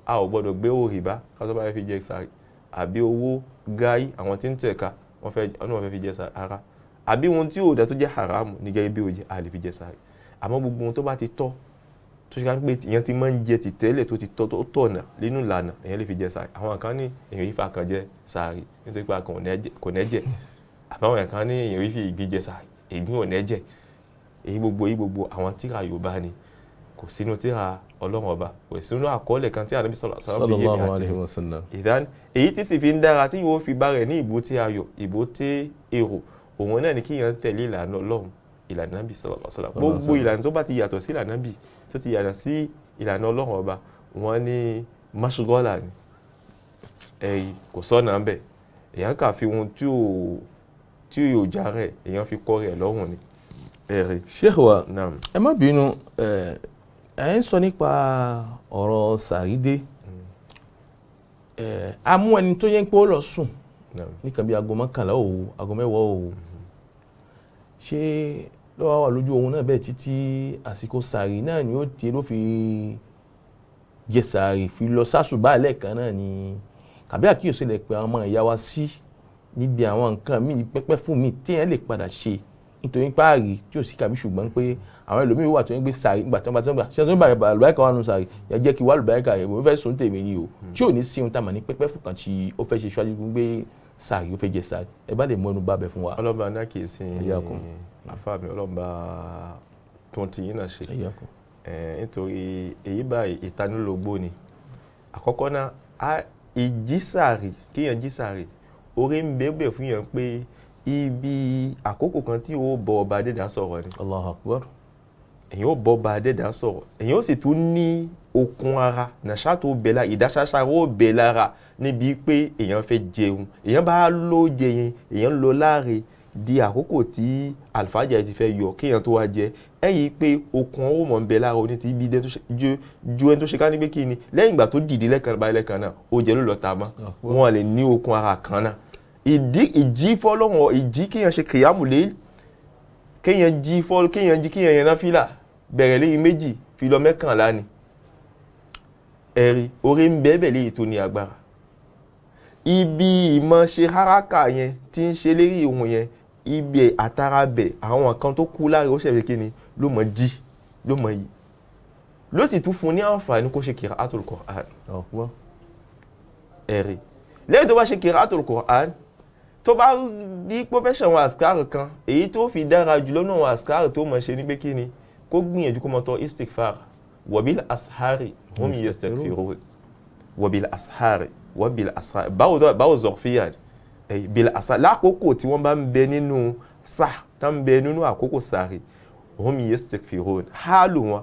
a ò gbọ́dọ̀ gbé owó rìbá ká tó bá fi jẹ sààrì àbí owó gáí àwọn tí ń tẹ̀ka wọ́n fẹ́ fi jẹ sààrì ara àbí ohun tí ó dá tó jẹ́ haramu ní gẹ́gẹ́ bí ó jẹ́ a lè fi jẹ sààrì àmọ́ gbogbo ohun tó bá ti tọ́ tó ṣe ká pé ìyẹn ti máa ń jẹ ti tẹ́lẹ̀ tó ti tọ́ tó tọ̀nà nínú ìlànà èyàn lè fi jẹ sààrì àwọn kan ní èyàn yìí fa kan jẹ sààrì nítorí pé kò nẹ́jẹ̀ àbáwọn kan ní èyàn yìí fi ìgbín jẹ sààrì ìgbín ò nẹ́jẹ̀ èyí gbogbo àwọn tíra Yorùbá ni kò sínú tíra Ọlọ́run ọba kò sínú àkọọ́lẹ̀ kan tí Ànábì sallallahu alaihi wasallam ìdán èyí tí sì fi ń dára tí yóò fi bá rẹ̀ ní ìbúté ayọ̀ ìbúté èrò òun náà ni kí yẹn tẹ̀lé ìlànà Ọlọ́run ìlànà Nábì sallallahu alaihi wasallam gbogbo ìlànà tó bá ti yàtọ̀ sí ìlànà Nábì tó ti yàtọ̀ sí ìlànà Ọlọ́run ọba wọn ní mashgola ni ẹ̀yìn kò sọ́nà ń bẹ̀ èèyàn kà fi ohun tí yóò já rẹ̀ èèyàn fi kọ́ rẹ̀ lọ́rùn ni ẹ̀rí. Sheikh wa ẹ má bínú ẹ ń sọ nípa ọ̀rọ̀ sàrídé amú ẹni tó yẹ pé ó lọ sùn nìkan bí aago mọ́kànlá òwò aago mẹ́wàá òwò ṣé lọ́wọ́ wà lójú ohun náà bẹ́ẹ̀ títí àsìkò sàárì náà ni ó tiẹ̀ ló fi jẹ sàárì fi lọ sásùbà lẹ́ẹ̀kan náà ni kàbí àkíyèsí lè pe àwọn ọmọ ìyá wa sí níbi àwọn nǹkan míì pẹ́pẹ́ fún mi téèyàn lè padà ṣe nítorí páàrí tí ò sí kàbí ṣùgbọ́n pé àwọn ẹlòmíín wà tó ń gbé sàárì nígbà tí wọ́n bá ti ń gbà ṣé tó ń bá àlùbáríkà wà nù sàárì yẹn jẹ́ kí wà àlùbáríkà yẹn mo fẹ́ sùn tèmi ni o tí ò ní sí ohun tá a mọ̀ ní pẹ́pẹ́ fún kan tí ó fẹ́ ṣe ṣáájú gbé sàárì ó fẹ́ jẹ sàárì ẹ bá lè mú ẹnu bá bẹ fún wa. ọlọ́ba náà kì í sin àfa mi ọlọ́ba tó ti yín náà ṣe nítorí èyí báyìí ìtanilógbó ni àkọ́kọ́ náà ìjísàárì kéèyàn jísàárì orí ń bẹ́ẹ̀ fún yẹn pé ibi àkókò kan tí ó bọ ọba adẹ́dà sọ̀rọ̀ ni. Allahu Akbar. èyàn ó bọ ọba adẹ́dà sọ̀rọ̀ èyàn ó sì tún ní okun ara nàṣà tó bẹ̀ lára ìdáṣáṣá ó bẹ̀ lára níbi pé èyàn fẹ́ jẹun èyàn bá ló jẹ yẹn èyàn lọ láre di àkókò tí àlùfáàjà ti fẹ́ yọ kéèyàn tó wá jẹ ẹ̀yìn pé okun ó mọ̀ ń bẹ lára oní ti ibi ju ẹni tó ṣe ká ní pé kí ni lẹ́yìn ìgbà tó dìde lẹ́ẹ̀kan náà ó jẹ ló lọ ta mọ́ wọn lè ní okun ara kan náà ìjí fọ́lọ́wọ́ ìjí kéèyàn ṣe kìyàmù lé kéèyàn yẹn náfìlà bẹ̀rẹ̀ léyìn méjì fi lọ mẹ́kànlá ni ẹ̀rí orí ń bẹ́ẹ̀bẹ̀ léyìí tó ní agbára ibi ìmọ̀ ṣe haraka yẹn tí ń ṣe lérí ohun yẹn ibi àtàrà bẹ̀ àwọn kan tó kú láre ó ṣẹ̀fẹ̀ kíni ló mọ̀ jí ló mọ̀ yìí ló sì tún fún ní àǹfààní kó ṣe qira'atul Qur'an ẹ̀rí lẹ́yìn tó bá ṣe qira'atul Qur'an tó bá ní profession wọn àsìkáàrì kan èyí tó fi dára jùlọ náà wọn àsìkáàrì tó mọ̀ ṣe ní pé kí ni kó gbìyànjú kó mọ̀ tọ́ istighfar wabil ashari hum yastaghfirun wabil ashari báwo zọ̀fíyà bil ashari lákòókò tí wọ́n bá ń bẹ nínú tá ń bẹ nínú àkókò sàárì hum yastaghfirun hálù wọn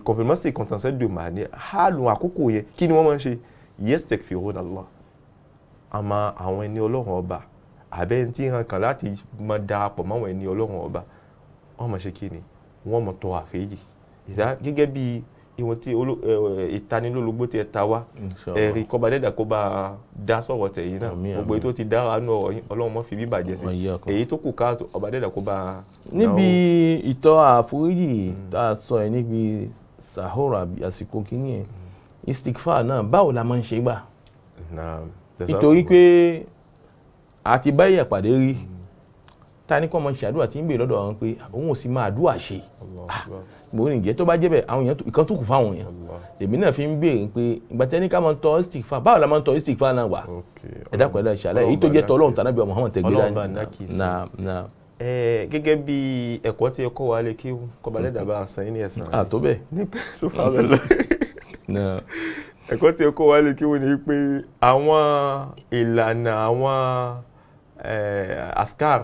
complément c'est contentieux de manière hálù àkókò yẹn kí ni wọ́n máa ń ṣe yastaghfirun Allah àmọ́ àwọn ẹni ọlọ́run ọba àbẹ́ tí hàn kàn láti máa darapọ̀ mọ́ àwọn ẹni ọlọ́run ọba wọ́n máa ṣe kí ni wọ́n máa tọrọ àforíjì gẹ́gẹ́ bí ìwọ̀n tí ìtanilólobó ti ta wá ẹ̀rí kọba dẹ́dà kó bá dá sọ̀rọ̀ tẹ̀yìn náà gbogbo èyí tó ti dára nù ọlọ́run mọ́ fi bí bàjẹ́ sí èyí tó kù káàtó ọba dẹ́dà kó bá. níbi ìtọ́ àforíjì tá a sọ ẹ̀ níbi sahoro àsìkò kínní ẹ̀ istighfar náà báwo la máa ń ṣe gbà nítorí pé a ti bá èèyàn pàdé rí ta ní kọ́ ọmọ ṣàdúrà tí ń bèèrè lọ́dọ̀ àwọn pé òun ò sì máa àdúrà ṣe mo ní ìjẹ́ tó bá jẹ́ bẹ́ẹ̀ àwọn èèyàn ìkan tó kù fáwọn èèyàn èmi náà fi ń bèèrè pé ìgbà tẹ́ni ká máa ń tọ́ istighfar báwo la máa ń tọ́ istighfar náà wà ẹ dákun ẹ ṣàlàyé èyí tó jẹ́ tọ́ ọlọ́run tàbí Muhammad tẹ̀gbẹ́dá náà. gẹ́gẹ́ bí ẹ̀kọ́ tí ẹ kọ́ wa lè kí kọ́ba lẹ́dà bá san yín ní ẹ̀san. tó bẹ́ẹ̀ ẹ̀kọ́ tí ẹ kọ́ wa lè kí wọ́n ní pé àwọn ìlànà àwọn askar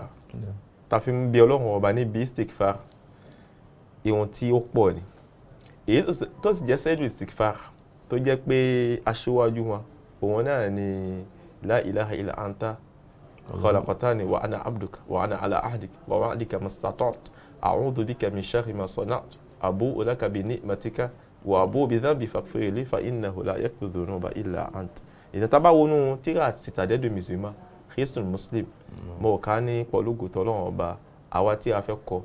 tàfi ń bí ọlọ́run ọba níbi istighfar ìwọ̀n tí ó pọ̀ ni èyí tó sì jẹ́ sẹ́dù istighfar tó jẹ́ pé aṣíwájú wọn òun náà ni la ilaha illa anta khalaqtani wa ana abduka wa ana ala ahdik wa wa'dika mastata'tu a'udhu bika min sharri ma sana'tu abu'u laka bi ni'matika wa abu'u bi dhanbi faghfir li fa innahu la yaghfiru dhunuba illa ant. ìdá tá bá wọnú tíra citadelle de musulman Christian Muslim mo kà ní pọ̀lúgò tọ́lọ́run ọba àwa tí a fẹ́ kọ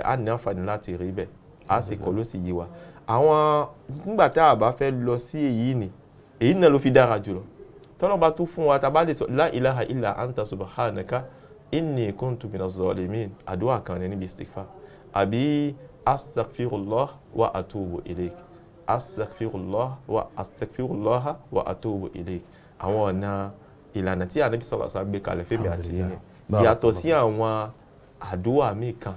a ní àǹfààní láti rí bẹ́ẹ̀ a sì kọ́ ló sì yé wa àwọn nígbà tá a bá fẹ́ lọ sí èyí náà ló fi dára jùlọ tọ́lọ́run bá tó fún wa tá a bá lè sọ la ilaha illa anta subhanaka inni kuntu minaz zalimin àdúrà kan ní níbi istighfar àbí astaghfirullah wa atubu ilayk astaghfirullah wa atubu ilayk àwọn ọ̀nà ìlànà tí Ànábì sallallahu alaihi wasallam gbé kalẹ̀ fẹ́mi àti yẹn yàtọ̀ sí àwọn àdúrà míì kan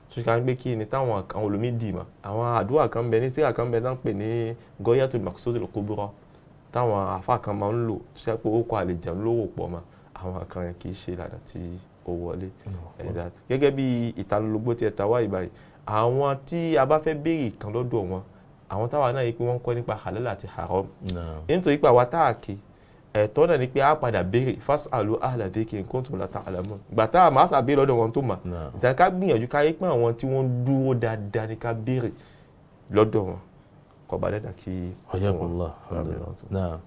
tó ṣe ká ń gbé kí ni táwọn olùmí dì mọ́ àwọn àdúrà kan bẹ ní síra kan bẹ náà ń pè ní Ghayatul Maqsudil Kubra táwọn àfáà kan máa ń lò tó ṣe pé ó kọ́ àlejò lówó pọ̀ mọ́ àwọn kan yẹn kì í ṣe ìlànà tí ó wọlé gẹ́gẹ́ bí ìtanilógbó tí ẹ ta wá ìbáyìí àwọn tí a bá fẹ́ béèrè kan lọ́dọ̀ wọn àwọn táwa náà yìí pé wọ́n kọ́ nípa halal àti haram nítorí pé àwa táàkì ẹ̀tọ́ náà ni pé a padà béèrè fas'alu ahla dhikri in kuntum la ta'lamun gbà tá a máa sàbẹ̀ lọ́dọ̀ wọn tó mà ìsàn ká gbìyànjú ká yé pé àwọn tí wọ́n dúró dáadáa ni ká béèrè lọ́dọ̀ wọn kọba dẹ́dà kí ọjọ́kùnlá náà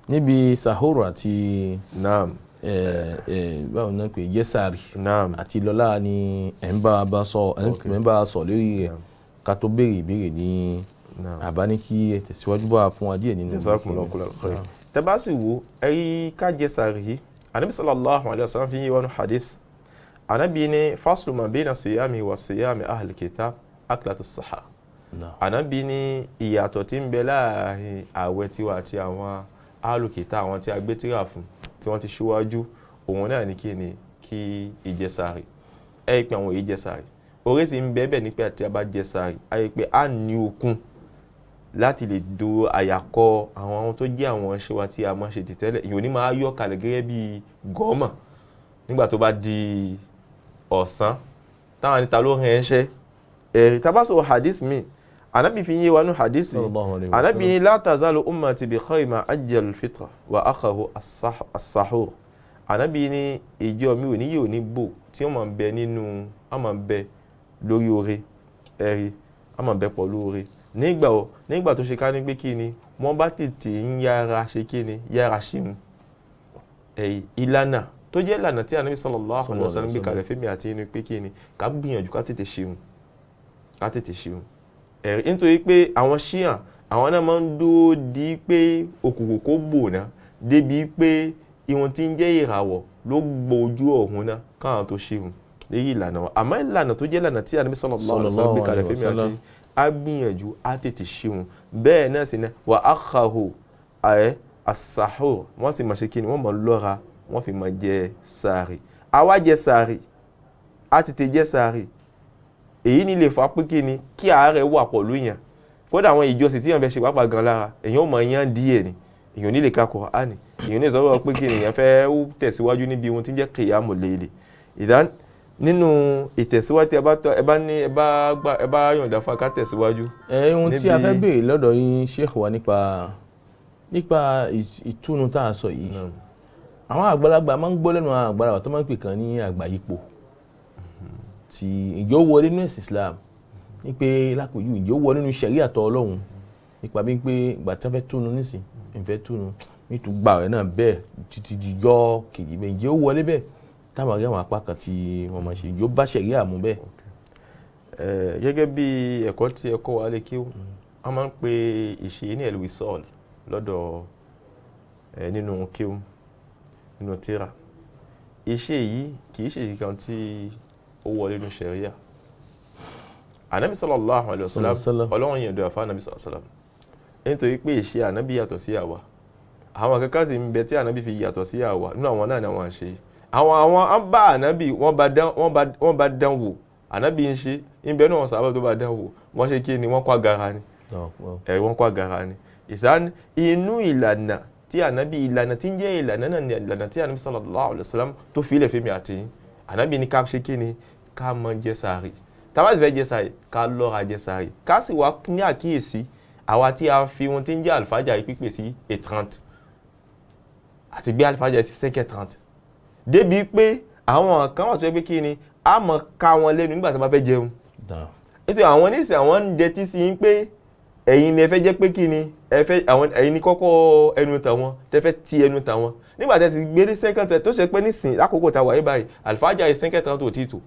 níbi sahoro àti báwo náà pé yẹ́sàrì àti lọ́lá ni ẹ̀ ń bá a sọ lórí rẹ̀ ká tó béèrè ìbéèrè ní àbá ní kí ẹ tẹ̀síwájú bá fún wa díẹ̀ nínú ìgbìyànjú. tẹ́ bá sì wo ẹ̀rí ká jẹ sàárì yìí Ànábì sallallahu alaihi wasallam fi yé wọn hadith Ànábì ní faslu ma bayna siyami wa siyami ahli kitab aklatu sahar. Ànábì ní ìyàtọ̀ tí ń bẹ láàrin àwẹ̀ tiwa àti àwọn ahli kitab, àwọn tí a gbé tírà fún tí wọ́n ti ṣíwájú, òun náà ní kí ìjẹsàárì. Ẹ pé àwọn ìjẹsàárì orí sì ń bẹ́ẹ̀ ní pé àti a bá jẹsàárì ayé pé a ní okun láti lè do àyàkọ́ àwọn tó jẹ́ àwọn iṣẹ́ wa tí a máa ṣe tẹ́lẹ̀. Ìyẹn ò ní máa yọ kalẹ̀ gẹ́gẹ́ bí gọ́ọ̀mà nígbà tó bá di ọ̀sán táwọn àníta ló rìn ẹṣẹ́. Ẹ̀rí tabaso hadith mi Ànábì fi yé wa nú hadith Ànábì ní la tazalu ummati bi khayri ma ajjalul fitra wa akhahu as-sahur. Ànábì ní ìjọ mi ò ní yóò ní bò tí wọ́n máa ń bẹ nínú wọ́n máa ń bẹ lórí oore. Ẹ̀rí wọ́n máa ń bẹ pọ̀ lóore nígbà tó ṣe ká ní pé kí ni wọ́n bá tètè ń yára ṣe kí ni yára ṣeun. Ìlànà tó jẹ́ ìlànà tí Ànábì sallallahu alaihi wasallam gbé kalẹ̀ fẹ́mi àti inú pé kí ni ká gbìyànjú ká tètè ṣeun. Nítorí pé àwọn ṣíà àwọn náà máa ń dúró di pé òkùnkùn kó bò náà débi pé ìwọ̀n tí ń jẹ́ ìràwọ̀ ló gbójú ọ̀hún náà káwọn tó ṣeun léyìí ìlànà wọn. Àmọ́ ìlànà tó jẹ́ ìlànà tí Ànábì sallallahu alaihi wasallam gbé kalẹ̀ fẹ́mi àti a gbìyànjú a tètè ṣeun. Bẹ́ẹ̀ náà sì ni wà á kàhó as-sahur wọ́n sì máa ṣe kí ni wọ́n máa lọ́ra wọ́n fi máa jẹ sàárì. Àwa jẹ sàárì a tètè jẹ sàárì èyí ni lè fà pé kí ni kí àárẹ̀ wà pọ̀lú yàn. Fọ́dà àwọn ìjọsìn tí yàn fẹ́ ṣe pàápàá gan lára èyàn ó máa yán díẹ̀ ni èyàn ní lè ka Kùránì èyàn ní sọ̀rọ̀ pé kí ni èyàn fẹ́ tẹ̀síwájú níbi ohun tí ń jẹ́ qiyamul layl. Ìdán nínú ìtẹ̀síwájú ẹ bá yọ̀ǹda fún aká tẹ̀síwájú. Ohun tí a fẹ́ béèrè lọ́dọ̀ yín Sheikh wa nípa ìtúnu tá a sọ yìí. Àwọn àgbàlagbà máa ń gbọ́ lẹ́nu àwọn àgbàlagbà tó máa ń pè kan ní àgbáyípo tí ìjọ wọlé nínú ẹ̀sìn Islam ní pé lápòjú ìjọ wọlé nínú ṣẹ̀ríà tọ Ọlọ́run nípa bí pé ìgbà tí wọ́n fẹ́ túnu nísìn ìfẹ́ túnu nítorí gbà rẹ̀ náà bẹ́ẹ̀ títí dijọ́ kejì bẹ́ẹ̀ ìjọ wọlé bẹ́ẹ̀ táwọn àrí àwọn apá kan tí wọ́n máa ṣe ìjọ bá ṣẹ̀ríà mú bẹ́ẹ̀. Gẹ́gẹ́ bí ẹ̀kọ́ tí ẹ̀kọ́ wa lè kí wọ́n máa ń pe ìṣe ní al-wisal lọ́dọ̀ nínú kíw nínú tíra. Iṣẹ́ yìí kì í ṣe ìkan tí ó wọlé nínú ṣẹ̀ríà. Ànábì sallallahu alaihi wasallam Ọlọ́run yẹn dọ̀yà fún Ànábì sallallahu alaihi wasallam nítorí pé ìṣe Ànábì yàtọ̀ sí àwa. Àwọn kankan sì ń bẹ tí Ànábì fi yàtọ̀ sí àwa nínú àwọn náà ni àwọn ṣe. Àwọn bá Ànábì wọ́n bá dán wò Ànábì ń ṣe ń bẹ náà sábà tó bá dán wò wọ́n ṣe kí ni wọ́n kó agara ni. Wọ́n kó agara ni. Ìsán inú ìlànà tí Ànábì ìlànà tí ń jẹ́ ìlànà náà ni ìlànà tí Ànábì sallallahu alaihi wasallam tó fi ilẹ̀ fẹ́mi àti Ànábì ní ká ṣe kí ni ká máa jẹ sàárì. Tá bá sì fẹ́ jẹ sàárì ká lọ́ra jẹ sàárì. Ká sì wá ní àkíyèsí àwa tí a fi ohun tí ń jẹ́ àlùfájàrí pípè sí 8:30 àti gbé àlùfájàrí sí 5:30 débi pé àwọn kan wà tó yẹ pé kí ni a mọ̀ ká wọn lẹ́nu nígbà tí wọ́n bá fẹ́ jẹun. Nítorí àwọn oníṣẹ́ àwọn ń dẹtí sí yín pé ẹ̀yin ni ẹ fẹ́ jẹ́ pé kí ni ẹ̀yin ni kọ́kọ́ ẹnu tàwọn tẹ́ fẹ́ ti ẹnu tàwọn nígbà tẹ́ ti gbé ní 5:30 tó ṣe pé nísìn lákòókò táwa yìí báyìí àlùfájàrí 5:30 tó ti tò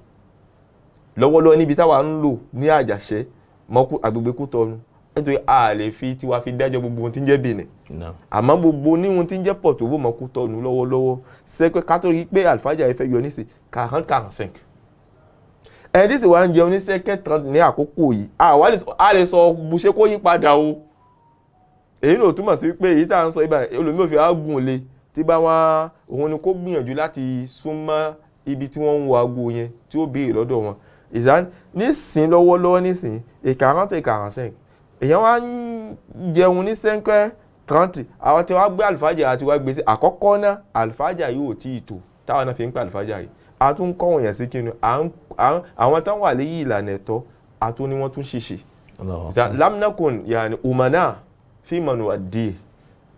lọ́wọ́lọ́wọ́ níbi táwa ń lò ní àjàṣẹ́ mọ́kú agbègbè Kútọ́nù nítorí a lè fi tiwa fi dájọ́ gbogbo ohun tí ń jẹ́ Benin àmọ́ gbogbo níhun tí ń jẹ́ Porto-Novo mọ́ Kútọ́nù lọ́wọ́lọ́wọ́ sẹ́kẹ́ kátólì pé àlùfájàrí fẹ́ yọ nísìn 40-45 ẹni tí sì wá ń jẹun ní 5:30 ní àkókò yìí a lè sọ bùṣe kó yí padà o èyí ló túmọ̀ sí pé èyí tá à ń sọ ibà olùmí òfin àgùn le tí bá wá òun ni kó gbìyànjú láti súnmọ́ ibi tí wọ́n ń wo aago yẹn tí ó béèrè lọ́dọ̀ wọn. Ìsán nísìn lọ́wọ́lọ́wọ́ nísìn 40-45 èèyàn wá ń jẹun ní 5:30 àwọn tí wọ́n gbé àlùfájà àti wọ́n gbé sí àkọ́kọ́ náà àlùfájà yóò tí ì tò táwọn náà fi ń pa àlùfájà yìí a tún kọ́ wọ̀nyẹn sí kíni àwọn tán wà léyìí ìlànà ẹ̀tọ́ a tún ní wọ́n tún ṣìṣe. lamnakun yàní umana fíìmọ̀nù àdìẹ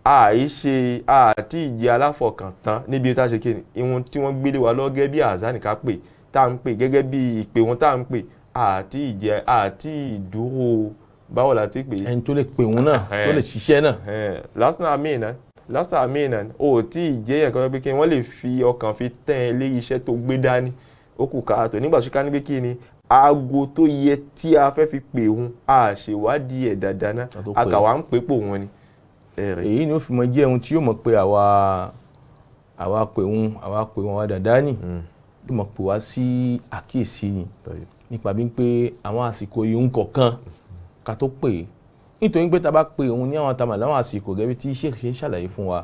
àìṣe àti ìjẹ aláfọkàntán níbi tá a ṣe kíni ìwọ̀n tí wọ́n gbélé wa lọ́gẹ́ bí àzáni ká pè tá à ń pè gẹ́gẹ́ bí ìpè wọn tá à ń pè àti ìjẹ àti ìdúró báwo la ti pè. ẹni tó lè pè wọn náà tó lè ṣiṣẹ́ náà. lásìkò àmìnà o tí ìjẹ́ yẹn kan pé kí wọ́n lè fi ọkàn fi tẹ́ ẹ lé iṣẹ́ tó gbé dání ó kù káàtó nígbà tó ká ní pé kí ni aago tó yẹ tí a fẹ́ fi pè wọn a ṣèwádìí ẹ̀ dáadáa náà àkàwà ń pè pò wọn ni. èyí ni ó fi mọ jẹ́ ohun tí yóò mọ̀ pé àwa pè wọn wá dáadáa nì ìmọ̀ pè wá sí àkíyèsí ni nípa bí pé àwọn àsìkò yìí ń kọ̀ọ̀kan ká tó pè é nítorí pé tá a bá pè òun ní àwọn tamà láwọn àsìkò gẹ́gẹ́ tí Sheikh ṣe ń ṣàlàyé fún wa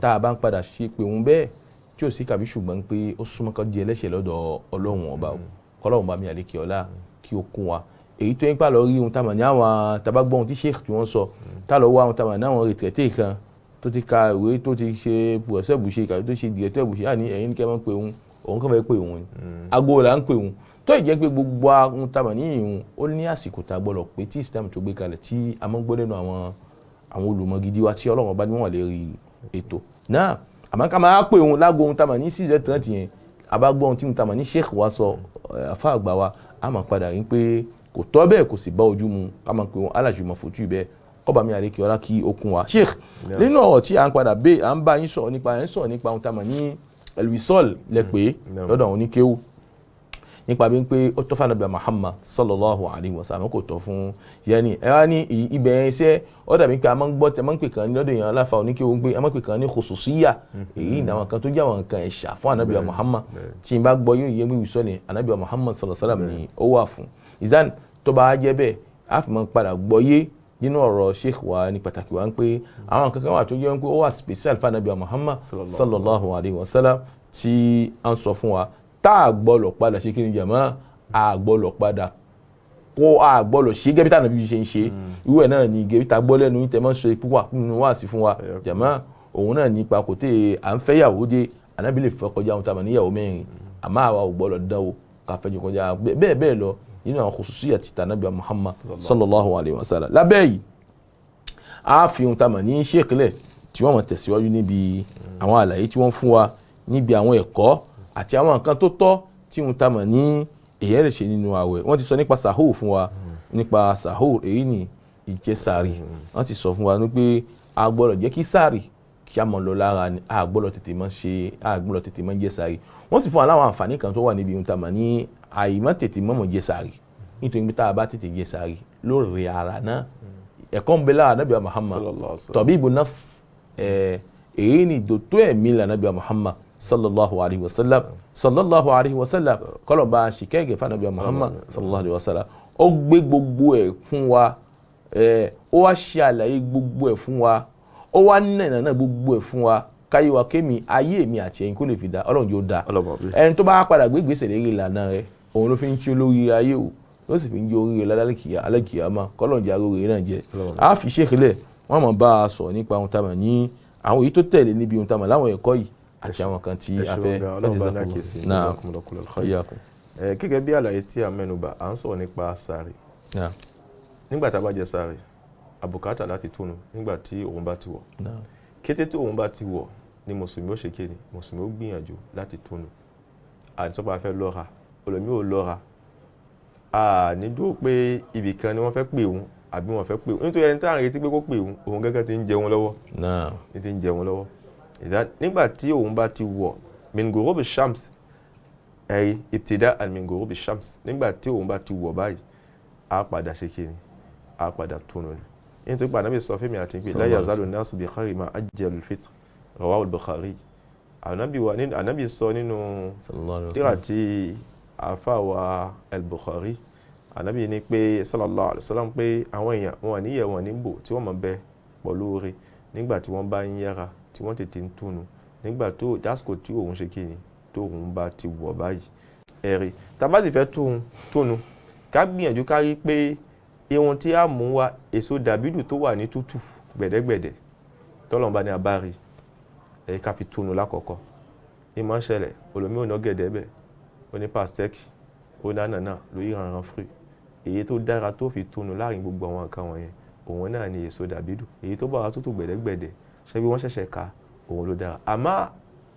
tá a bá ń padà ṣe pé òun bẹ́ẹ̀ tí ò sí kàbí ṣùgbọ́n pé ó súnmọ́ kan di ẹlẹ́ṣẹ̀ lọ́dọ̀ Ọlọ́run ọba o kọ́lọ́run bá mi àlékè ọlá kí ó kún wa èyí tó ń pa lọ rí ohun tamà ní àwọn tabagbọ́ ohun tí Sheikh tí wọ́n sọ tá lọ wá ohun tamà ní àwọn rètìrẹ́tì kan tó ti ka ìwé tó ti ṣe bùrọ̀sẹ̀ bùṣe kàbí tó ṣe dìrẹ́tẹ̀ bùṣe àní ẹ̀yin kẹ́ máa ń pè òun kàn fẹ́ pè òun ago là ń pè òun tó ìjẹ́ pé gbogbo ohun tamà ní ìhun ó ní àsìkò tá a gbọ́dọ̀ pé tí Islam tó gbé kalẹ̀ tí a máa ń gbọ́ lẹ́nu àwọn olùmọ̀ gidi wa tí Ọlọ́run bá ní wọ́n wà lérí ètò náà àmọ́ ká máa pè òun lágo ohun tamà ní 6:30 yẹn àbágbọ́ ohun tí ohun tamà ní Sheikh wa sọ àfa àgbà wa a máa padà rí pé kò tọ́ bẹ́ẹ̀ kò sì bá ojú mu ká máa pè òun alájùmọ̀ fojú bẹ́ẹ̀ kọ́ba mi àríkì ọlá kí okun wa Sheikh nínú ọ̀rọ̀ tí à ń padà bẹ́ẹ̀ à ń bá yín sọ̀rọ̀ nípa ohun tamà ní elwisol lẹ́pẹ́ lọ́dọ̀ àwọn oníkéwù nípa bí pé ó tọ́ fún Ànábì Muhammad sallallahu alaihi wasallam kò tọ́ fún yẹni ẹ wá ní ibẹ̀ yẹn iṣẹ́ ó dàbí pé a máa ń gbọ́ tẹ máa ń pè kan ní lọ́dọ̀ èèyàn aláfa oníkéwù pé a máa ń pè kan ní khususiyya èyí ní àwọn kan tó jẹ́ àwọn nǹkan ẹ̀ṣà fún Ànábì Muhammad tí n bá gbọ́ yóò yẹ wíwí sọ ni Ànábì Muhammad sallallahu alaihi wasallam ni ó wà fún ìzán tó bá jẹ́ bẹ́ẹ̀ a fi máa padà gbọ́ yé nínú ọ̀rọ̀ Sheikh wa ní pàtàkì wa ń pé àwọn kankan wà tó jẹ́ pé ó wà special fún Ànábì Muhammad sallallahu alaihi wasallam tí a ń sọ fún wa tá a gbọ́dọ̀ padà ṣe kí ni jàmá a gbọ́dọ̀ padà kó a gbọ́dọ̀ ṣe gẹ́bí tá Ànábì ṣe ń ṣe ìwé náà ni gẹ́bí tá gbọ́ lẹ́nu yín tẹ́ mọ́ ṣe púpà nínú wá sí fún wa jàmá òun náà nípa kò tẹ́ à ń fẹ́ yàwó dé Ànábì lè fẹ́ kọjá ohun tá a mọ̀ níyàwó mẹ́rin àmọ́ àwa ò gbọ́dọ̀ dánwò ká fẹ́ jù kọjá bẹ́ẹ̀ lọ nínú àwọn khususiyya ti Ànábì Muhammad sallallahu alaihi wasallam lábẹ́ yìí a fi ohun tá a mọ̀ ní ṣèkìlẹ̀ tí wọ́n mọ̀ tẹ̀síwájú níbi àwọn àlàyé tí wọ́n fún wa níbi àwọn ẹ̀kọ́ àti àwọn nǹkan tó tọ́ tí ohun tá a mọ̀ ní èyẹ́ lè ṣe nínú àwẹ̀ wọ́n ti sọ nípa sahur fún wa nípa sahur èyí ni ìjẹ sààrì wọ́n ti sọ fún wa pé a gbọ́dọ̀ jẹ́ kí sààrì kí a mọ̀ lọ lára ni a gbọ́dọ̀ tètè mọ́ jẹ sààrì wọ́n sì fún wa láwọn àǹfààní kan tó wà níbi ohun tá a mọ̀ ní àìmọ́ tètè mọ́ jẹ sààrì nítorí pé tá a bá tètè jẹ sààrì lórí ara náà ẹ̀kọ́ ń bẹ lára Ànábì Muhammad tabibu nafs èyí ni dòtó ẹ̀mí la Ànábì Muhammad sallallahu alaihi wasallam kọlọ̀ bá ṣìkẹ́gẹ̀ fún Ànábì Muhammad sallallahu alaihi wasallam ó gbé gbogbo ẹ̀ fún wa ó wá ṣe àlàyé gbogbo ẹ̀ fún wa ó wá nẹ̀nà náà gbogbo ẹ̀ fún wa káyé wa kémi ayé mi àti ẹ̀yin kó lè fi dá Ọlọ́run yóò dá ẹni tó bá padà gbé ìgbésẹ̀ lérí ìlànà rẹ̀ òun ló fi ń ṣe olórí ayé o ó sì fi ń jẹ orí rẹ̀ alẹ́kìyàmá kọ́lọ̀ jẹ́ aróore náà jẹ́ a fi ṣèkìlẹ̀ wọ́n mọ̀ bá a sọ nípa ohun tá a mọ̀ ní àwọn èyí tó tẹ̀lé níbi ohun tá a mọ̀ láwọn ẹ̀kọ́ yìí àti àwọn kan tí a fẹ́ gẹ́gẹ́ bí àlàyé tí a mẹ́nubà à ń sọ̀rọ̀ nípa sààrì nígbà tá a bá jẹ sààrì àbùkátà láti túnu nígbà tí òun bá ti wọ̀ kété tí òun bá ti wọ̀ ni mùsùlùmí ó ṣe kéde mùsùlùmí ó gbìyànjú láti túnu àtọ́pá fẹ́ lọ́ra olómi ò lọ́ra nídó pé ibì kan ni wọ́n fẹ́ pè òun àbí wọ́n fẹ́ pè òun nítorí ẹni tá à ń retí pé kó pè òun gẹ́gẹ́ ti ń jẹun lọ́wọ́ nígbà tí òun bá ti wọ̀ min ghurubi shams ibtida'an min ghurubi shams nígbà tí òun bá ti wọ̀ báyìí a padà ṣe kí ni a padà túnú ni nítorí pé Ànábì sọ fún mi àti pé la yazalu nasu bi khayri ma ajjalul fitr rawahu al-Bukhari Ànábì sọ nínú tírà tí àfáwà al-Bukhari Ànábì ní pé sallallahu alaihi wasallam pé àwọn èèyàn wọn níyẹ̀ wọn níbò tí wọ́n mọ̀ bẹ pọ̀lú orí nígbà tí wọ́n bá ń yára tí wọ́n tètè ń túnu nígbà tó dásìkò tí òun ṣe kí ni tó òun bá ti wọ̀ báyìí ẹ̀rí tàbá ti fẹ́ túnu ká gbìyànjú ká rí pé ihun tí a mú wa èso dàbídù tó wà ní tútù gbẹ̀dẹ́gbẹ̀dẹ́ tọ́lọ́run bá ní abárí ẹ̀yí ká fi túnu lákọ̀ọ́kọ́ ìmọ̀ ń ṣẹlẹ̀ olómi òná gẹ̀dẹ́ bẹ̀ ó ní pàṣẹ́kì ó ní ànànà lórí ìrànràn fúri èyí tó dára tó fi túnu láàrin gbogbo àwọn nǹkan wọ̀nyẹn òun náà ni èso dàbídù èyí tó bá wa tútù gbẹ̀dẹ́gbẹ̀dẹ́ ṣe bí wọ́n ṣẹ̀ṣẹ̀ ka òun ló dára àmọ́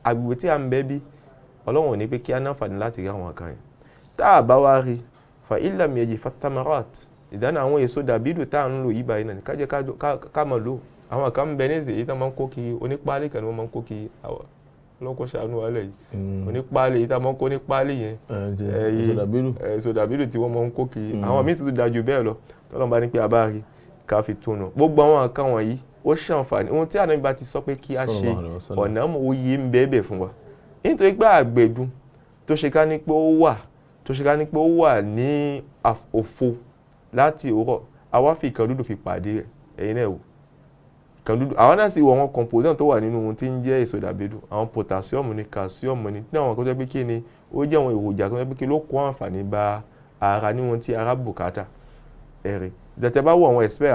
agbègbè tí a ń bẹ bí Ọlọ́run ò ní pé kí a náfààní láti rí àwọn kan yẹn tá a bá wá rí fa illam yaji fatamarat ìdáná àwọn èso dàbídù tá à ń lò yí báyìí náà ní ká jẹ́ ká mọ̀ lò àwọn kan ń bẹ ní ìsìn èyí tó máa ń kó kiri onípáálí kan ni wọ́n máa ń kó kiri ọlọ́kọ̀ ṣàánú wálẹ̀ yìí onípáálí èyí tá a máa ń kó nípáálí yẹn èso dàbídù tí wọ́n máa ń kó kiri àwọn míì tuntun dájú bẹ́ẹ̀ lọ tọ́lọ́run bá ní pé a bá rí ká fi túnu gbogbo àwọn nǹkan wọ̀nyí ó ṣàǹfààní ohun tí Ànábì bá ti sọ pé kí a ṣe ọ̀nà òye ń bẹ́ẹ̀ bẹ́ẹ̀ fún wa nítorí pé àgbẹ̀dùn tó ṣe ká ní pé ó wà ní òfo láti òwúrọ̀ àwa fi ìkan dúdú fi pàdé rẹ̀ ẹ̀yin náà wò ìkan dúdú àwọn náà sì wọ àwọn component tó wà nínú ohun tí ń jẹ́ èso dàbídù àwọn potassium ní calcium ní àwọn kan tó jẹ́ pé kí ni ó jẹ́ àwọn èròjà kan tó jẹ́ pé kí ló kó àǹfààní bá ara níwọ̀n tí ara bùkátà ẹ̀rẹ̀ ìdẹ̀tẹ̀ bá wọ àwọn expert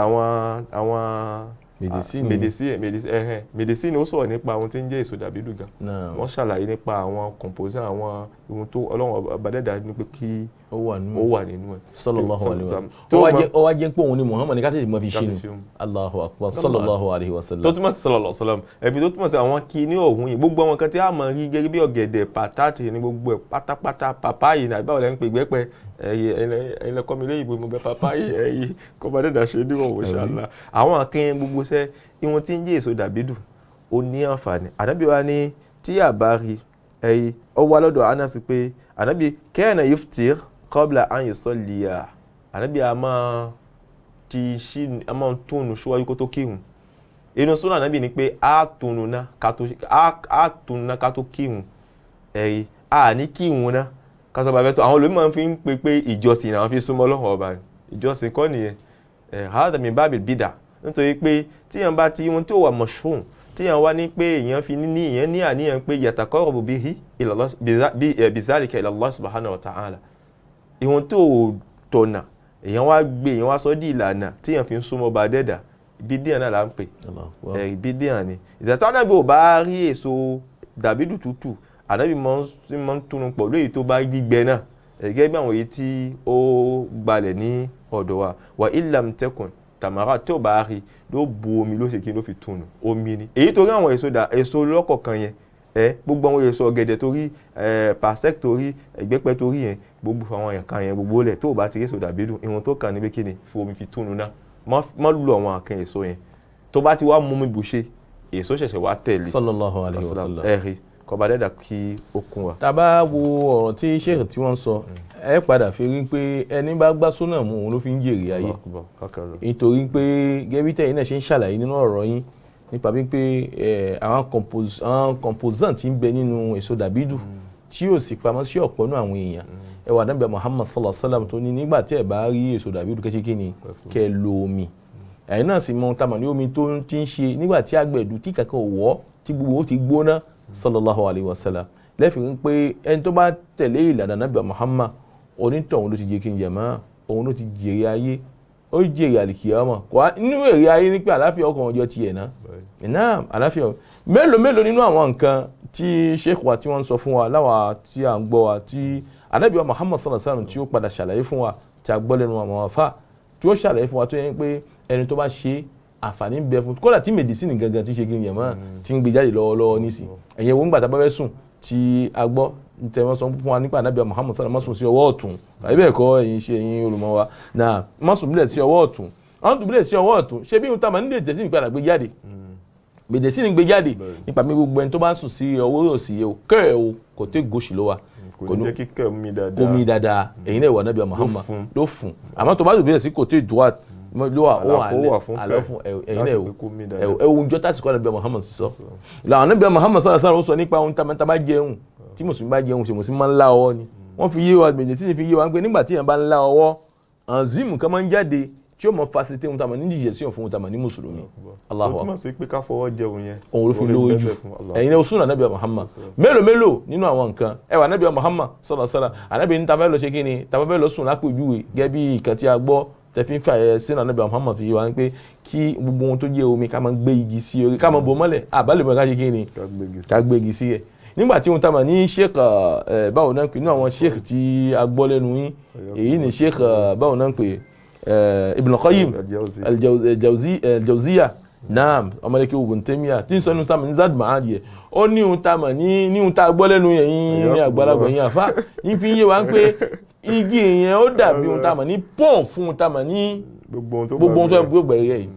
àwọn medicine ó sọ̀rọ̀ nípa ohun tí ń jẹ́ èso dàbídù gan wọ́n ṣàlàyé nípa àwọn composant àwọn ohun tó Ọlọ́run ọba dẹ́dà ní pé kí ó wà nínú ẹ̀. sallallahu alaihi wasallam ó wá jẹ́ pé òun ni Muhammad ní ká tètè mọ́ fi ṣínú Allahu akbar sallallahu alaihi wasallam. tó túmọ̀ sí sallallahu alaihi wasallam ẹ̀bí tó túmọ̀ sí àwọn kí ní ọ̀hún yìí gbogbo àwọn kan tí a mọ̀ rí gẹ́gẹ́ bí ọ̀gẹ̀dẹ̀ pàtàkì ní gbogbo ẹ̀ pátápátá pàpáyì náà báwo lẹ́ ń pè gbẹ́pẹ́ ẹ̀yin lẹ́kọ́ mi lóyìnbó mo bẹ pàpáyì ẹ̀yìn kọ́ bá dẹ́dà ṣe níwọ̀n wò ṣàlá àwọn akẹ́yìn gbogbo sẹ́ ìwọ̀n tí ń jẹ́ èso dàbídù ó ní àǹfààní ànábì wa ní tí a bá rí ẹ̀yìn ó wá lọ́dọ̀ Anas pé ànábì kana yuftir qabla an yusalliya ànábì a máa túnú ṣíwájú kó tó kírun inú súnà ànábì ni pé a túnú ná ká tó kírun ẹ̀yìn a ní kírun ná kásọ̀bà fẹ́ tó àwọn olóyìn fi ń pe pé ìjọsìn àwọn fi súnmọ́ Ọlọ́run ọba ìjọsìn kọ́ nìyẹn hadha min babil bid'ah nítorí pé tíyàn bá ti ohun tí ó wà mashhur tíyàn wá ní pé èèyàn fi èèyàn ní àníyàn pé yataqarrabu bihi bizalika ila Allah subhanahu wa ta'ala ìwọ̀n tó tọ̀nà èèyàn wá sọ di ìlànà tíyàn fi ń súnmọ́ ọba dẹ́dà bídíà náà là ń pè bídíà ni ìzàtà náà bí ò bá rí èso dàbídù tútù ànábì máa ń túnú pọ̀ lóyìí tó bá gbígbẹ náà gẹ́gẹ́ bí àwọn èyí tí ó gbalẹ̀ ní ọ̀dọ̀ wa illam takun tàmárà tí ò bá rí ló bu omi ló ṣe kí ló fi túnú omi ni èyí torí àwọn èso lọ́kọ̀ọ̀kan yẹn gbogbo àwọn èso ọ̀gẹ̀dẹ̀ torí pàṣẹ́k torí ìgbẹ́pẹ́ torí yẹn gbogbo àwọn ẹ̀ka yẹn gbogbo lẹ̀ tó bá ti rí èso dàbídù ìwọ̀n tó kàn níbi kíni fi omi fi túnú náà má lu àwọn àkàn èso yẹn tó bá ti wá mú mi bù ṣe èso ṣẹ̀ṣẹ̀ wá tẹ̀lé sallallahu alaihi wasallam ẹ̀rí kọba dẹ́dà kí ó kún wa. tá bá wo ọ̀rọ̀ tí sheikh tí wọ́n sọ ẹ padà fi rí pé ẹni bá gbá súnà mú òun ló fi ń jèrè ayé nítorí pé gẹ́bí tẹ̀yìn náà ṣe ń ṣàlàyé nínú ọ̀rọ̀ yín nípa wípé àwọn composant tí ń bẹ nínú èso dàbídù tí yóò sì pamọ́ sí ọ̀pọ̀ nínú àwọn èèyàn ẹ wà Ànábì Muhammad sallallahu alaihi wasallam tó ní nígbà tí ẹ bá rí èso dàbídù kí ni kẹ́ lo omi ẹ̀yin náà sì mọ tamọ̀ ní omi tó ti ń ṣe nígbà tí àgbẹ̀dù tí kankan ò wọ́ tí gbogbo ó ti gbóná sallallahu alaihi wasallam lẹ́fìn pé ẹni tó bá tẹ̀lé ìlànà Ànábì Muhammad onítọ̀hún ló ti jẹ́ kí n jẹ̀mọ́ òun ló ti jèrè ayé ó jèrè àlìkìyámà kò nínú èrè ayé ní pé àláfíà ọkàn ọjọ́ tiẹ̀ náà àláfíà mélòó nínú àwọn nǹkan tí sheikh wa tí wọ́n ń sọ fún wa láwa tí à ń gbọ́ wa tí Ànábì Muhammad sallallahu alaihi wasallam tí ó padà ṣàlàyé fún wa tí a gbọ́ lẹ́nu àwọn àfà tí ó ṣàlàyé fún wa tó yẹ pé ẹni tó bá ṣe àǹfààní bẹ fún kódà tí mẹdísìnì gangan ti ṣe kí n yẹn mọ́ tí ń gbé jáde lọ́wọ́lọ́wọ́ nísìn ẹ̀yẹ̀ wo ń gbà tá bá fẹ́ sùn tí a gbọ́ tẹ̀wọ́n sọ fún wa nípa Ànábì Muhammad sallallahu alaihi wasallam má sùn sí ọwọ́ ọ̀tún tàbí bẹ́ẹ̀ kọ́ ẹ̀yin olùmọ̀ wa náà má sùn bílẹ̀ sí ọwọ́ ọ̀tún àwọn tó bílẹ̀ sí ọwọ́ ọ̀tún ṣé bí ohun tá a máa nílé ìjẹ́sìn ìpadà gbé jáde mẹdísìnì gbé jáde nípa mi gbogbo ẹni tó bá sùn sí ọwọ́ òsì o kẹ́ ẹ̀ o kò tẹ́ gòṣì ló wa kò ní jẹ́ kíkẹ́ omi dáadáa ẹ̀yin náà ìwà Ànábì Muhammad ló fún àmọ́ tó bá bílẹ̀ sí kò tẹ́ dùwà ló wà ó wà fún ẹ̀yin náà ẹ̀wọ̀n jọ tásìkò Ànábì Muhammad sọ làwọn Ànábì Muhammad sallallahu alaihi wasallam sọ nípa ohun tá bá jẹun tí mùsùlùmí bá jẹun ṣe mùsùlùmí máa ń lá ọwọ́ ni wọ́n fi yé wa mẹ̀jẹ̀ fi yé wa pé nígbà tí èèyàn bá ń lá ọwọ́ enzyme kan máa ń jáde tí ó mọ facilité ohun tá a mọ̀ ní digestion fún ohun tá a mọ̀ ní mùsùlùmí. Allahu Akbar. ó túmọ̀ sí pé ká fọwọ́ jẹun yẹn. òun ló fi lówó jù ẹ̀yin náà sunna Ànábì Muhammad mélòó nínú àwọn nǹkan ẹ wà Ànábì Muhammad sallallahu alaihi wasallam Ànábì ní tafẹ́ lọ ṣe kí ni tafẹ́ lọ sùn lápèjúwe gẹ́gẹ́ bí ìkan tí a gbọ́ tẹ̀fín fàyẹ sínú Ànábì Muhammad fi wá pé kí gbogbo ohun tó jẹ́ omi ká máa gbé igi sí orí ká máa bò mọ́lẹ̀ àbálẹ̀ mọ́ ká ṣe kí ni ká gbé igi sí ẹ̀ nígbà tí ohun tá a mọ̀ ní sheikh báwo náà ń pè ní àwọn sheikh tí a gbọ́ lẹ́nu yín èyí ni sheikh báwo náà ń pè Ibn Qayyim al-Jawziyya naam ọmọdéke Ibn Taymiyyah tí ń sọ ní sáàmù ní Zad Ma'ad yẹ ó ní ohun tá a mọ̀ ní ohun tá a gbọ́ lẹ́nu yẹn ní àgbàlagbà yẹn àfá yín fi yé wa pé igi yẹn ó dàbí ohun tá a mọ̀ ní pọ́n fún ohun tá a mọ̀ ní gbogbo ohun tó gbogbo ẹ̀yẹ yìí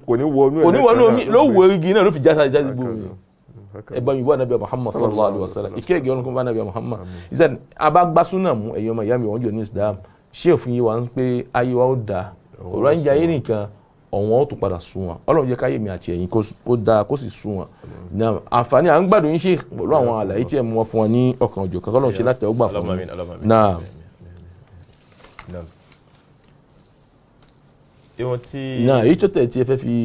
kò ní wọnú omi ló wọ igi náà ló fi jásá gbogbo yẹn ẹ̀bọ̀n yìí bọ́ Ànábì Muhammad sallallahu alaihi wasallam ìkẹ́ ìgẹ́ ọ̀nà kún bá Ànábì Muhammad ìsẹ́ni abágbásúnà mú ẹ̀yọ́ ọmọ ìyá mi wọ́n jọ ní Islam ṣé òfin yìí wà ń pé ayé wa ó dáa ọ̀rọ̀ ń jẹ ayé nìkan ọ̀wọ́n ó tún padà sún wọn ọlọ́run jẹ́ káyé mi àti ẹ̀yin kó dáa kó sì sún wọn. àǹfààní à ń gbádùn yín ṣe pẹ̀lú àwọn àlàyé tí ẹ̀ mú wọn fún wọn ní ọ̀kan òjò kan kọ́lọ́run ṣe látẹ̀wọ́gbà fún wọn. náà èyí tó tẹ̀ tí ẹ fẹ́ fi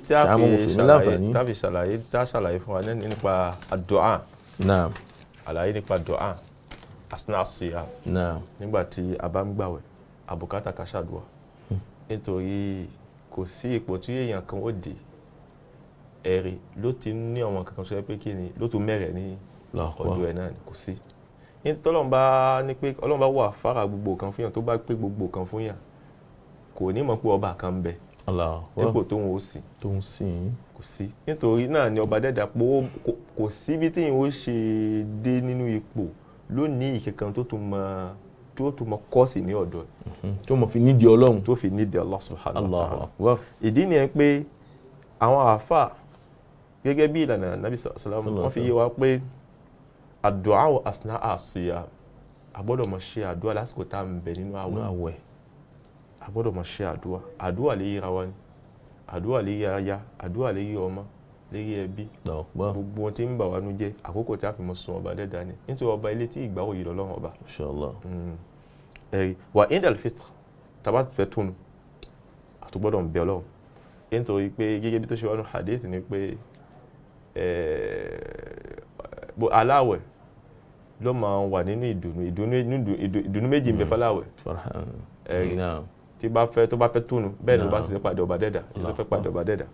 ṣàmú mùsùlùmí láǹfààní. tàbí ṣàlàyé tí a ṣàlàyé fún wa nípa àdúà. náà àlàyé nípa dùà asná àṣìyà. náà nígbà tí a bá ń gbàwẹ̀ àbùkátà ká ṣàdúà. nítorí kò sí ipò tí èèyàn kan ó dé ẹ̀rí ló ti ní àwọn kankan sọ pé kí ni ló tún mẹ́rẹ̀ ní ọ̀dọ̀ ẹ̀ náà kò sí. ní tí Ọlọ́run bá ní pé Ọlọ́run bá wà fara gbogbo kan fún yàn tó bá pé gbogbo kan fún yàn kò ní mọ̀ pé ọba kan ń bẹ dípò tóun ó sìn kò sí. nítorí náà ni ọba dẹ́dà pé kò sí bí téèyàn ó ṣe dé nínú ipò ló ní ìkẹ̀kan tó tún mọ kọ́ọ̀sì ní ọ̀dọ̀ ẹ̀. tó mọ̀ fi nídìí Ọlọ́run. tó fi nídìí Allah subhanahu wa ta'ala. ìdí nìyẹn pé àwọn àáfà gẹ́gẹ́ bí ìlànà Nabi sallallahu alaihi wasallam wọ́n fi yé wa pé àdúà wa asna àṣìyà àgbọ́dọ̀ mọ̀ ṣe àdúà lásìkò tá à ń bẹ nínú àwẹ̀ àgbọ́dọ̀ mọ̀ ṣe àdúà lè yíra wa ni àdúà lè yí aya àdúà lè yí ọmọ lè yí ẹbí gbogbo wọn tí ń bà wá nú jẹ́ àkókò tí a fi mọ̀ sun ọba dẹ́dà ni nítorí ọba ilé tí ìgbàwò yìí lọ́lọ́run ọba. Inshallah. wà indal fitr tàbá fẹ́ túnu àtúgbọ́dọ̀ ń bẹ Ọlọ́run nítorí pé gẹ́gẹ́ bí tó ṣe wà nù hadith ni pé aláwẹ̀ ló máa wà nínú ìdùnnú méjì ń bẹ fáláwẹ̀ tó bá fẹ́ túnu bẹ́ẹ̀ ni ó bá sì fẹ́ pàdé ọba dẹ́dà ìṣẹ́ fẹ́ pàdé ọba dẹ́dà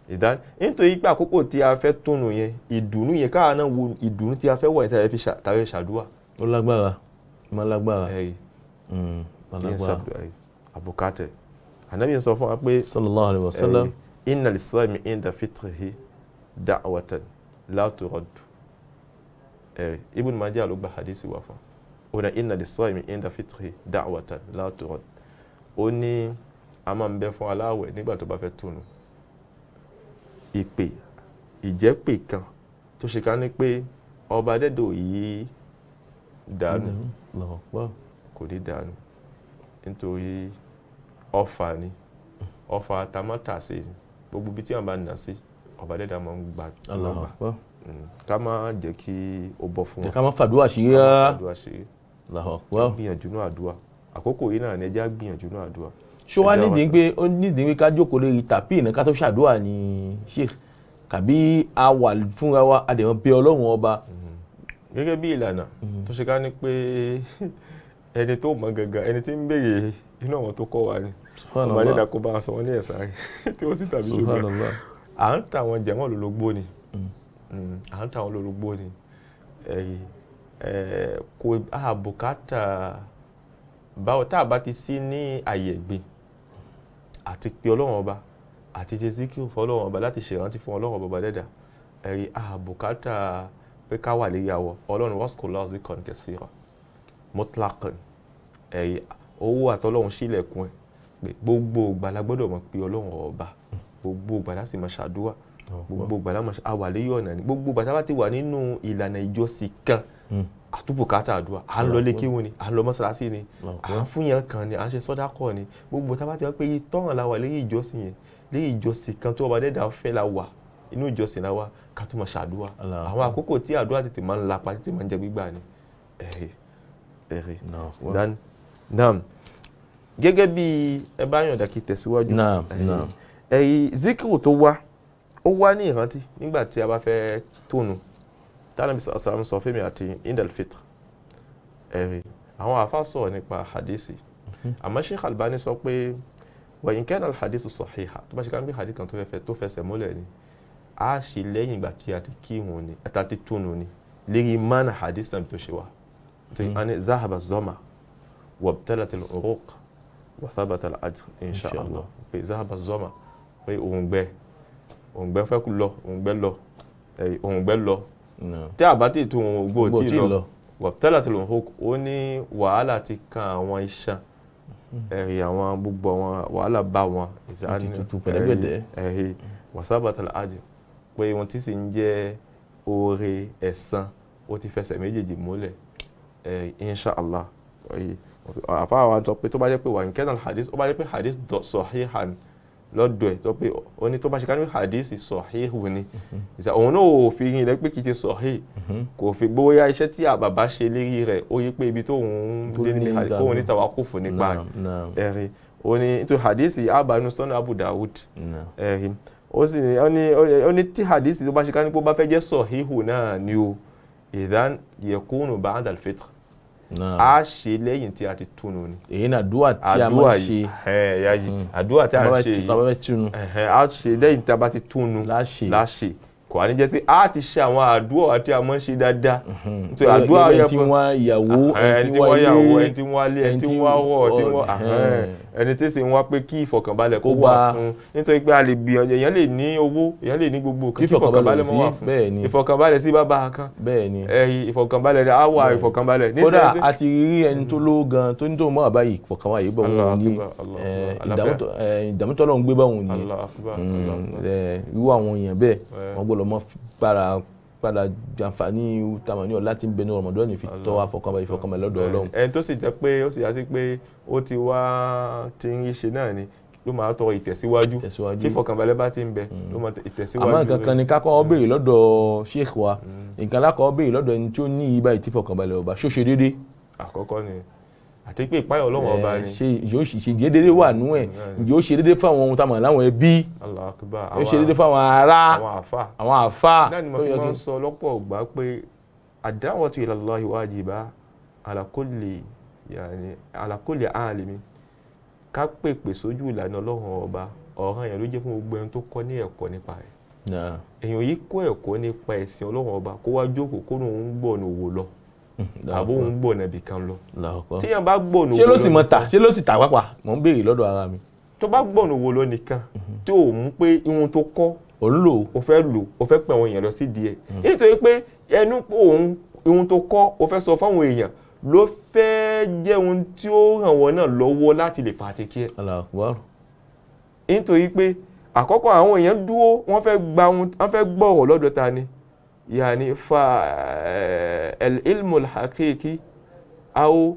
ìdán nítorí pé àkókò tí a fẹ́ túnu yẹn ìdùnnú yẹn káà náà wo ìdùnnú tí a fẹ́ wọ̀ yẹn tàbí ṣàdúrà. ó lágbára má lágbára àbùkátẹ̀ Ànábì sọ fún wa pé sallallahu alaihi wasallam inna lis-sa'imi inda fitrihi da'watan la turad. Ibn Majah ló gba hadisi wá fún ó ní inna lis-sa'imi inda fitrihi da'watan la turad. ó ní a máa ń bẹ fún aláwẹ̀ nígbà tó bá fẹ́ túnu ìpè ìjẹ́pè kan tó ṣe ká ní pé ọba dẹ́dọ̀ yìí dànù kò ní dànù nítorí ọfà ni ọfà tamátàsé ni gbogbo ibi tí wọn bá nà sí ọba dẹ́dà máa ń gbà lọ́gbà ká má jẹ́ kí ó bọ́ fún wọn. ká má fàdúrà ṣe é gbìyànjú náà àdúrà àkókò yìí náà ni ẹjẹ́ gbìyànjú náà àdúrà. ṣó wá nídìí pé ká jókòó lórí tàpí ní ká tó ṣàdúrà ní sheikh kàbí a wà fúnra wa a dẹ̀ mọ̀ pé Ọlọ́run ọba. gẹ́gẹ́ bí ìlànà tó ṣe ká ní pé ẹni tó mọ̀ gangan ẹni tí ń béèrè inú àwọn tó kọ́ wa ni ọba nígbà kó bá a sọ wọn ní ẹ̀sà rẹ̀ tí wọ́n sì tàbí ṣùgbọ́n à ń ta àwọn jẹ̀mọ́ lólógbó ni kò àbùkátà báwo tá a bá ti sí ní àyè ẹ̀gbin àti pé Ọlọ́run ọba àti ṣe síkírù fún Ọlọ́run ọba láti ṣèrántí fún Ọlọ́run ọba dẹ́dà àbùkátà pé ká wà lérí àwọ̀ Ọlọ́run wọ́sùkúlọ́ sí kọ̀ǹtẹ̀síra mutlaqan owó àtọ́lọ́run sílẹ̀kùn ẹ̀ pé gbogbo ìgbà la gbọ́dọ̀ mọ̀ pé Ọlọ́run ọba gbogbo ìgbà la sì máa ṣàdúrà gbogbo ìgbà la máa àwà lérí ọ̀nà ni gbogbo ìgbà tá bá ti wà nínú ìlànà ìjọsìn kan àtúbùkátà àdúrà à ń lọ lé kéwòn ni à ń lọ mọ́sálásí ni à ń fún yẹn kan ni à ń ṣe sọ́dákọ̀ ni gbogbo tá bá ti wá pé tọ́ràn la wà lérí ìjọsìn yẹn lérí ìjọsìn kan tó ọba dẹ́dà fẹ́ la wà inú ìjọsìn la wà ká tó máa ṣàdúrà àwọn àkókò tí àdúrà tètè máa ń lapa tètè máa ń jẹ gbígbà ni naam gẹ́gẹ́ bí ẹ bá yàn dàkí tẹ̀síwájú zikiru tó wá ó wá ní ìrántí nígbà tí a bá fẹ́ tónu tánàbí sàlámù sọ fẹ́mi àti indal fitr àwọn àfáà sọ̀rọ̀ nípa hadisi àmọ́ Sheikh Albani sọ pé wa in kana al-hadithu sahiha tó bá ṣe ká ń gbé hadith kan tó fẹsẹ̀ múlẹ̀ ni a ṣe lẹ́yìn ìgbà tí a ti kírun ni a ti tónu ni lérí mánà hadith náà tó ṣe wá ani zahaba zoma wabtalat al-uruq wa thabata al-ajr insha Allah pé zahaba zoma pé òǹgbẹ fẹ́ kú lọ òǹgbẹ lọ tí a bá ti tún òǹgbò tí lọ wabtalat al-uruq ó ní wàhálà ti kan àwọn iṣan àwọn gbogbo àwọn wàhálà bá wọn wa thabata al-ajr pé wọn tí sì ń jẹ́ oore ẹ̀san ó ti fẹsẹ̀ méjèèjì múlẹ̀ inshallah àfáà wa sọ pé tó bá jẹ́ pé wà ní kẹ́nà hadith ó bá jẹ́ pé hadith sahihan lọ́dọ̀ ẹ̀ tó pé ó ní tó bá ṣe ká ní hadith sahihu ni òun náà ò fi rin ilẹ̀ pé kì í ṣe sahih kò fi bóyá iṣẹ́ tí àbàbá ṣe lérí rẹ̀ ó yí pé ibi tó ń dé níbi hadith kóun ní tàwákùfù nípa ẹ̀rí ó ní nítorí hadith àbánú sọ́nà Abu Dawud ẹ̀rí ó sì ó ní tí hadith tó bá ṣe ká ní pé ó bá fẹ́ jẹ́ sahihu náà ni o idhan yakunu ba'da al-fitr a ṣe lẹ́yìn tí a ti túnu ni. èyí ni àdúrà tí a máa ṣe. àdúrà tí a ń ṣe yìí a ṣe lẹ́yìn tí a bá ti túnu láṣẹ kò wá ní jẹ́ sí a ti ṣe àwọn àdúrà tí a máa ń ṣe dáadáa. nítorí àdúrà yẹn tí wọ́n ìyàwó ẹni tí wọ́n yàwó ẹni tí wọ́n lé ẹni tí wọ́n rọ̀ ẹni tí sì ń wá pé kí ìfọ̀kànbalẹ̀ kó wà fún nítorí pé a lè bí èèyàn lè ní owó èèyàn lè ní gbogbo kan kí ìfọ̀kànbalẹ̀ mọ́ wà fún ìfọ̀kànbalẹ̀ sí bàbá kan ìfọ̀kànbalẹ̀ á wà ìfọ̀kànbalẹ̀. kódà a ti rí ẹni tó lówó gan tó ní tó mọ́ àbáyé ìfọ̀kànbalẹ̀ yìí bọ̀ wọ́n ní ìdààmú tọ́lọ́ ń gbé bá wọn ní irú àwọn èèyàn bẹ́ẹ̀ wọ́n gbọ́dọ̀ mọ́ padà jàǹfààní tamani ọ̀la tí ń bẹ ní Ramadan ní fi tọ́ ìfọ̀kànbalẹ̀ lọ́dọ̀ Ọlọ́run. ẹni tó sì jẹ́ pé ó sì yá sí pé ó ti wá ti ń ṣe náà ni ló máa tọrọ ìtẹ̀síwájú tí ìfọ̀kànbalẹ̀ bá ti ń bẹ ló máa ìtẹ̀síwájú. àmọ́ nǹkan kan ni kákọ́ béèrè lọ́dọ̀ Sheikh wa nǹkan lákọ́ béèrè lọ́dọ̀ ẹni tí ó ní ibà tí ìfọ̀kànbalẹ̀ ọba ṣó ṣe déédéé. àkọ́kọ́ ni àti pé ìpáyọ̀ Ọlọ́run ọba ni. ṣe déédéé wà nú ẹ̀ ǹjẹ́ ó ṣe déédéé fáwọn ohun táwọn láwọn ẹbí ó ṣe déédéé fáwọn ará àwọn àfà. náà ni mo fi máa ń sọ lọ́pọ̀ ìgbà pé ad-da'watu ila Allahi wajiba ala kulli alimi ká pèpè sójú ìlànà Ọlọ́run ọba ọ̀ràn yẹn ló jẹ́ fún gbogbo ẹni tó kọ́ ní ẹ̀kọ́ nípa rẹ̀. èèyàn yìí kọ́ ẹ̀kọ́ nípa ẹ̀sìn Ọlọ́run ọba kó wá jókòó kó lóun gbọ̀nà òwò lọ àbó òun gbọ̀nà ibì kan lọ. tí yẹn bá gbọ̀nà òwò lọ ṣé ló sì mọ ta ṣé ló sì ta pápá mò ń béèrè lọ́dọ̀ ara mi. tó bá gbọ̀nà òwò lọ nìkan tí ò mú pé ihun tó kọ́ ò ń lò ó fẹ́ pè àwọn èèyàn lọ sí díẹ̀ nítorí pé ẹnu pé òun ihun tó kọ́ ó fẹ́ sọ fáwọn èèyàn ló fẹ́ jẹ́ ohun tí ó ràn wọ́n náà lọ́wọ́ láti lè pàtẹ́kì ẹ̀. nítorí pé àkọ́kọ́ àwọn èèyàn dúró wọ́n fẹ́ gbọ́rọ̀ lọ́dọ̀ ta ni yàní fa al-ilmu al-haqiqi aw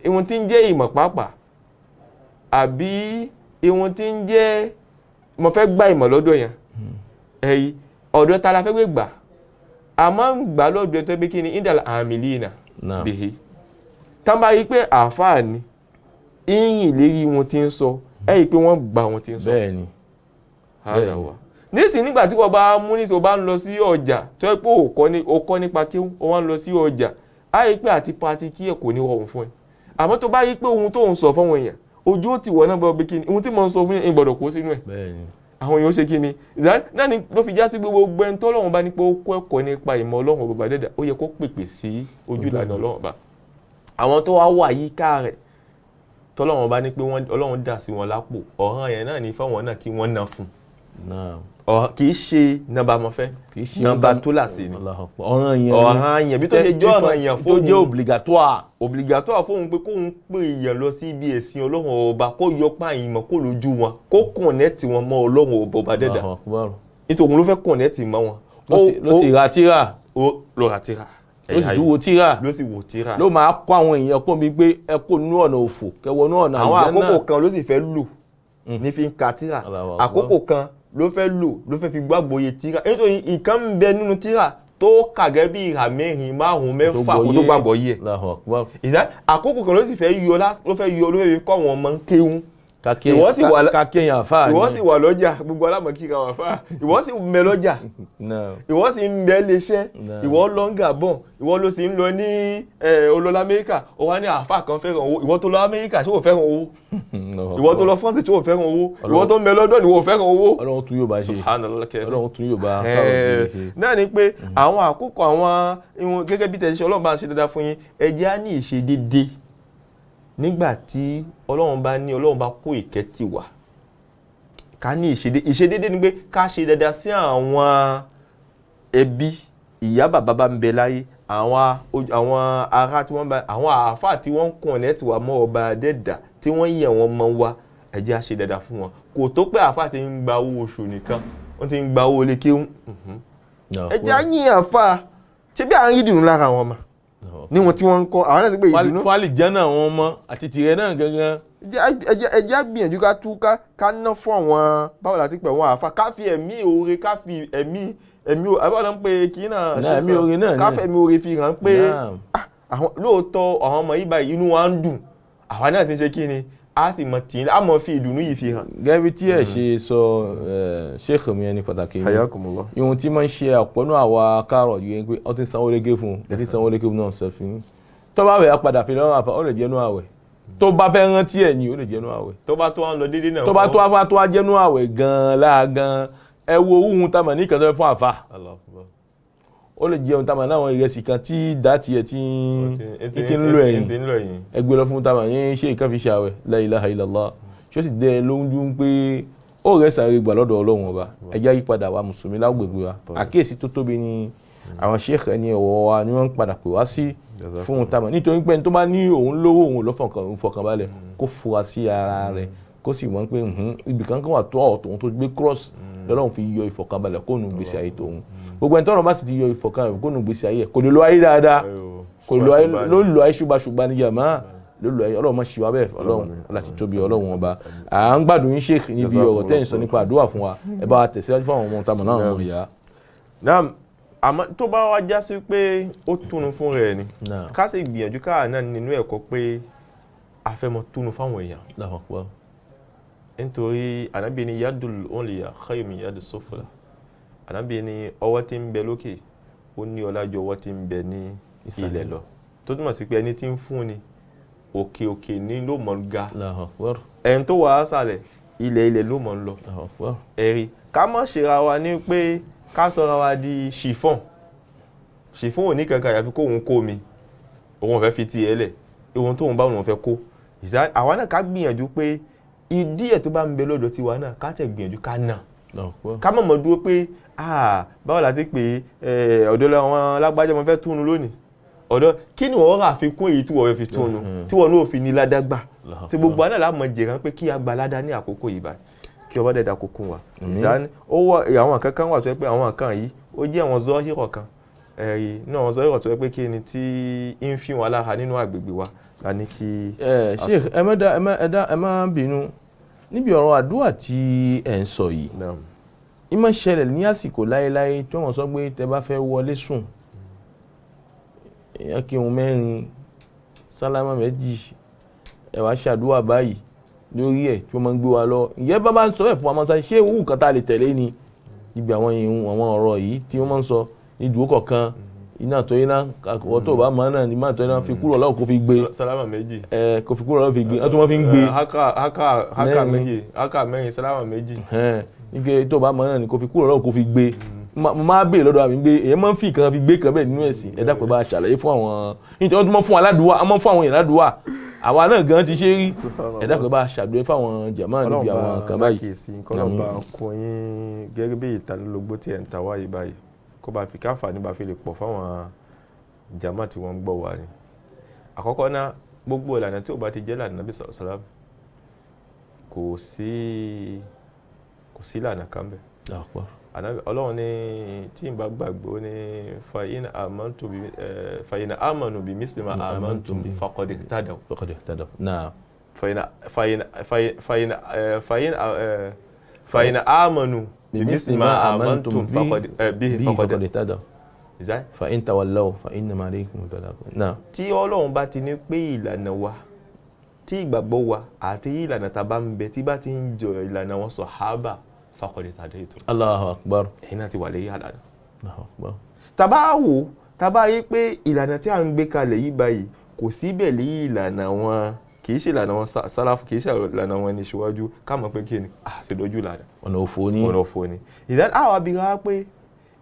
ìwọ̀n tí ń jẹ́ ìmọ̀ pàápàá àbí ìwọ̀n tí ń jẹ́ mo fẹ́ gba ìmọ̀ lọ́dọ̀ yẹn ẹ̀yí ọ̀dọ̀ ta la fẹ́ gbé gbà a máa ń gbà lọ́dọ̀ tó bí kí ni indal amilina bihi tán bá rí pé àáfàá ni ìyìn lérí wọn ti ń sọ ẹ̀yí pé wọ́n gbà wọn ti ń sọ. bẹ́ẹ̀ni nísìnyí nígbà tí wọ́n bá mú ní sọ bá ń lọ sí ọjà tó yẹ pé ó kọ́ nípa kí ó wá ń lọ sí ọjà á rí pé àti pati kí ẹ̀ kò ní rọrùn fún ẹ àmọ́ tó bá rí pé ohun tó ń sọ fún wọn èèyàn ojú ó ti wọ̀ náà bọ́ bí kí ni ohun tí mo ń sọ fún yẹn gbọ́dọ̀ kó sínú ẹ̀ àwọn èèyàn ó ṣe kí ni náà ni ló fi já sí gbogbo ẹni tó Ọlọ́run bá ní pé ó kọ́ ẹ̀kọ́ nípa ìmọ̀ Ọlọ́run bàbá dẹ́dà ó yẹ kó pèpè sí ojú ìlànà Ọlọ́run bá àwọn tó wá wà yíká rẹ̀ tọ́lọ́run bá ní pé Ọlọ́run dà sí wọn lápò ọ̀ràn yẹn náà ní fáwọn náà kí wọ́n ná fún kì í ṣe nàbà mọ́fẹ́ nàbà tó là sí ni ọ̀ràn yẹn bí tó ṣe jọ́ ọ̀ràn yẹn fóun tó jẹ́ obligatoire fóun pé kóun pè èèyàn lọ sí ibi ẹ̀sìn Ọlọ́run ọba kó yọpá ìmọ̀ kó lójú wọn kó kọ̀nẹ́tì wọn mọ́ Ọlọ́run ọba dẹ́dà nítorí òun ló fẹ́ kọ̀nẹ́tì mọ́ wọn. ló sì ra tíra ló ra tíra ló sì tún wo tíra ló sì wo tíra ló máa kọ́ àwọn èèyàn kó mi gbé ẹ kó nú ọ̀nà òfò kẹwọ́ nú ọ̀nà àwọn àkókò kan ló sì fẹ́ lò ní fi ń ka tíra àkókò kan ló fẹ́ lò ló fẹ́ fi gbàgbọ́ iye tíra nítorí nǹkan ń bẹ nínú tíra tó kàgẹ́ bí ìhà mẹ́rin márùn-ún mẹ́fà kó tó gbàgbọ́ yẹ ìdá àkókò kan ló sì fẹ́ yọ ló fẹ́ fi kọ́ àwọn ọmọ ń kéwú ìwọ sì wà lọ́jà gbogbo alámọ̀kíra wà fáà ìwọ sì ń bẹ lọ́jà ìwọ sì ń bẹ léṣẹ́ ìwọ lọ ń Gabon ìwọ ló sì ń lọ ní olóla Amẹ́ríkà ó wá ní àáfà kan fẹ́ràn owó ìwọ tó lọ Amẹ́ríkà tí wò fẹ́ràn owó ìwọ tó lọ France tí wò fẹ́ràn owó ìwọ tó ń bẹ London ni wò fẹ́ràn owó. Ọlọ́run tún yóò bá ṣe Ọlọ́run tún yóò bá ṣe. náà ni pé àwọn àkókò àwọn gẹ́gẹ́ bí tẹ̀síṣẹ́ Ọlọ́run bá ń ṣe dáadáa fún yín ẹ jẹ́ á ní ìṣedédé nígbà tí Ọlọ́run bá kó ìkẹ́ tì wá ká ní ìṣedédé ni pé ká ṣe dáadáa sí àwọn ẹbí ìyá bàbá bá ń bẹ láyé àwọn ará tí wọ́n bá àwọn àáfà tí wọ́n ń kọ̀nẹ́tì wá mọ́ ọba dẹ́dà tí wọ́n yẹ̀ wọ́n mọ́ wa ẹ jẹ́ á ṣe dáadáa fún wọn kò tó pé àáfà ti ń gba owó oṣù nìkan wọ́n ti ń gba owó lékè ẹ jẹ́ á yìn àáfà ṣé bí à ń rí dùnú lára wọn mà níwọ̀n tí wọ́n ń kọ́ àwọn náà ti pé ìdùnnú fálì jẹ́ náà wọn mọ́ àti tìrẹ náà gangan ẹjẹ́ gbìyànjú ká tú ká ná fún àwọn báwo la ti pẹ̀ wọ́n àfa ká fi ẹ̀mí oore ká fi ẹ̀mí àbáwọn ń pe kí náà ẹ̀mí oore náà ká fẹ́ ẹ̀mí oore fi hàn pé àwọn lóòótọ́ àwọn ọmọ yìí báyìí inú wa ń dùn àwa náà ti ń ṣe kí ni a sì mọ̀ tí a mọ̀ fi ìdùnnú yìí fi hàn. gẹ́gẹ́ bí tí ẹ̀ ṣe sọ sheikh mi ẹni pàtàkì mi ihun tí máa ń ṣe àpọ̀nú àwa káàrọ̀ yìí pé ọ ti sanwó léke fún un ẹ ti sanwó léke fún náà sọ fún un tó bá wẹ̀ padà fi lọ́wọ́ àfa ó lè jẹ́nu àwẹ̀ tó bá fẹ́ rántí ẹ̀ ní ó lè jẹ́nu àwẹ̀ tó bá tó wá ń lọ déédéé náà tó bá tó wá jẹ́nu àwẹ̀ gan-an láàgán ẹ wo ohun tá a mọ̀ ní ìkànnì fún àfa ó lè jẹun tá a mọ̀ náwọn ìrẹsì kan tí dàtí ẹ̀ tí ń lọ ẹ̀yìn ẹgbẹ́ lọ fún tá a mọ̀ ní ṣé ìkan fi ṣe àwẹ̀ la ilaha illallah ṣó sì dẹ́ lóhun pé ó rẹ̀ sáré gbà lọ́dọ̀ ọlọ́run ọba ẹjẹ́ yípadà wa mùsùlùmí lágbègbè wa àkíyèsí tó tóbi ni àwọn sheikh ẹni ọ̀wọ́ wa ni wọ́n ń padà pè wá sí fún un tamọ̀ nítorí pé tó bá ní òun lówó òun lọ́fọ̀kànbalẹ̀ kó fura sí ara rẹ̀ kó sì wọ́n pé ibì kankan wà tó ọ̀tún tó gbé cross lọ́lọ́run fi yọ ìfọ̀kànbalẹ̀ kó nu gbèsè ayé tòun gbogbo ẹni tọ́rọ̀ bá sì ti yọ ìfọ̀kànbalẹ̀ kó nu gbèsè ayé kò lè lo ayé dáadáa kò lè lo ayé ṣùgbàṣùgbà ní jàmá lólu ayé ọlọ́run má ṣì wá bẹ́ẹ̀ ọlọ́run láti tóbi ọlọ́run ọba à ń gbádùn yín sheikh níbi ọ̀rọ̀ tẹ́yìn sọ nípa àdúrà fún wa ẹ bá wa tẹ̀síwájú fún àwọn ọmọ tamọ̀ náà ọmọ ìyá. àmọ́ tó bá wá já sí pé ó túnú fún rẹ̀ ni ká sì gbìyànjú káà náà nínú ẹ̀kọ́ pé a fẹ́ mọ túnú fáwọn èèyàn nítorí ànábì ni yadul ulya khayru min yadis sufla ànábì ni ọwọ́ tí ń bẹ lókè ó ní ọlá ju ọwọ́ tí ń bẹ ní ilẹ̀ lọ tó túmọ̀ sí pé ẹni tí ń fún ni òkè òkè ní ló mọ̀ ń ga ẹni tó wà á sàlẹ̀ ilẹ̀ ló mọ̀ ń lọ ẹ̀rí ká má ṣera wa ní pé ká sọra wa di chiffon ò ní kankan àyàfi kóhun kó mi òun fẹ́ fi tiẹ̀ lẹ̀ ohun tóun bá òun fẹ́ kó àwa náà ká gbìyànjú pé ìdí ẹ̀ tó bá ń bẹ lọ́dọ̀ tiwa náà ká tẹ̀ gbìyànjú ká nà ká mọ̀ mọ̀ dúró pé báwo la ti pè ọ̀dọ́ àwọn lágbájá mo fẹ́ túnu lónìí ọ̀dọ́ kí ni wọ́n rà fi kún èyí tí wọ́n fẹ́ fi túnu tí wọ́n náà fi ní ládàgbà tí gbogbo àná làmọ̀ jẹ̀rán pé kí a gba ládà ní àkókò yìí báyìí kí ọba dẹ̀dà kókó wa ìsáni ó wọ àwọn kankan wà tó yẹ pé àwọn kan yìí ó jẹ́ àwọn zọ́hírọ̀ kan ẹ̀rí náà àwọn zọ́hírọ̀ tó yẹ pé kí ni tí ń fi wọn lára nínú àgbègbè wa la ní kí. Sheikh ẹ má bínú níbi ọ̀rọ̀ àdúrà tí ẹ̀ ń sọ yìí ìmọ̀ ṣẹlẹ̀ ní àsìkò láéláé tí wọ́n sọ pé tẹ bá fẹ́ wọlé sùn èèyàn kí wọn mẹ́rin sálámà méjì ẹ wá ṣàdúrà báyìí lórí ẹ̀ tí wọ́n máa ń gbé wa lọ ìyẹn bá ń sọ ẹ̀ fún wa máa ń sáré ṣé ìwú kan tá a lè tẹ̀lé ni ibi àwọn ọ̀rọ̀ yìí tí wọ́n máa ń sọ ní ìdúró kọ̀ọ̀kan iná tó iná àkọ́kọ́ tó bá máa náà ní máa tó iná fi kúrò lọ́wọ́ kó fi gbé sálámà méjì kó fi kúrò lọ́wọ́ fi gbé tó wọ́n fi ń gbé haka mẹ́rin sálámà méjì ike tó bá máa náà ní kó fi kúrò lọ́wọ́ kó fi gbé máa bèè lọ́dọ̀ àmì gbé èyí máa ń fi kan fi gbé kan bẹ́ẹ̀ nínú ẹ̀sìn ẹ̀dá pẹ̀ bá ṣàlàyé fún àwọn nítorí wọ́n fún aládùúwà wọ́n fún àwọn èèyàn ládùúwà àwa náà gan ti ṣe rí ẹ̀dá pẹ̀ bá ṣàdúrà fún àwọn jàmáà níbi àwọn kan báyìí. kọ́lọ́ba kò yín gẹ́gẹ́ bí ìtanilógbó tí ẹ̀ ń ta wáyé báyìí kó bá fi káfà níbà fi lè pọ̀ fáwọn jàmáà tí wọ́n ń gbọ́ wa ni. àkọ́kọ́ náà gbogbo ìlànà tí ò bá ti jẹ́ ìlànà Nábì sàlám kò sí ìlànà kan bẹ́ẹ̀. Ọlọ́run ní tí n bá gbàgbé ó ní fàyínà àmànù bí mísìlìmà àmàntù bí faqad ihtadaw. fàyínà àmànù bí mísìlìmà àmàntù bí faqad ihtadaw. fa'in tawallaw fa'innama alaykumul balagh. tí Ọlọ́run bá ti ní pé ìlànà wa tí ìgbàgbọ́ wa àti ìlànà tá a bá ń bẹ tí bá ti ń jọ ìlànà wọn sàhábà faqad ihtadaytum. Allahu akbar. ẹ̀yin náà ti wà lẹ́yìn àlànà. Allahu akbar. tàbá yí pé ìlànà tí a ń gbé kalẹ̀ yìí báyìí kò síbẹ̀ lé ìlànà wọn kìí ṣe ìlànà wọn sálàfù kìí ṣe ìlànà wọn ní ṣíwájú ká mọ̀ pé kí ni àṣìlójú ìlànà. ọ̀nà òfò ni. ìdáná àwọn abìrà pé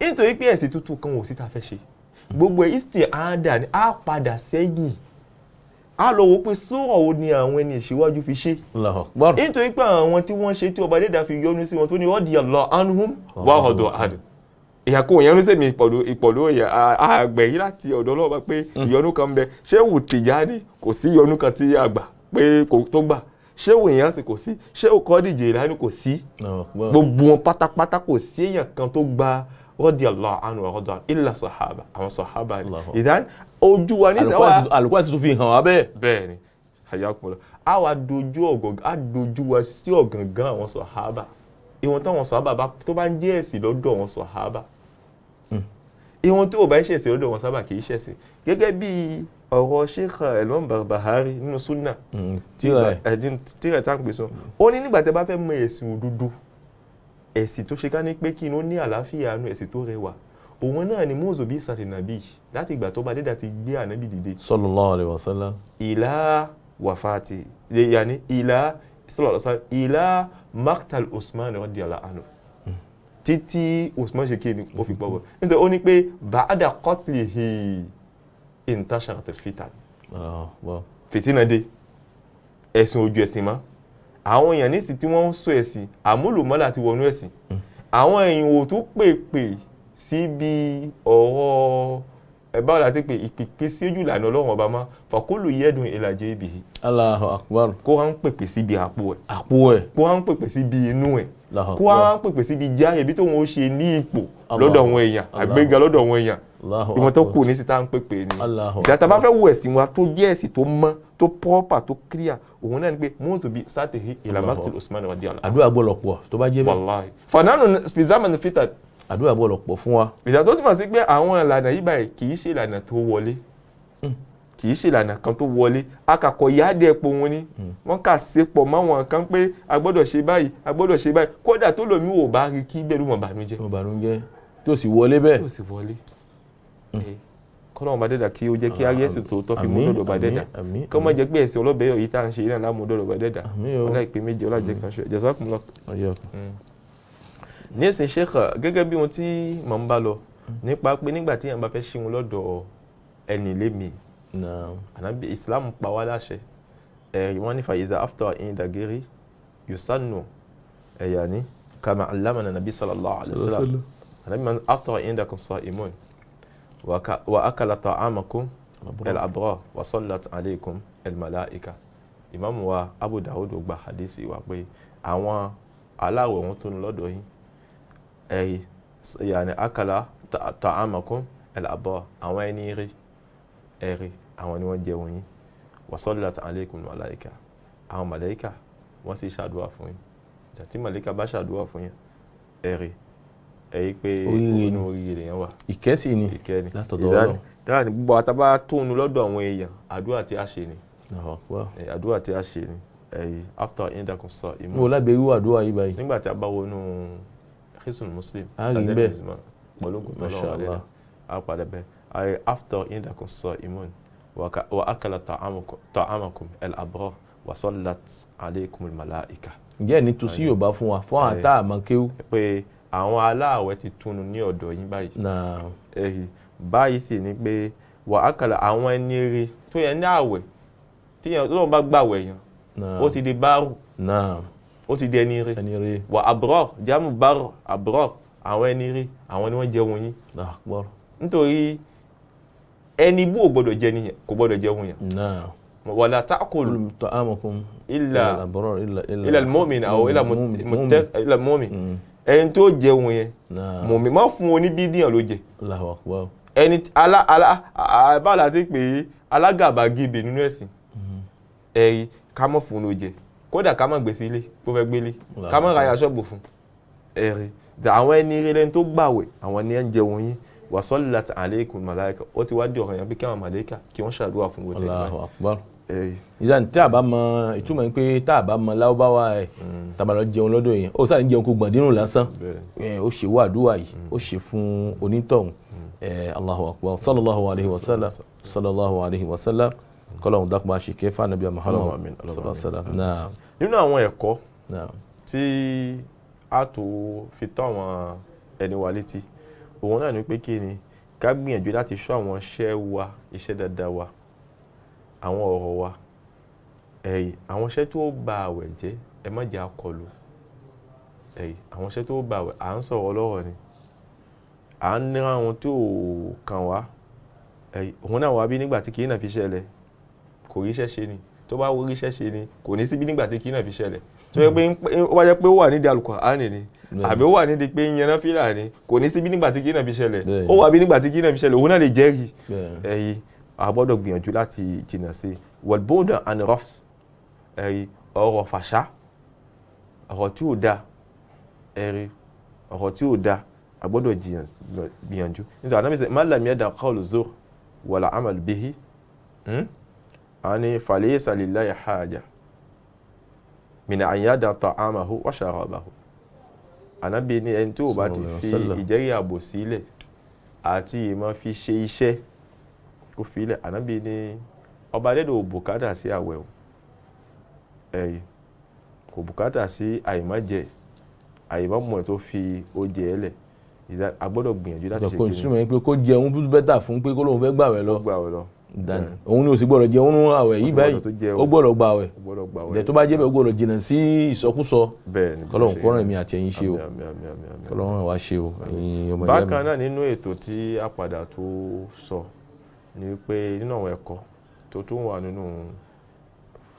nítorí pé ẹ̀sìn tuntun kan ò sí ta fẹ́ ṣe gbogbo isti'ada ni a padà sẹ́yìn a lọ wò pé sóòrọ̀ wo ni àwọn ẹni ìṣíwájú fi ṣe. nítorí pé àwọn tí wọ́n ṣe tí ọba dẹ́dà fi yọ́nú sí wọn tó ní radiyallahu anhum wa radu anhu. ìyàkó ìyẹn ń sèmi ìpọ̀lú àgbẹ̀ yìí láti ọ̀dọ̀ Ọlọ́run pé ìyọ́nú kan bẹ Ṣéhù Tìjání kò sí ìyọ́nú kan tí àgbà pé tó gbà Ṣéhù Ìyásì kò sí Ṣéhù Kọ́dì Jìlánì kò sí gbogbo wọn pátápátá kò sí èèyàn kan tó gba radiyallahu anhu wa radu anhu illa sahaba àwọn sahaba ni ìdán ojú wa ní sẹ́wà alùpùpù àti tó fi hàn wá bẹ́ẹ̀. bẹ́ẹ̀ ni hayakumullah a wá dojú wa sí ọ̀gàngán àwọn sọ̀hábà ìwọ̀n táwọn sọ̀hábà tó bá ń jẹ́ ẹ̀sìn lọ́dọ̀ àwọn sọ̀hábà ìwọ̀n tó bá ń ṣẹ̀sìn lọ́dọ̀ àwọn sọ̀hábà kì í ṣẹ̀sìn gẹ́gẹ́ bí ọ̀rọ̀ Sheikh Imam Barbahari nínú súnà tíra tá ń pè sọ ó ní nígbà tẹ́ bá fẹ́ mọ ẹ̀sìn òdodo ẹ̀sìn tó ṣe ká ní pé kí ni ó ní àlàáfíà nù ẹ̀sìn tó rẹwà òun náà ni mọ́ọ̀zọ̀ bí sàtì nàbí láti ìgbà tó bá dédà ti gbé ànábì dìde sallallahu alaihi wasallam ìlà wàfàtì yàní ìlà sallallahu alaihi wasallam ìlà maktal Usman radiyallahu anhu títí Usman ṣe kí ni ó fi gbọ́bọ̀ nítorí ó ní pé ba'da qatlihi intasharat al-fitan fìtínà dé ẹ̀sìn ojú ẹ̀sìn mọ́ àwọn èèyàn nísì tí wọ́n ń sọ ẹ̀sìn àmúlùmọ́lá ti wọnú ẹ̀sìn àwọn èèyàn ò tún pèpè síbi ọ̀rọ̀ báwo la ti pè ìpèpè sí ojú ìlànà Ọlọ́run ọba máa fàkólù yẹ́dùn ìlàjẹ́ ibì yìí. Allahu akbar. kó wá ń pèpè síbi àpò ẹ̀. kó wá ń pèpè síbi inú ẹ̀. kó wá ń pèpè síbi jáyè bí tóun ó ṣe ní ipò lọ́dọ̀ àwọn èèyàn àgbéga lọ́dọ̀ àwọn èèyàn. ìwọ̀n tó kù ní síta ń pèpè ni. ìjàtà bá fẹ́ wo ẹ̀sìn wa tó jẹ́ ẹ̀sìn tó mọ́ tó proper tó clear òun náà ni pé mọ́tò bíi sátẹ̀hí ìlàmàtò Usman radiyallahu anhu. àdúrà gbọ́dọ̀ pọ̀ tó bá jẹ́ bẹ́ẹ̀. wallahi fanánù spizamani fitat àdúrà gbọ́dọ̀ pọ̀ fún wa. ìjà tó túmọ̀ sí pé àwọn ìlànà yìí báyìí kì í ṣe ìlànà tó wọlé kì í ṣe ìlànà kan tó wọlé akàkọ̀ yáàdì ẹ̀pọ̀ wọn ni wọ́n kà sí pọ̀ máwọn kan pé a gbọ́dọ̀ ṣe báyìí a gbọ́dọ̀ ṣe báyìí kódà tó lòmí ò bá rí kí bẹ́ẹ̀ ló mọ̀ bànújẹ́ tó sì wọlé bẹ́ẹ̀. tó sì wọlé kọ́nà ọba dẹ́dà kí ó jẹ́ kí ayé ẹ̀sìn tòótọ́ fi mú dọ̀dọ̀ ọba dẹ́dà kọ́ mọ́ jẹ́ pé ẹ̀sìn ọlọ́bẹ̀ yọ̀ yìí tá à ń ṣe iná lámú dọ̀dọ̀ ọba dẹ́dà ọlá ìpè méje ọlá jẹ́ kan ṣe jazakumullah. ní ẹ̀sìn Sheikh gẹ́gẹ́ bí ohun tí mò ń bá lọ nípa pé nígbà tí yàn bá fẹ́ ṣíwọn lọ́dọ̀ ẹni lémi ànábì Islam pa wá láṣẹ wọ́n ní fàyíza after indagiri yusannu ẹ̀yà ní kama allamana nabi sallallahu alaihi wasallam ànábì after indakum sa'imun wa akala ta'amakum al-abrar wa sallat alaykum al-malaika imam wa Abu Dawud gba hadisi wa pé àwọn aláwẹ̀ wọn tó ń lọ́dọ̀ yín yàní akala ta'amakum al-abrar àwọn ẹni rí ẹ̀rí àwọn ni wọ́n jẹun yín wa sallat alaykum al-malaika àwọn màláíkà wọ́n sì ṣàdúrà fún yín tí màláíkà bá ṣàdúrà fún yín ẹ̀rí pé inú oríire yẹn wà. ìkẹ́sì ni látọ̀dọ̀ Ọlọ́run. dáhà ní gbogbo àtàbá tóun lọ́dọ̀ àwọn èèyàn àdúrà tí a ṣe ni. àdúrà tí a ṣe ni after indakum sa'imun. mo lábẹ́ irú àdúrà yìí báyìí. nígbà tí a bá wọnú Hisnul Muslim. a rí bẹ́ẹ̀ pẹ̀lú ògùntàn lọ́wọ́ rẹ̀ a padà bẹ́ẹ̀ after indakum sa'imun wa akala ta'amakum al-abrar wa sallat alaykum al-malaika. ǹjẹ́ ní tòsí Yorùbá fún wa fún àwọn tá a mọ̀ kéwú. pé àwọn aláàwẹ̀ ti túnú ní ọ̀dọ̀ yín báyìí. báyìí sì ni pé wà á kàlà àwọn ẹni eré tó yẹ ní àwẹ̀ tí yẹn tó lọ́n bá gbàwẹ̀ yẹn ó ti di bárù ó ti di ẹni eré wà àbúrọ̀ jámù bárù àbúrọ̀ àwọn ẹni eré àwọn ni wọ́n jẹun yín nítorí ẹni bú ò gbọ́dọ̀ jẹ nìyẹn kò gbọ́dọ̀ jẹun yẹn wala ta'kulu illa al-mu'min aw illa al-mu'min ẹni tó jẹun yẹn mọ̀mí má fún oníbídíyàn ló jẹ ẹni báàlá ti pè é alágàbàgebè nínú ẹ̀sìn ẹ̀rí ká mọ̀ fún ló jẹ kódà ká mọ̀ gbèsè ilé tó fẹ́ gbélé ká mọ̀ ráyà ṣọ́ọ̀bù fún ẹ̀rí àwọn ẹni rí lẹ́ni tó gbàwẹ̀ àwọn ni ẹ̀ ń jẹun yín wa sallat alaykum malaika ó ti wá di ọ̀ràn yẹn bí kí àwọn màláíkà kí wọ́n ṣàdúrà fún wọ́n tẹ̀lé ìyá tí a bá mọ ìtumọ̀ pé tá a bá mọ láwùbáwá ẹ̀ tàbá lọ jẹun lọ́dọ̀ yẹn ó sáà ní jẹun kó gbọ̀ndínrún lásán ó ṣe wá àdúrà yìí ó ṣe fún onítọ̀hún Allahu akbar sallallahu alayhi wa sallam sallallahu alayhi wa sallam kọ́lọ́hún dákúmá ṣe kẹfà nàbíyà Muhammad sallallahu náà. nínú àwọn ẹ̀kọ́ tí a tó fi tọ́ àwọn ẹni wa létí òun náà ní pé kí ni ká gbìyànjú láti ṣọ́ àwọn iṣẹ́ wa iṣẹ́ dáadáa wa àwọn ọ̀rọ̀ wa àwọn iṣẹ́ tó bà àwẹ̀ jẹ́ ẹ má jẹ́ akọlù àwọn iṣẹ́ tó bà àwẹ̀ à ń sọ̀rọ̀ lọ́rọ̀ ni à ń ní àwọn tó kàn wá òun náà wá bí nígbà tí kìí náà fi ṣẹlẹ̀ kò ríṣẹ́ ṣe ni tó bá ríṣẹ́ ṣe ni kò ní síbí nígbà tí kìí náà fi ṣẹlẹ̀ tó yẹ pé ó wá jẹ́ pé ó wà nídìí Al-Qur'ani ni àbí ó wà nídìí pé yẹn náà fílà ni kò ní síbí nígbà tí kìí náà fi ṣẹlẹ̀ ó wà bí nígbà tí kìí náà fi ṣẹlẹ̀ òun náà lè jẹ́rìí a gbọ́dọ̀ gbìyànjú láti jìnnà sí walbu'd an rafs ẹ̀rí ọ̀rọ̀ fàṣà ọ̀rọ̀ tí ò da ẹ̀rí ọ̀rọ̀ tí ò da a gbọ́dọ̀ gbìyànjú nítorí Ànábì sẹ́ man lam yada' qawla zur wala amal bihi ani falaysa lillahi haja min an yada' ta'amahu wa sharabahu. Ànábì ní ẹni tí ò bá ti fi ìjẹ́rìí àbò sílẹ̀ àti ìmọ̀ fi ṣe iṣẹ́ kó fi ilẹ̀. Ànábì ní ọba dẹ́dọ̀ ò bùkátà sí àwẹ̀ o ẹ̀yìn kò bùkátà sí àìmọ́jẹ àìmọ́mọ́ tó fi oúnjẹ ẹlẹ̀ a gbọ́dọ̀ gbìyànjú láti ṣe kí ni pé kó jẹun bẹ́tà fún pé kó lóun fẹ́ gbàwẹ̀ lọ òun ni ò sì gbọ́dọ̀ jẹun nínú àwẹ̀ yìí báyìí ó gbọ́dọ̀ gbàwẹ̀ ìdẹ̀ tó bá jẹ́ bẹ́ẹ̀ ó gbọ́dọ̀ jìnnà sí ìsọkúsọ kọ́lọ́run kó ràn mí àti ẹ̀yin ṣe o kọ́lọ́run ràn wá ṣe o. bákan náà nínú ètò tí a padà tó sọ ni pé nínú àwọn ẹ̀kọ́ tó tún wà nínú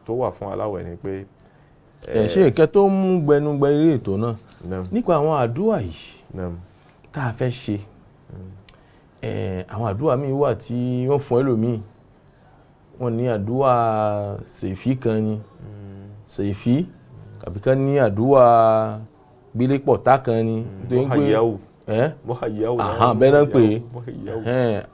tó wà fún aláwẹ̀ ni pé ṣé ìkẹ́ tó mú gbẹnugbẹ eré ètò náà nípa àwọn àdúrà yìí tá a fẹ́ ṣe àwọn àdúrà míì wà tí wọ́n fún ẹlòmíì wọ́n ní àdúrà ṣèfí kan ni ṣèfí tàbí kan ní àdúrà gbélépọ̀tá kan ni bẹ́ẹ̀ náà pé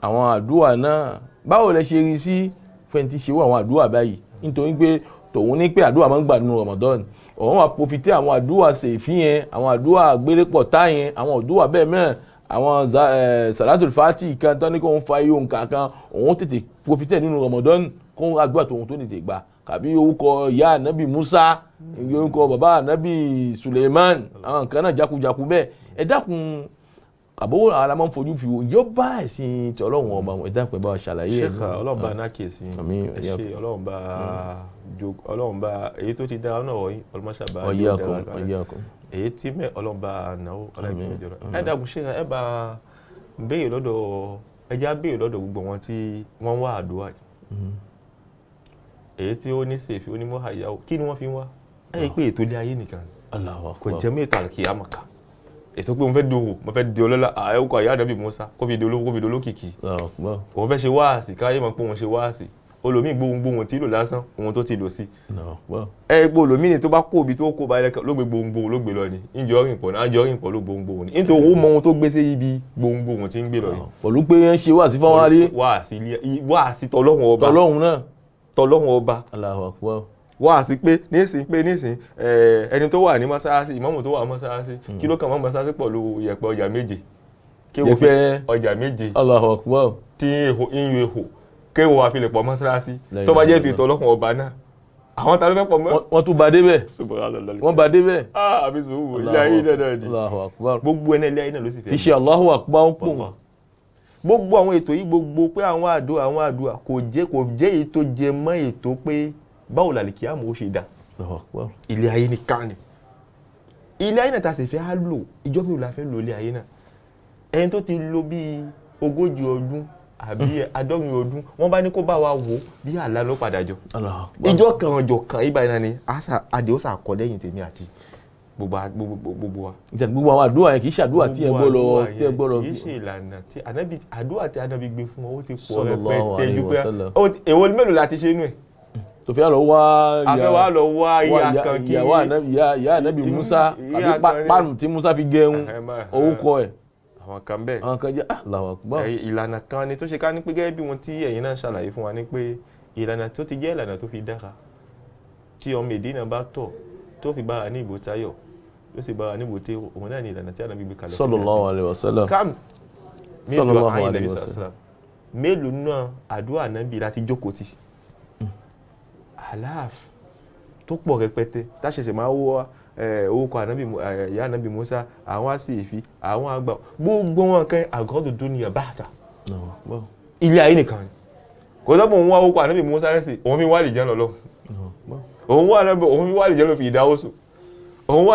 àwọn àdúrà náà báwo lẹ ṣe rí sí fẹ́ntì ṣe wọ àwọn àdúrà báyìí nítorí pé tòun ní pé àdúrà máa ń gbà nínú Ramadan òun wà profité àwọn àdúrà ṣèfí yẹn àwọn àdúrà gbélépọ̀tá yẹn àwọn àdúrà bẹ́ẹ̀ mẹ́rin àwọn salatul fati kan tán ní kó ń fa iye òǹkà kan òun tètè profité nínú Ramadan kó ń àgbà tòun tó tètè gbà kàbí orúkọ ìyá ànábì Musa orúkọ bàbá ànábì Suleiman àwọn nǹkan náà jákujáku bẹ́ẹ̀ ẹ dákun àbówó ara máa ń fojú fi wo yóò bá ẹ̀sìn tí Ọlọ́run ọba ẹ dákun ẹ bá wa ṣàlàyé ẹ̀ ṣèkà Ọlọ́run bá nákèsí ẹ̀ṣẹ̀ Ọlọ́run bá èyí tó ti dá ọ̀nà wọ̀nyí ọlọ́mọṣàbá èyí tí mẹ́ Ọlọ́run bá náwó ọlọ́mọṣàbá ẹ dákun ṣèkà ẹ bá béèrè lọ́dọ̀ ẹjá béèrè lọ́dọ̀ gbogbo wọn tí wọ́n wá àdúrà èyí tí ó ní sèfì onímọ̀ àyàwó kí ni wọ́n fi wá ẹ pé ètò ilé ayé nìkan kò jẹ́ mú ètò àkìyámà ká ètò pé mo fẹ́ dòwò mo fẹ́ di ọlọ́lá àyẹ̀wò ìyá ànábì Mùsá kó fi dolówó kó fi dolókìkí òun fẹ́ ṣe wáàsì káyé mọ̀ pé òun ṣe wáàsì olómìn gbohùngbohùn tí lò lásán òun tó ti lò sí ẹ gbọ́ olómìn tó bá kó obi tó kó báyìí ló gbé gbohùngbohùn ló gbé lọ ni ìjọ rìn pọ̀ náà ìjọ rìn pọ̀ ló gbohùngbohùn ni nítorí owó mọ ohun tó gbé sí ibi gbohùngbohùn tí ń gbé lọ yìí. pẹ̀lú pé ń ṣe wáàsí fún wọn rí wáàsí tọlọ́hun ọba wá sí pé nísìn ẹni tó wà ní mọ́sálásí ìmáàmù tó wà mọ́sálásí kí ló kàn mọ́ mọ́sálásí pẹ̀lú ìyẹ̀pẹ̀ ọjà méje kéwò fi ọjà méje tí ìyún ehò kéwò wà fi lè pọ̀ mọ́sálásí tó bá jẹ́ ètò ìtọ́lọ́kùn ọba náà àwọn ta ló fẹ́ pọ̀ mọ́. wọ́n tún bá débẹ̀ wọ́n bá débẹ̀. àbí sòwò ilé ayé dandan di gbogbo ẹni ilé ayé náà ló sì fẹ́. fi ṣe Allahu Akbar ń pò wọ́n. gbogbo àwọn ètò yìí gbogbo pé àwọn àdúrà kò jẹ́ èyí tó jẹ mọ́ ètò pé báwo làlìkí àmọ́ ó ṣe dá ilé ayé nìkan ni ilé ayé náà ta sì fẹ́ á lò ìjọ mi ò la fẹ́ lò ilé ayé náà ẹni tó ti lò bíi 40 ọdún àbí 70 ọdún wọ́n bá ní kó bá wa wò bí àlá ló padà jọ ìjọ kan ọjọ́ kan ibà náà ni adé ó sàkọ lẹ́yìn tèmi àti gbogbo wa. gbogbo àwọn àdúrà yẹn kì í ṣàdúrà tí ẹ gbọ́ lọ. kì í ṣe ìlànà tí àdúrà tí Ànábì gbé fún wọn ó ti pọ̀ rẹpẹtẹ ju pé èwo ni mélòó la ti ṣe inú ẹ̀. tó fi á lọ wá ìyá ànábì Musa àbí páànù tí Musa fi gẹrun orúkọ ẹ̀. àwọn kan bẹ́ẹ̀ àwọn kan jẹ́ Allahu Akbar. ìlànà kan ni tó ṣe ká ní pé gẹ́gẹ́ bí wọn tí ẹ̀yin náà ṣàlàyé fún wa ní pé ìlànà tó ti jẹ́ ìlànà tó fi dára tí ọmọ èdè náà bá tọ̀ tó fi bára ní ìbò táyọ̀ ló sì bára ní ìbò tẹ́ òun náà ní ìlànà tí Ànábì gbé kalẹ̀. Sallallahu alaihi wasallam. mélòó náà àdúrà Ànábì láti jókòó tì aláàf tó pọ̀ rẹpẹtẹ táṣẹ̀ṣẹ̀ máa wọ́ orúkọ ìyá ànábì Musa àwọn àṣìfì àwọn àgbà gbogbo wọn kan àgọ́dù dúnìyà bàtà ilé ayé nìkan ni kò sọ́pọ̀ òun wá orúkọ ànábì Musa rẹ̀ sí òun fi wá lè jẹ́ lọ́lọ́ òun fi wá lè jẹ́ lọ́ fi ìdáwó sùn òun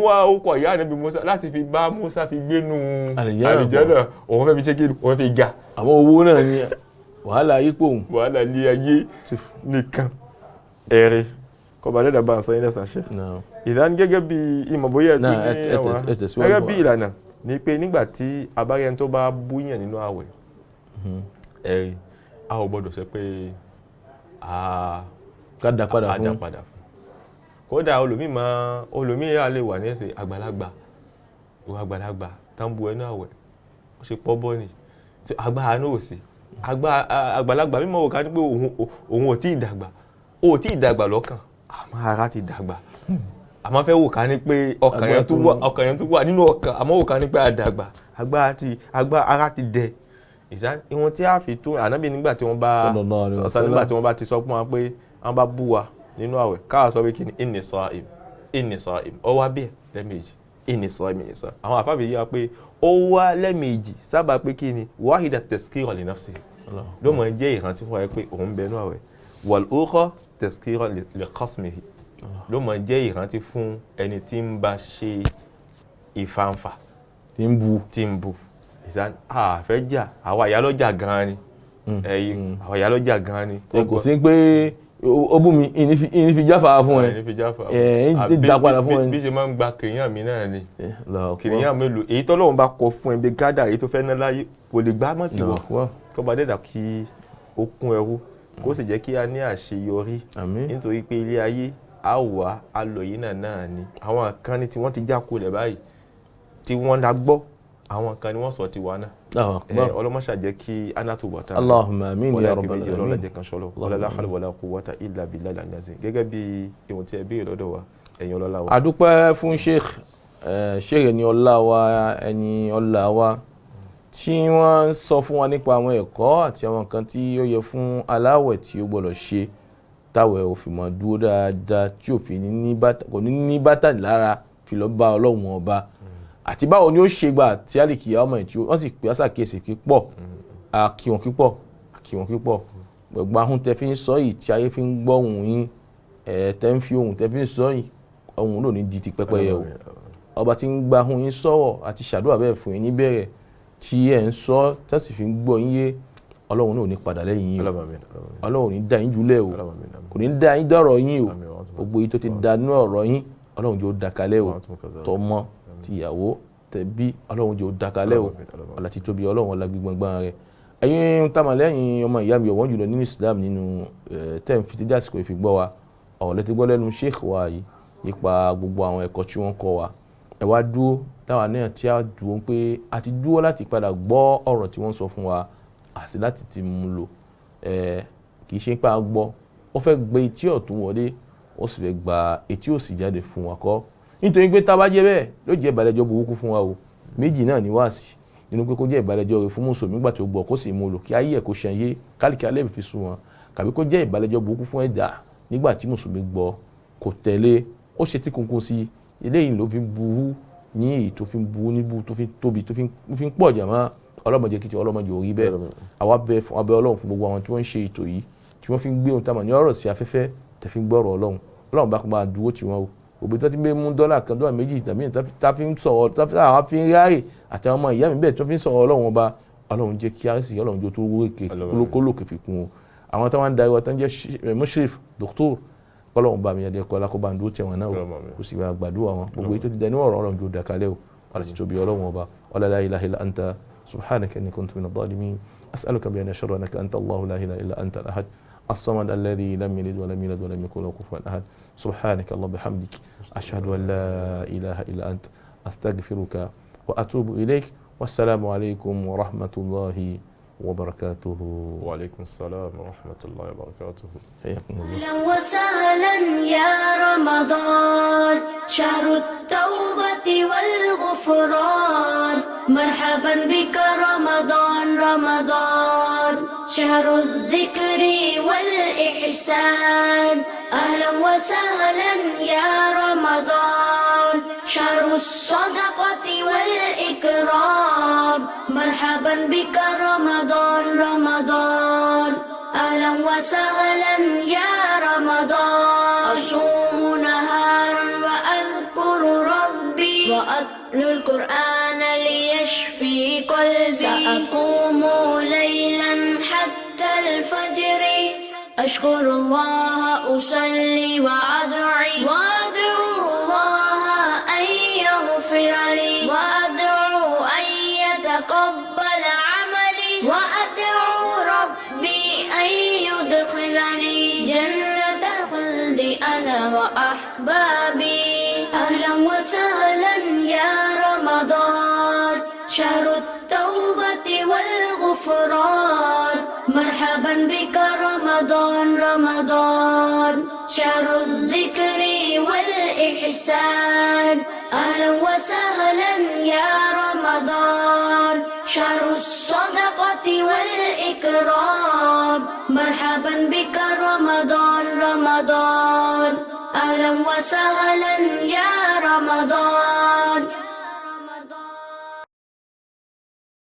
wá orúkọ ìyá ànábì Musa láti fi bá Musa fi gbénu àlìjẹ́nà òun fẹ́ fi ṣe kí òun fi ga àwọn owó náà ni wàhálà yípo òun wàhálà ilé ayé nìkan ẹ̀rẹ́ kọba dẹ́dà bá ń sọ ilẹ̀ sàṣẹ́ ìdán gẹ́gẹ́ bí ìmọ̀ bóyá ẹ̀tún ní ẹ̀wọ̀n gẹ́gẹ́ bí ìlànà ní pé nígbà tí abáyẹn tó bá búyàn nínú àwẹ̀ ẹ̀rí a ò gbọ́dọ̀ sọ pé ká dá padà fún kódà olùmí yà lè wà ní ẹsẹ̀ àgbàlagbà tán bu ẹnu àwẹ̀ ó ṣe pọ́ bọ́ ni agbára náà ò sí àgbàlagbà mímọ́ wò ká ní pé òun ò tí ì dàgbà lọ́kàn àmọ́ ara ti dàgbà àmọ́ fẹ́ wò ká ní pé ọkàn yẹn tún wà nínú ọkàn àmọ́ wò ká ní pé àdàgbà ara ti dẹ̀ ìwọ̀n tí a fi tún ànábì nígbà tí wọ́n bá ti sọ fún wa pé wọ́n bá bú wa nínú àwẹ̀ káà sọ pé kí ni inni sa'im ó wá bẹ́ẹ̀ lẹ́ẹ̀mejì inni sa'im àwọn àfáàbí yíwa pé ó wá lẹ́ẹ̀mejì sábà pé kí ni wahida tazkira li nafsi ló mọ̀ jẹ́ ìrántí fún wa pé òun bẹnu àwẹ̀ wal ukhra tazkira li khasmihi ló mọ̀ jẹ́ ìrántí fún ẹni tí ń bá ṣe ìfàǹfà tí ń bu àfẹ́ jà àwọn àyálọ́jà gan-an ni àwọn àyálọ́jà gan-an ni. kò sí pé ó bú mi ìní fi jáfà fún ẹ ń dá padà fún ẹ. bí ṣe máa ń gba kìrìyàn mi náà ni kìrìyàn mélòó èyí tọ́lọ́run bá kọ fún ẹ bí gádà èyí tó fẹ́ ná láyé kò lè gbá mọ́ tiwọ̀ kó bá dẹ́dà kí ó kún ẹrú kó sì jẹ́ kí a ní àṣeyọrí nítorí pé ilé ayé á wà á lọ yìí náà ni àwọn kan ní tí wọ́n ti já kulẹ̀ báyìí tí wọ́n la gbọ́ àwọn kan ni wọ́n sọ tiwa náà ọlọ́mọṣà jẹ́ kí anatu bọ̀tá Allahumma amin ya rabbal alamin ọlọ́lẹ́jẹ̀ kan ṣọlọ́ wala hawla wala quwwata illa billahi al-azim gẹ́gẹ́ bí ìwọ̀n tí ẹ béèrè lọ́dọ̀ wa ẹ̀yin ọlọ́lá wa. àdúpẹ́ fún sheikh ẹni ọlá wa tí wọ́n sọ fún wa nípa àwọn ẹ̀kọ́ àti àwọn nǹkan tí ó yẹ fún aláwẹ̀ tí ó gbọ́dọ̀ ṣe táwẹ̀ ó fi máa dúró dáadáa tí ò fi ní bàtà lára fi lọ bá Ọlọ́run ọba àti báwo ni ó ṣe gbà tí àlìkìyà ọmọ ẹ̀ tí wọ́n sì pè àṣàkíyèsí pípọ̀ àkíwọ̀n pípọ̀ gbogbo ahun tẹ fi ń sọ yìí tí ayé fi ń gbọ́ ohùn yín tẹ ń fi ohùn tẹ fi ń sọ yìí ohùn náà ní di ti pẹ́pẹ́yẹ o ọba tí ń gba ahun yín sọ̀rọ̀ àti ṣàdúrà bẹ́ẹ̀ fún yín níbẹ̀rẹ̀ tí ẹ̀ ń sọ tẹ́sí fi ń gbọ́ yín yé Ọlọ́run náà ò ní padà lẹ́yìn yín o Ọlọ́run ò ní dá yín jùlẹ̀ o kò ní dá yín dọ̀rọ̀ yín o gbogbo yìí tó ti dánú ọ̀rọ̀ yín Ọlọ́run jẹ́ ó dakalẹ̀ o tọmọ tìyàwó tẹbí Ọlọ́run jẹ́ ó dakalẹ̀ o ọlá ti tóbi Ọlọ́run ọlá gbígbọ́ngbọ́n rẹ̀ ẹ̀yin tamalẹ́yìn ọmọ ìyá mi ọ̀wọ́n jùlọ nínú Islam nínú tẹ́ ń fi tẹ́jà àsìkò ìfi gbọ́ wa ọ̀rọ̀ lẹ́tí gbọ́ lẹ́nu sheikh wa yìí nípa gbogbo àwọn ẹ̀kọ́ tí wọ́n kọ́ wa ẹ wá dúró táwa náà tí a dúró pé a ti dúró láti padà gbọ́ ọ̀rọ̀ tí wọ́n sọ fún wa àti láti ti mú lò kì í ṣe pé a gbọ́ ó fẹ́ gbé etí ọ̀tún wọlé ó sì fẹ́ gba etí òsì jáde fún wa kọ́ nítorí pé tá a bá jẹ́ bẹ́ẹ̀ ló jẹ́ ìbàlẹ́jọ́ burúkú fún wa o méjì náà ní wáàsí nínú pé kó jẹ́ ìbàlẹ́jọ́ rẹ̀ fún mùsùlùmí gbà tó gbọ́ kó sì mú lò kí ayé ẹ̀ kó ṣẹ̀yẹ kálíkì alẹ́ fi sùn wọn kàbí kó jẹ́ ìbàlẹ́jọ́ burúkú fún ẹ̀dá nígbà tí mùsùlùmí gbọ́ kò tẹ̀lé ó ṣe tí kunkun sí eléyìí ló fi burú ní èyí tó fi burú níbú tó fi tóbi tó fi pọ̀ jàmá ọlọ́mọdé kìtì ọlọ́mọdé orí bẹ́ẹ̀ àwa bẹ Ọlọ́run fún gbogbo àwọn tí wọ́n ń ṣe ètò yìí tí wọ́n fi ń gbé ohun táwọn ní ọ̀rọ̀ sí afẹ́fẹ́ tẹ̀ fi ń gbọ́rọ̀ Ọlọ́run bá kó máa dúró tì wọ́n o òbí tó ti gbé mú $1 kan $2 méjì tàbí tá fi ń sọ̀rọ̀ tá fi ń ráàyè àti àwọn ọmọ ìyá mi bẹ́ẹ̀ tó fi ń sọ̀rọ̀ Ọlọ́run ọba Ọlọ́run jẹ́ kí àrísí Ọlọ́run jẹ́ tó kólókè fi kún o àwọn táwọn ń darí wa tó ń jẹ́ mushrif doctor Ọlọ́run bá mi yẹ kọ́ lákọ́bá ń dúró tẹ̀ wọ́n náà o kò sì bá gbàdúrà wọn gbogbo èyí tó ti dẹni ọ̀rọ̀ Ọlọ́run jò dàkalẹ̀ o ọ̀rọ̀ ti tóbi Ọlọ́run ọba la ilaha illa anta subhanaka inni kuntu minadh dhalimin as'aluka bi anna ashhadu annaka anta Allahu la ilaha illa anta al-ahad الصمد الذي لم يلد ولم يولد ولم يكن له كفوا احد سبحانك اللهم وبحمدك اشهد ان لا اله الا انت استغفرك واتوب اليك والسلام عليكم ورحمه الله وبركاته. وعليكم السلام ورحمة الله وبركاته. حياكم الله. أهلا وسهلا يا رمضان شهر التوبة والغفران مرحبا بك رمضان رمضان شهر الذكر والإحسان أهلا وسهلا يا رمضان شهر الصدقة والإكرام مرحبا بك رمضان رمضان أهلا وسهلا يا رمضان أصوم نهارا وأذكر ربي وأتلو القرآن ليشفي قلبي سأقوم ليلا حتى الفجر أشكر الله أصلي وأدعو الله أن يغفر لي وأدعو أن يتقبل عملي وأدعو ربي أن يدخلني جنة الخلد أنا وأحبابي أهلا وسهلا يا رمضان شهر التوبة والغفران مرحبا بك رمضان رمضان شهر الذكر والإحسان أهلا وسهلا يا رمضان شهر الصدقة والإكرام مرحبا بك رمضان رمضان أهلا وسهلا يا رمضان